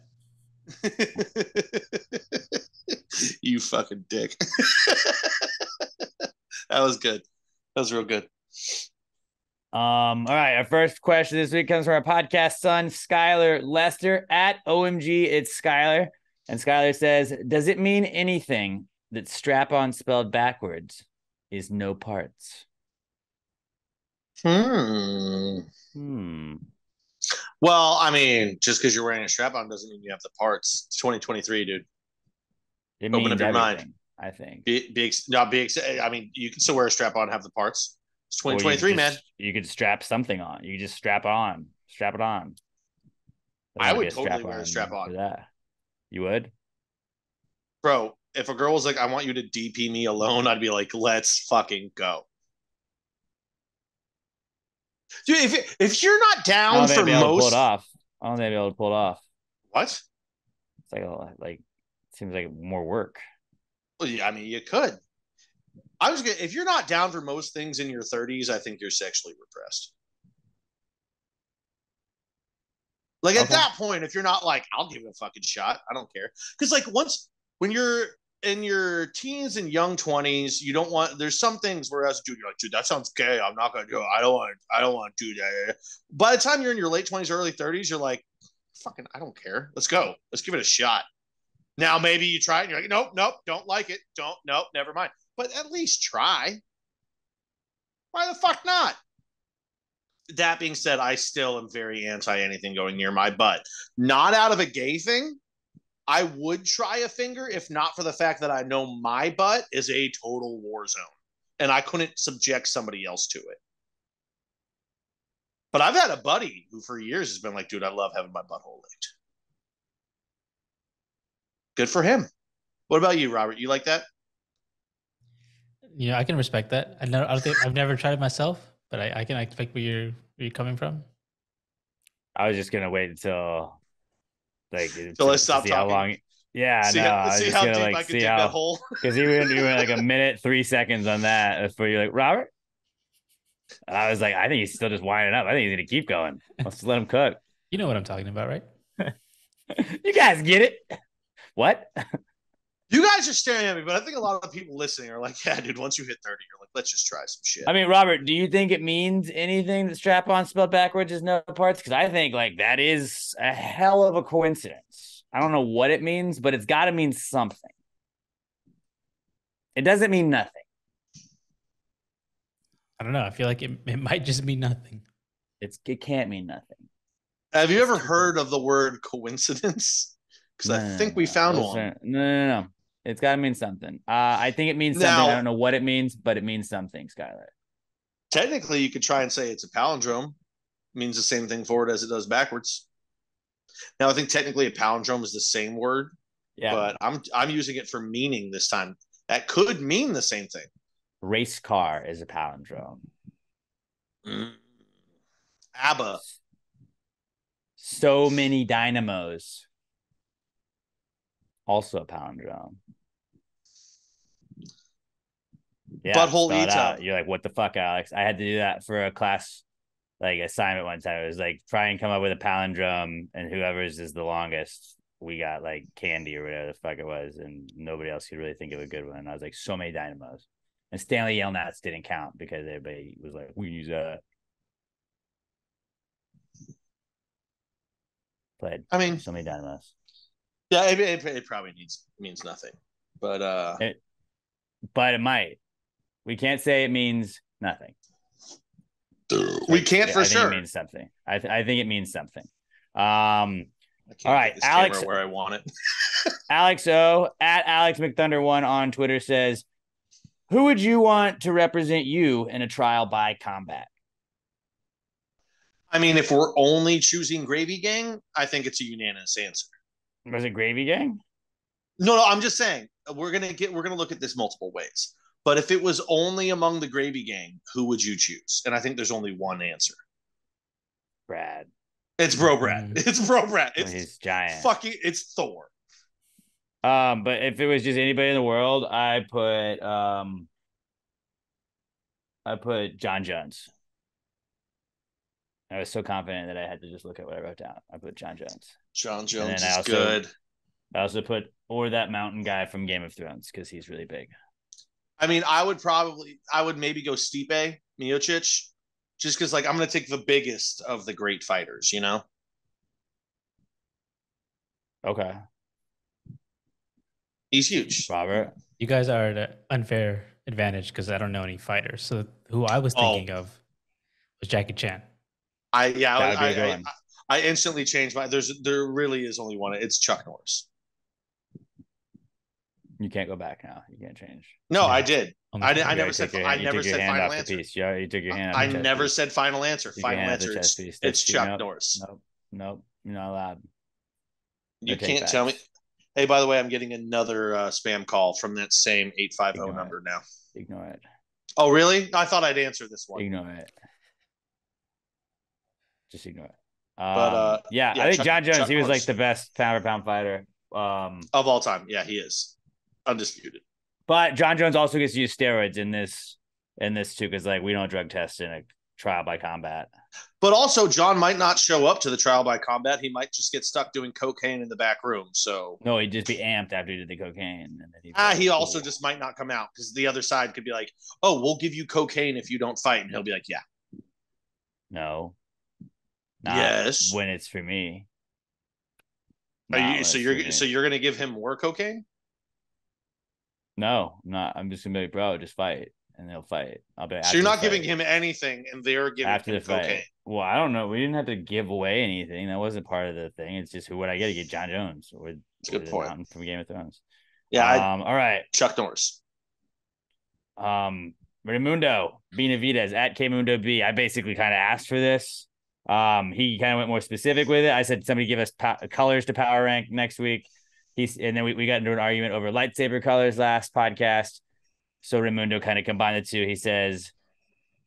You fucking dick. That was good. That was real good. All right. Our first question this week comes from our podcast son, Skylar Lester at OMG. It's Skylar. And Skylar says, does it mean anything that strap-on spelled backwards is no parts? Well, I mean, just because you're wearing a strap-on doesn't mean you have the parts. It's 2023, dude. It Open means up your mind. I think. I mean, you can still wear a strap-on and have the parts. It's 2023, man. You could strap something on. You just strap it on. I would totally wear a strap-on. For that. You would? Bro, if a girl was like, I want you to DP me alone, I'd be like, let's fucking go. Dude, if you're not down for most, I don't think I'd be able to pull it off. What? It's like it seems like more work. Well, yeah, I mean, you could. If you're not down for most things in your 30s, I think you're sexually repressed. Like at that point, if you're not like, I'll give it a fucking shot, I don't care. Because like when you're in your teens and young 20s, you don't want. There's some things where as a dude, you're like, dude, that sounds gay. I'm not gonna do it. I don't want to do that. By the time you're in your late 20s, early 30s, you're like, fucking, I don't care. Let's go. Let's give it a shot. Now maybe you try it and you're like, nope, don't like it. Nope, never mind. But at least try. Why the fuck not? That being said, I still am very anti anything going near my butt. Not out of a gay thing. I would try a finger if not for the fact that I know my butt is a total war zone and I couldn't subject somebody else to it. But I've had a buddy who for years has been like, dude, I love having my butthole licked. Good for him. What about you, Robert? You like that? You know, I can respect that. I don't think I've never tried it myself, but I can expect where you're coming from. I was just gonna wait until until I stop talking. How long? Yeah, see how deep I can dig that hole. Because you went like a minute 3 seconds on that before you're like, Robert. And I was like, I think he's still just winding up. I think he's gonna keep going. Let's just let him cook. You know what I'm talking about, right? You guys get it? What? You guys are staring at me, but I think a lot of people listening are like, yeah, dude, once you hit 30, you're like, let's just try some shit. I mean, Robert, do you think it means anything that strap-on spelled backwards is no parts? Because I think like that is a hell of a coincidence. I don't know what it means, but it's got to mean something. It doesn't mean nothing. I don't know. I feel like it might just mean nothing. It can't mean nothing. Have you ever heard of the word coincidence? Because I think we found one. No. It's got to mean something. I think it means something. I don't know what it means, but it means something, Skylar. Technically, you could try and say it's a palindrome. It means the same thing forward as it does backwards. Now, I think technically a palindrome is the same word, but I'm using it for meaning this time. That could mean the same thing. Race car is a palindrome. ABBA. So many dynamos. Also a palindrome. Yeah, butthole Ita. You're like, what the fuck, Alex? I had to do that for a class assignment one time. It was like try and come up with a palindrome, and whoever's is the longest, we got like candy or whatever the fuck it was, and nobody else could really think of a good one. And I was like, so many dynamos. And Stanley Yelnats didn't count because everybody was like, we use that. Played. I mean, so many dynamos. Yeah, it probably means nothing, but it might. We can't say it means nothing. We can't for sure. It means something. I think it means something. I can't all right, get this Alex, camera where I want it. Alex O at Alex McThunder1 on Twitter says, "Who would you want to represent you in a trial by combat?" I mean, if we're only choosing Gravy Gang, I think it's a unanimous answer. Was it Gravy Gang? No, I'm just saying we're gonna look at this multiple ways. But if it was only among the Gravy Gang, who would you choose? And I think there's only one answer. Brad. It's Bro Brad. It's Bro Brad. He's giant. It's Thor. But if it was just anybody in the world, I put John Jones. I was so confident that I had to just look at what I wrote down. I put John Jones. John Jones is good. I also put that mountain guy from Game of Thrones because he's really big. I mean, I would maybe go Stipe Miocic, just because I'm going to take the biggest of the great fighters, you know? Okay. He's huge. Robert? You guys are at an unfair advantage because I don't know any fighters. So who I was thinking of was Jackie Chan. I instantly changed my. There really is only one. It's Chuck Norris. You can't go back now. You can't change. No, I did. I never said final answer. Yeah, you took your hand. I never said final answer. Final answer. It's Chuck Norris. Nope. You're not allowed. You can't tell me. Hey, by the way, I'm getting another spam call from that same 850 number now. Ignore it. Oh, really? I thought I'd answer this one. Ignore it. Just ignore it. I think John Jones, he was like the best pound for pound fighter of all time. Yeah, he is undisputed. But John Jones also gets to use steroids in this too, because we don't drug test in a trial by combat. But also, John might not show up to the trial by combat. He might just get stuck doing cocaine in the back room. So no, he'd just be amped after he did the cocaine. And then he also just might not come out because the other side could be like, "Oh, we'll give you cocaine if you don't fight," and he'll be like, "Yeah." No. Yes. When it's for me. So you're gonna give him more cocaine? No, I'm not. I'm just gonna be like, bro, just fight, and they'll fight. So you're not giving him anything, and they're giving after him cocaine. Fight. Well, I don't know. We didn't have to give away anything. That wasn't part of the thing. It's just who would I get to get John Jones? That's a good point. From Game of Thrones. Yeah. All right. Chuck Norris. Raimundo Benavidez at Kmundo B. I basically kind of asked for this. He kind of went more specific with it. I said somebody give us colors to power rank next week. And then we got into an argument over lightsaber colors last podcast. So Raimundo kind of combined the two. He says,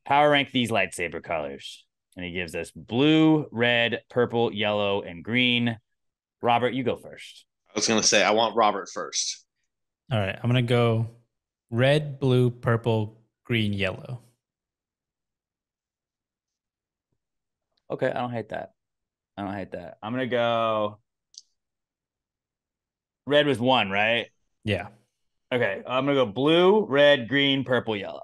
power rank these lightsaber colors. And he gives us blue, red, purple, yellow, and green. Robert, you go first. I was going to say, I want Robert first. All right. I'm going to go red, blue, purple, green, yellow. Okay, I don't hate that. I'm going to go. Red was 1, right? Yeah. Okay, I'm going to go blue, red, green, purple, yellow.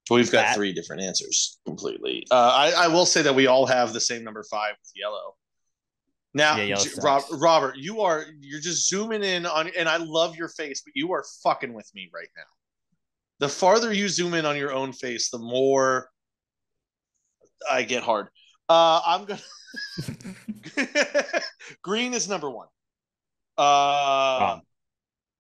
We've got 3 different answers completely. I will say that we all have the same number 5 with yellow. Now, Robert, you're just zooming in on, and I love your face, but you are fucking with me right now. The farther you zoom in on your own face, the more I get hard. I'm gonna green is number 1.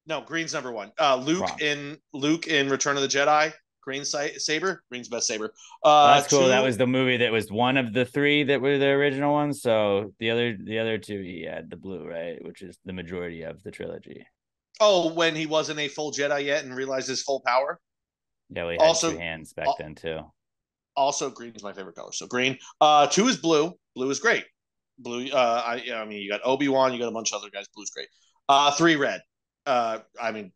No, green's number 1. Luke in Return of the Jedi. Green saber. Green's best saber. That's cool. 2, that was the movie that was one of the 3 that were the original ones. So the other 2, he had the blue, right, which is the majority of the trilogy. Oh, when he wasn't a full Jedi yet and realized his full power. Yeah, we had 2 hands back then too. Also, green is my favorite color. So green. 2 is blue. Blue is great. Blue. I mean, you got Obi-Wan. You got a bunch of other guys. Blue's great. 3 red. I mean,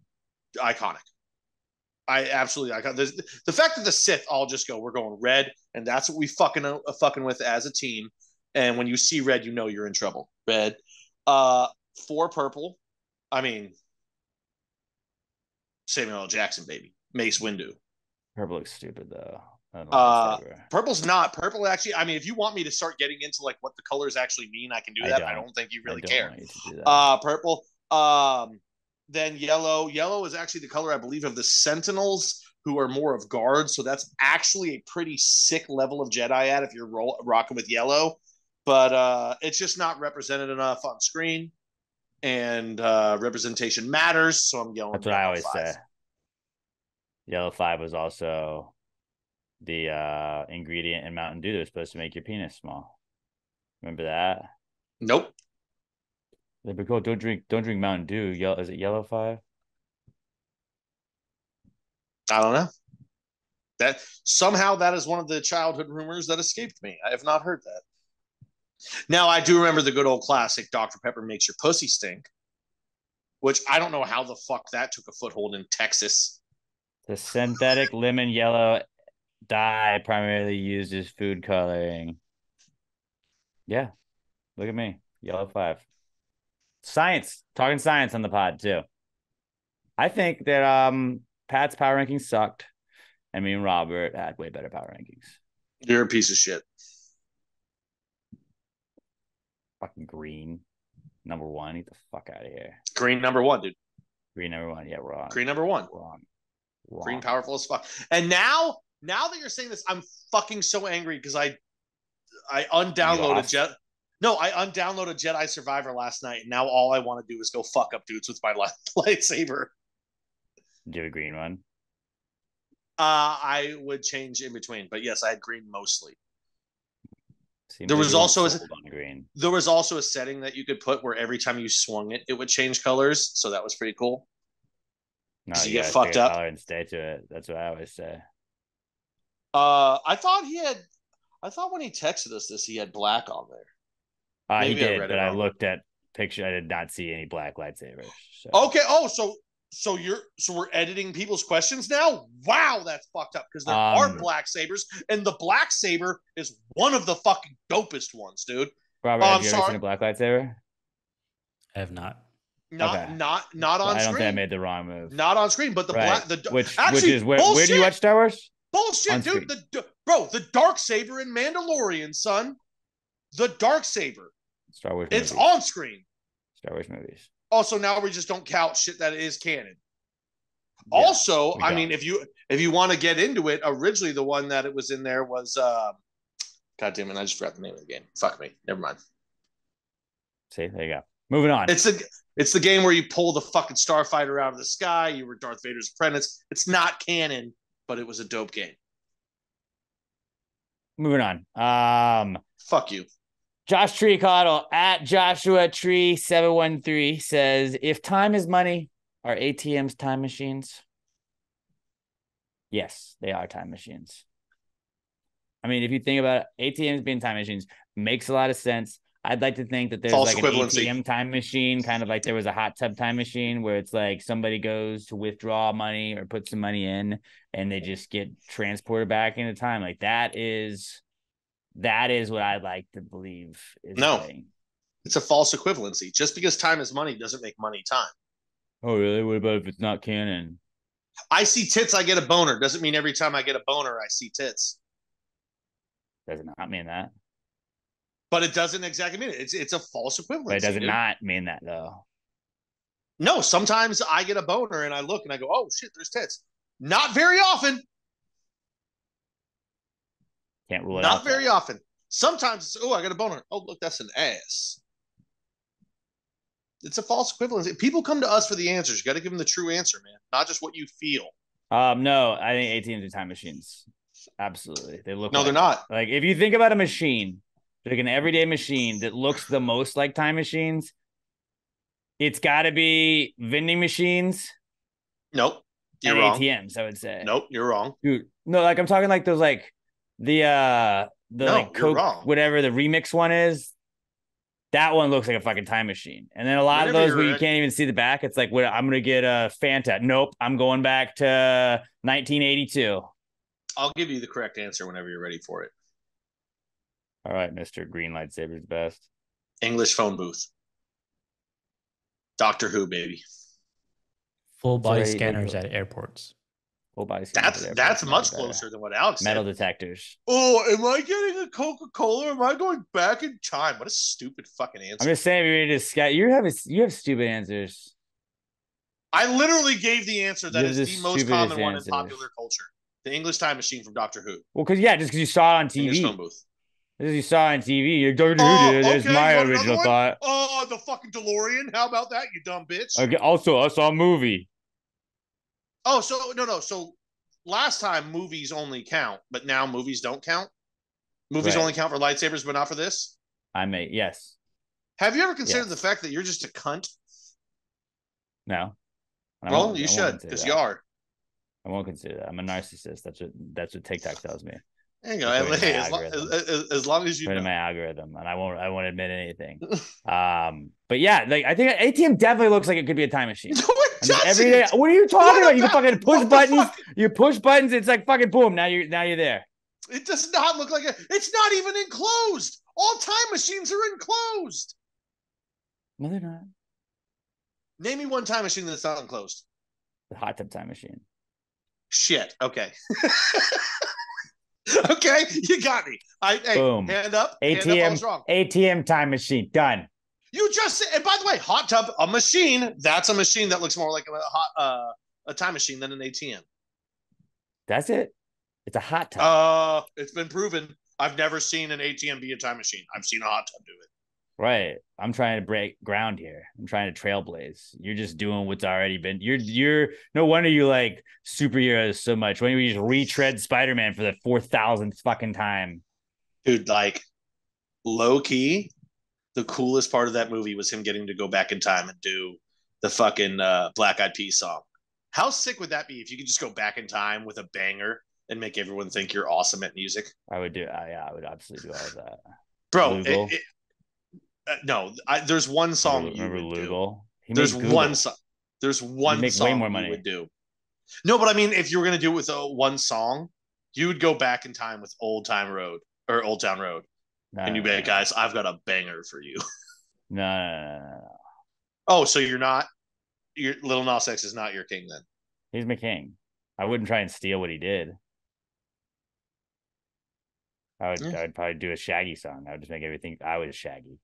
iconic. I absolutely iconic. The fact that the Sith all just go, we're going red, and that's what we fucking with as a team. And when you see red, you know you're in trouble. Red. 4 purple. I mean, Samuel L. Jackson, baby. Mace Windu. Purple looks stupid though. Lightsaber. Purple's not. Purple actually, I mean, if you want me to start getting into like what the colors actually mean, I can do that. I don't think you really care. Want you to do that. Purple. Then yellow. Yellow is actually the color, I believe, of the Sentinels, who are more of guards. So that's actually a pretty sick level of Jedi at if you're rocking with yellow. But it's just not represented enough on screen. And representation matters. So I'm yelling. That's what I always say. Yellow 5 was also the ingredient in Mountain Dew that was supposed to make your penis small. Remember that? Nope. They'd be cool. Don't drink Mountain Dew. Is it yellow 5? I don't know. That somehow that is one of the childhood rumors that escaped me. I have not heard that. Now I do remember the good old classic Dr. Pepper makes your pussy stink, which I don't know how the fuck that took a foothold in Texas. The synthetic lemon yellow dye primarily used as food coloring. Yeah. Look at me. Yellow 5. Science. Talking science on the pod too. I think that Pat's power rankings sucked. I mean, Robert had way better power rankings. You're a piece of shit. Fucking green. Number 1. Get the fuck out of here. Green number 1, dude. Green number 1. Yeah, wrong. Green number 1. Wrong. Green powerful as fuck. And now that you're saying this, I'm fucking so angry because I undownloaded I undownloaded Jedi Survivor last night, and now all I want to do is go fuck up dudes with my lightsaber. Do you have a green one? I would change in between, but yes, I had green mostly. There was also a setting that you could put where every time you swung it, it would change colors. So that was pretty cool. No, you get fucked up color and stay to it. That's what I always say. I thought when he texted us this, he had black on there. He did, but I looked at picture. I did not see any black lightsabers. So. Okay. Oh, so we're editing people's questions now? Wow, that's fucked up because there are black sabers, and the black saber is one of the fucking dopest ones, dude. Robert, have you ever seen a black lightsaber? I have not. Not on screen. I don't think I made the wrong move. Not on screen, but the black, which is where do you watch Star Wars? Bullshit, dude. The dark saber in Mandalorian, son. The dark saber. Star Wars. It's on screen. Star Wars movies. Also, now we just don't count shit that is canon. Yeah, also, I mean, if you want to get into it, originally the one that it was in there was God damn it, I just forgot the name of the game. Fuck me. Never mind. See, there you go. Moving on. It's the game where you pull the fucking starfighter out of the sky. You were Darth Vader's apprentice. It's not canon, but it was a dope game. Moving on. Fuck you. Josh Treecoddle at Joshua Tree 713 says, if time is money, are ATMs time machines? Yes, they are time machines. I mean, if you think about it, ATMs being time machines makes a lot of sense. I'd like to think that there's like an ATM time machine, kind of like there was a hot tub time machine where it's like somebody goes to withdraw money or put some money in and they just get transported back into time. Like that is what I'd like to believe is it's a false equivalency. Just because time is money doesn't make money time. Oh, really? What about if it's not canon? I see tits, I get a boner. Doesn't mean every time I get a boner, I see tits. Does it not mean that? But it doesn't exactly mean it. It's a false equivalency. But it does not mean that, though. No, sometimes I get a boner and I look and I go, oh, shit, there's tits. Not very often. Can't rule it out. Not very often. Sometimes it's, oh, I got a boner. Oh, look, that's an ass. It's a false equivalency. People come to us for the answers. You got to give them the true answer, man. Not just what you feel. No, I think ATMs are time machines. Absolutely. They look they're not. Like if you think about a machine, like an everyday machine that looks the most like time machines, it's got to be vending machines. Nope. You're wrong. ATMs, I would say. Nope, you're wrong. Dude, no, like I'm talking like those like the like Coke, whatever the remix one is. That one looks like a fucking time machine. And then a lot of those where you can't even see the back, it's like, what, I'm going to get a Fanta. Nope, I'm going back to 1982. I'll give you the correct answer whenever you're ready for it. All right, Mr. Green Lightsaber's best. English phone booth. Doctor Who, baby. Full body Sorry, scanners at airports. Full body scanners. That's much closer than what Alex Metal said. detectors. Oh, am I getting a Coca-Cola? Am I going back in time? What a stupid fucking answer. I'm just saying, we need to you have stupid answers. I literally gave the answer that is the most common one in answers. popular culture. The English Time Machine from Doctor Who. Well, just because you saw it on English TV. phone booth. Because you saw it on TV. You're Doctor Who did it. There's my original thought. Oh, the fucking DeLorean. How about that, you dumb bitch? Okay. Also, I saw a movie. Oh, so no. So last time movies only count, but now movies don't count. Movies only count for lightsabers, but not for this. Yes. Have you ever considered the fact that you're just a cunt? No. Well, you should, because you are. I won't consider that. I'm a narcissist. That's what TikTok tells me. There you go. As long as you put in my algorithm, and I won't admit anything. But yeah, like I think ATM definitely looks like it could be a time machine. No, it doesn't. Every day. What are you talking about? You can fucking push buttons. You push buttons. It's like fucking boom. Now you're there. It does not look like it. It's not even enclosed. All time machines are enclosed. No, they're not. Name me one time machine that's not enclosed. The hot tub time machine. Shit. Okay. Okay, you got me. Boom. Hand up. ATM. Hand up, wrong. ATM time machine. Done. You just said. And by the way, hot tub, a machine. That's a machine that looks more like a time machine than an ATM. That's it. It's a hot tub. It's been proven. I've never seen an ATM be a time machine. I've seen a hot tub do it. Right. I'm trying to break ground here. I'm trying to trailblaze. You're just doing what's already been. You're no wonder you like superheroes so much. When you just retread Spider-Man for the 4,000th fucking time. Dude, like low key, the coolest part of that movie was him getting to go back in time and do the fucking Black Eyed Peas song. How sick would that be if you could just go back in time with a banger and make everyone think you're awesome at music? I would do. Yeah, I would absolutely do all of that. Bro, no, there's one song remember you would Lugal? do. There's one song. There's one make song way more money. You would do. No, but I mean, if you were gonna do it with one song, you would go back in time with Old Town Road, and you'd be like, guys, I've got a banger for you. No. Oh, so you're not? Your Lil Nas X is not your king then? He's my king. I wouldn't try and steal what he did. I would probably do a Shaggy song. I would just make everything. I was Shaggy.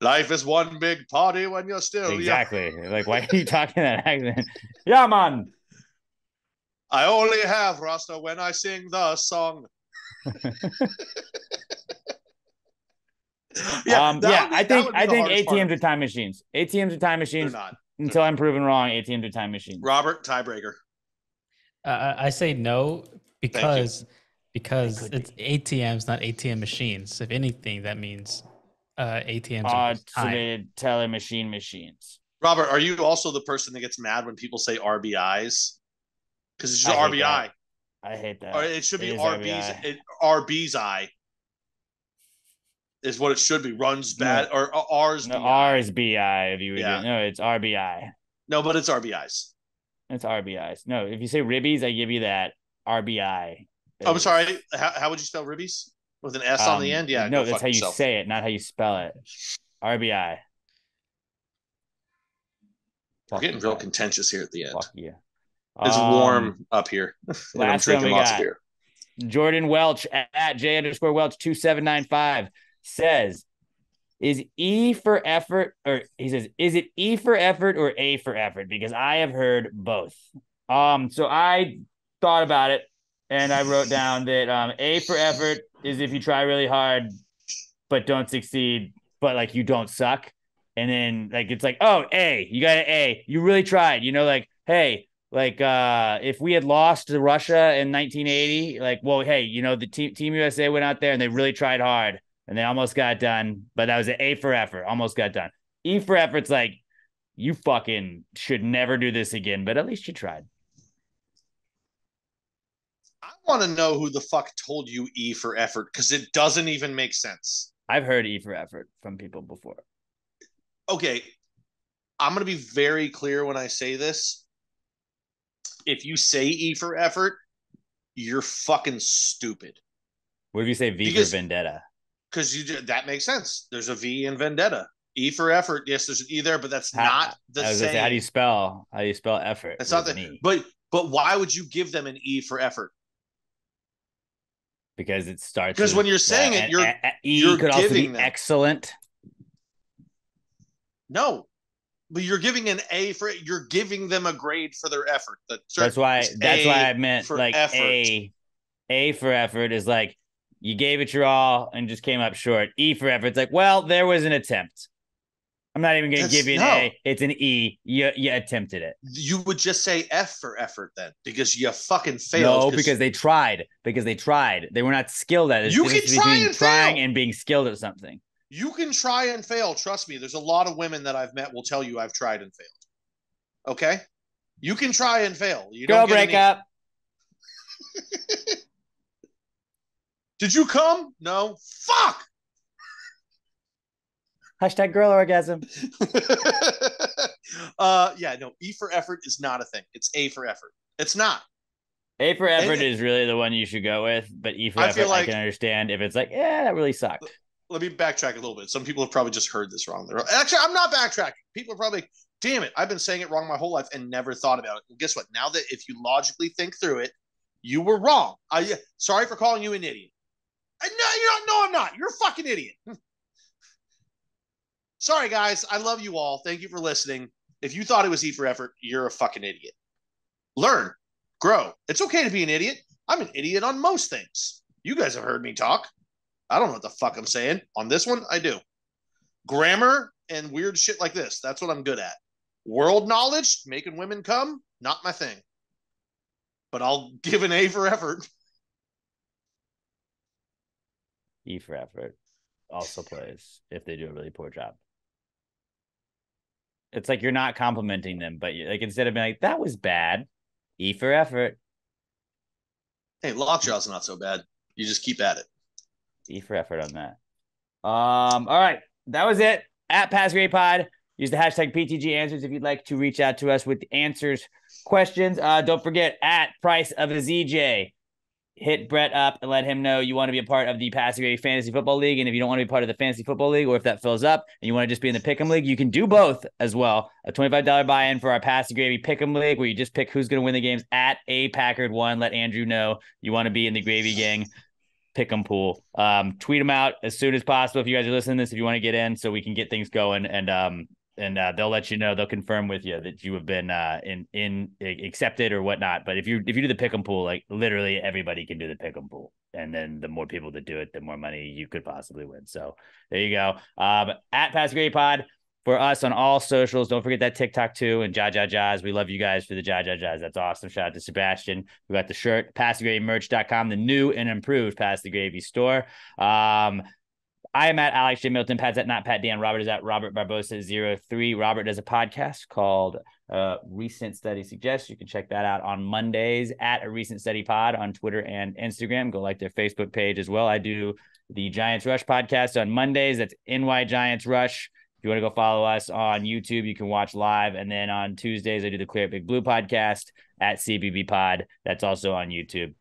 Life is one big party when you're still exactly. Like, why are you talking that accent? Yeah, man. I only have Rasta when I sing the song. I think ATMs are time machines. ATMs are time machines. They're not. Until I'm proven wrong, ATMs are time machines. Robert, tiebreaker. I say no because it's ATMs, not ATM machines. If anything, that means ATMs are automated teller machines. Robert, are you also the person that gets mad when people say RBIs? Because it's just RBI. I hate that. Or it should be RB's. RB's I is what it should be. Runs bad or R's. No, R's BI. If you would no, it's RBI. No, but it's RBIs. It's RBIs. No, if you say ribbies, I give you that. RBI. I'm sorry. How would you spell ribbies? With an S on the end? Yeah. No, that's how you say it, not how you spell it. RBI. We're getting real contentious here at the end. Fuck you. It's warm up here. And I'm drinking lots of beer. Jordan Welch at J_Welch 2795 says, is it E for effort or A for effort? Because I have heard both. So I thought about it and I wrote down that A for effort is if you try really hard but don't succeed, but like you don't suck. And then like it's like, oh, A, you got an A. You really tried, like, hey, like if we had lost to Russia in 1980, like, well, hey, the team USA went out there and they really tried hard and they almost got done, but that was an A for effort, almost got done. E for effort's like, you fucking should never do this again, but at least you tried. I want to know who the fuck told you E for effort, because it doesn't even make sense. I've heard E for effort from people before. Okay, I'm going to be very clear when I say this. If you say E for effort, you're fucking stupid. What if you say V for vendetta? Because that makes sense. There's a V in vendetta. E for effort. Yes, there's an E there, but that's not the same. Say, how do you spell effort? It's not that. E. But why would you give them an E for effort? Because it starts. Because when you're saying it, you're could also be them. Excellent. No, but you're giving an A for it. You're giving them a grade for their effort. That's why I meant like effort. A for effort is like you gave it your all and just came up short. E for effort, it's like, well, there was an attempt. I'm not even going to give you an A. It's an E. You attempted it. You would just say F for effort then, because you fucking failed. No, because they tried. They were not skilled at it. You can try and trying fail. And being skilled at something. You can try and fail. Trust me. There's a lot of women that I've met will tell you I've tried and failed. Okay? You can try and fail. You Girl don't get break up. Did you come? No. Fuck. Hashtag girl orgasm. Yeah, no. E for effort is not a thing. It's A for effort. It's not. A for effort is really the one you should go with, but E for effort, I can understand if it's like, yeah, that really sucked. Let me backtrack a little bit. Some people have probably just heard this wrong. Actually, I'm not backtracking. People are probably, damn it, I've been saying it wrong my whole life and never thought about it. Well, guess what? Now that if you logically think through it, you were wrong. Sorry for calling you an idiot. No, I'm not. You're a fucking idiot. Sorry, guys. I love you all. Thank you for listening. If you thought it was E for effort, you're a fucking idiot. Learn. Grow. It's okay to be an idiot. I'm an idiot on most things. You guys have heard me talk. I don't know what the fuck I'm saying. On this one, I do. Grammar and weird shit like this. That's what I'm good at. World knowledge, making women come, not my thing. But I'll give an A for effort. E for effort also plays if they do a really poor job. It's like you're not complimenting them, but like instead of being like, that was bad, E for effort. Hey, lockjaw's not so bad. You just keep at it. E for effort on that. All right. That was it. At PassGradePod. Use the hashtag PTG answers if you'd like to reach out to us with answers, questions. Don't forget, at Price of a ZJ. Hit Brett up and let him know you want to be a part of the Pass the Gravy Fantasy Football League. And if you don't want to be part of the Fantasy Football League, or if that fills up and you want to just be in the Pick'em League, you can do both as well. A $25 buy-in for our Pass the Gravy Pick'em League, where you just pick who's going to win the games at a Packard1. Let Andrew know you want to be in the Gravy Gang Pick'em pool. Tweet them out as soon as possible if you guys are listening to this, if you want to get in, so we can get things going. And they'll let you know, they'll confirm with you that you have been in accepted or whatnot. But if you do the pick'em pool, like literally everybody can do the pick'em pool, and then the more people that do it, the more money you could possibly win. So there you go. At Pass the Gravy Pod for us on all socials. Don't forget that TikTok too, and Jazz. We love you guys for the Jazz. That's awesome. Shout out to Sebastian. We got the shirt, PassTheGravyMerch.com, the new and improved Pass the Gravy store. I am at Alex J. Milton. Pat's at Not Pat Dan. Robert is at Robert Barbosa 03. Robert does a podcast called Recent Study Suggests. You can check that out on Mondays at A Recent Study Pod on Twitter and Instagram. Go like their Facebook page as well. I do the Giants Rush podcast on Mondays. That's NY Giants Rush. If you want to go follow us on YouTube, you can watch live. And then on Tuesdays, I do the Clear Up Big Blue podcast at CBB Pod. That's also on YouTube.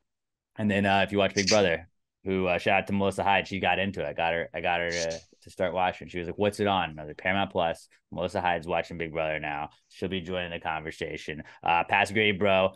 And then if you watch Big Brother, who shout out to Melissa Hyde. She got into it. I got her to start watching. She was like, what's it on? And I was like, Paramount Plus. Melissa Hyde's watching Big Brother now. She'll be joining the conversation. Pass Grade Bro,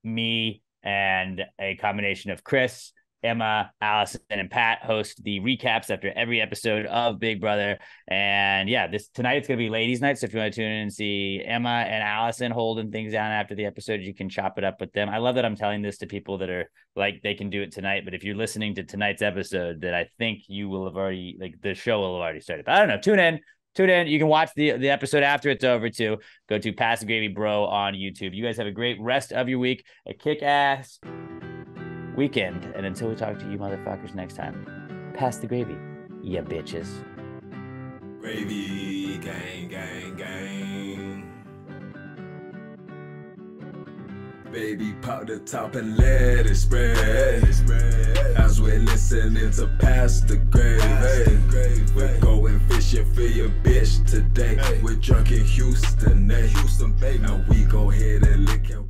me, and a combination of Chris, Emma, Allison, and Pat host the recaps after every episode of Big Brother. And yeah, tonight it's going to be ladies' night. So if you want to tune in and see Emma and Allison holding things down after the episode, you can chop it up with them. I love that I'm telling this to people that are like, they can do it tonight. But if you're listening to tonight's episode, that I think you will have already, like the show will have already started. But I don't know. Tune in. You can watch the episode after it's over too. Go to Pass the Gravy Bro on YouTube. You guys have a great rest of your week. A kick-ass weekend, and until we talk to you motherfuckers next time, pass the gravy, ya bitches. Gravy gang, gang, gang. Baby, pop the top and let it spread. As we're listening to Pass the Gravy. We're going fishing for your bitch today. We're drunk in Houston, baby. And we go ahead and lick your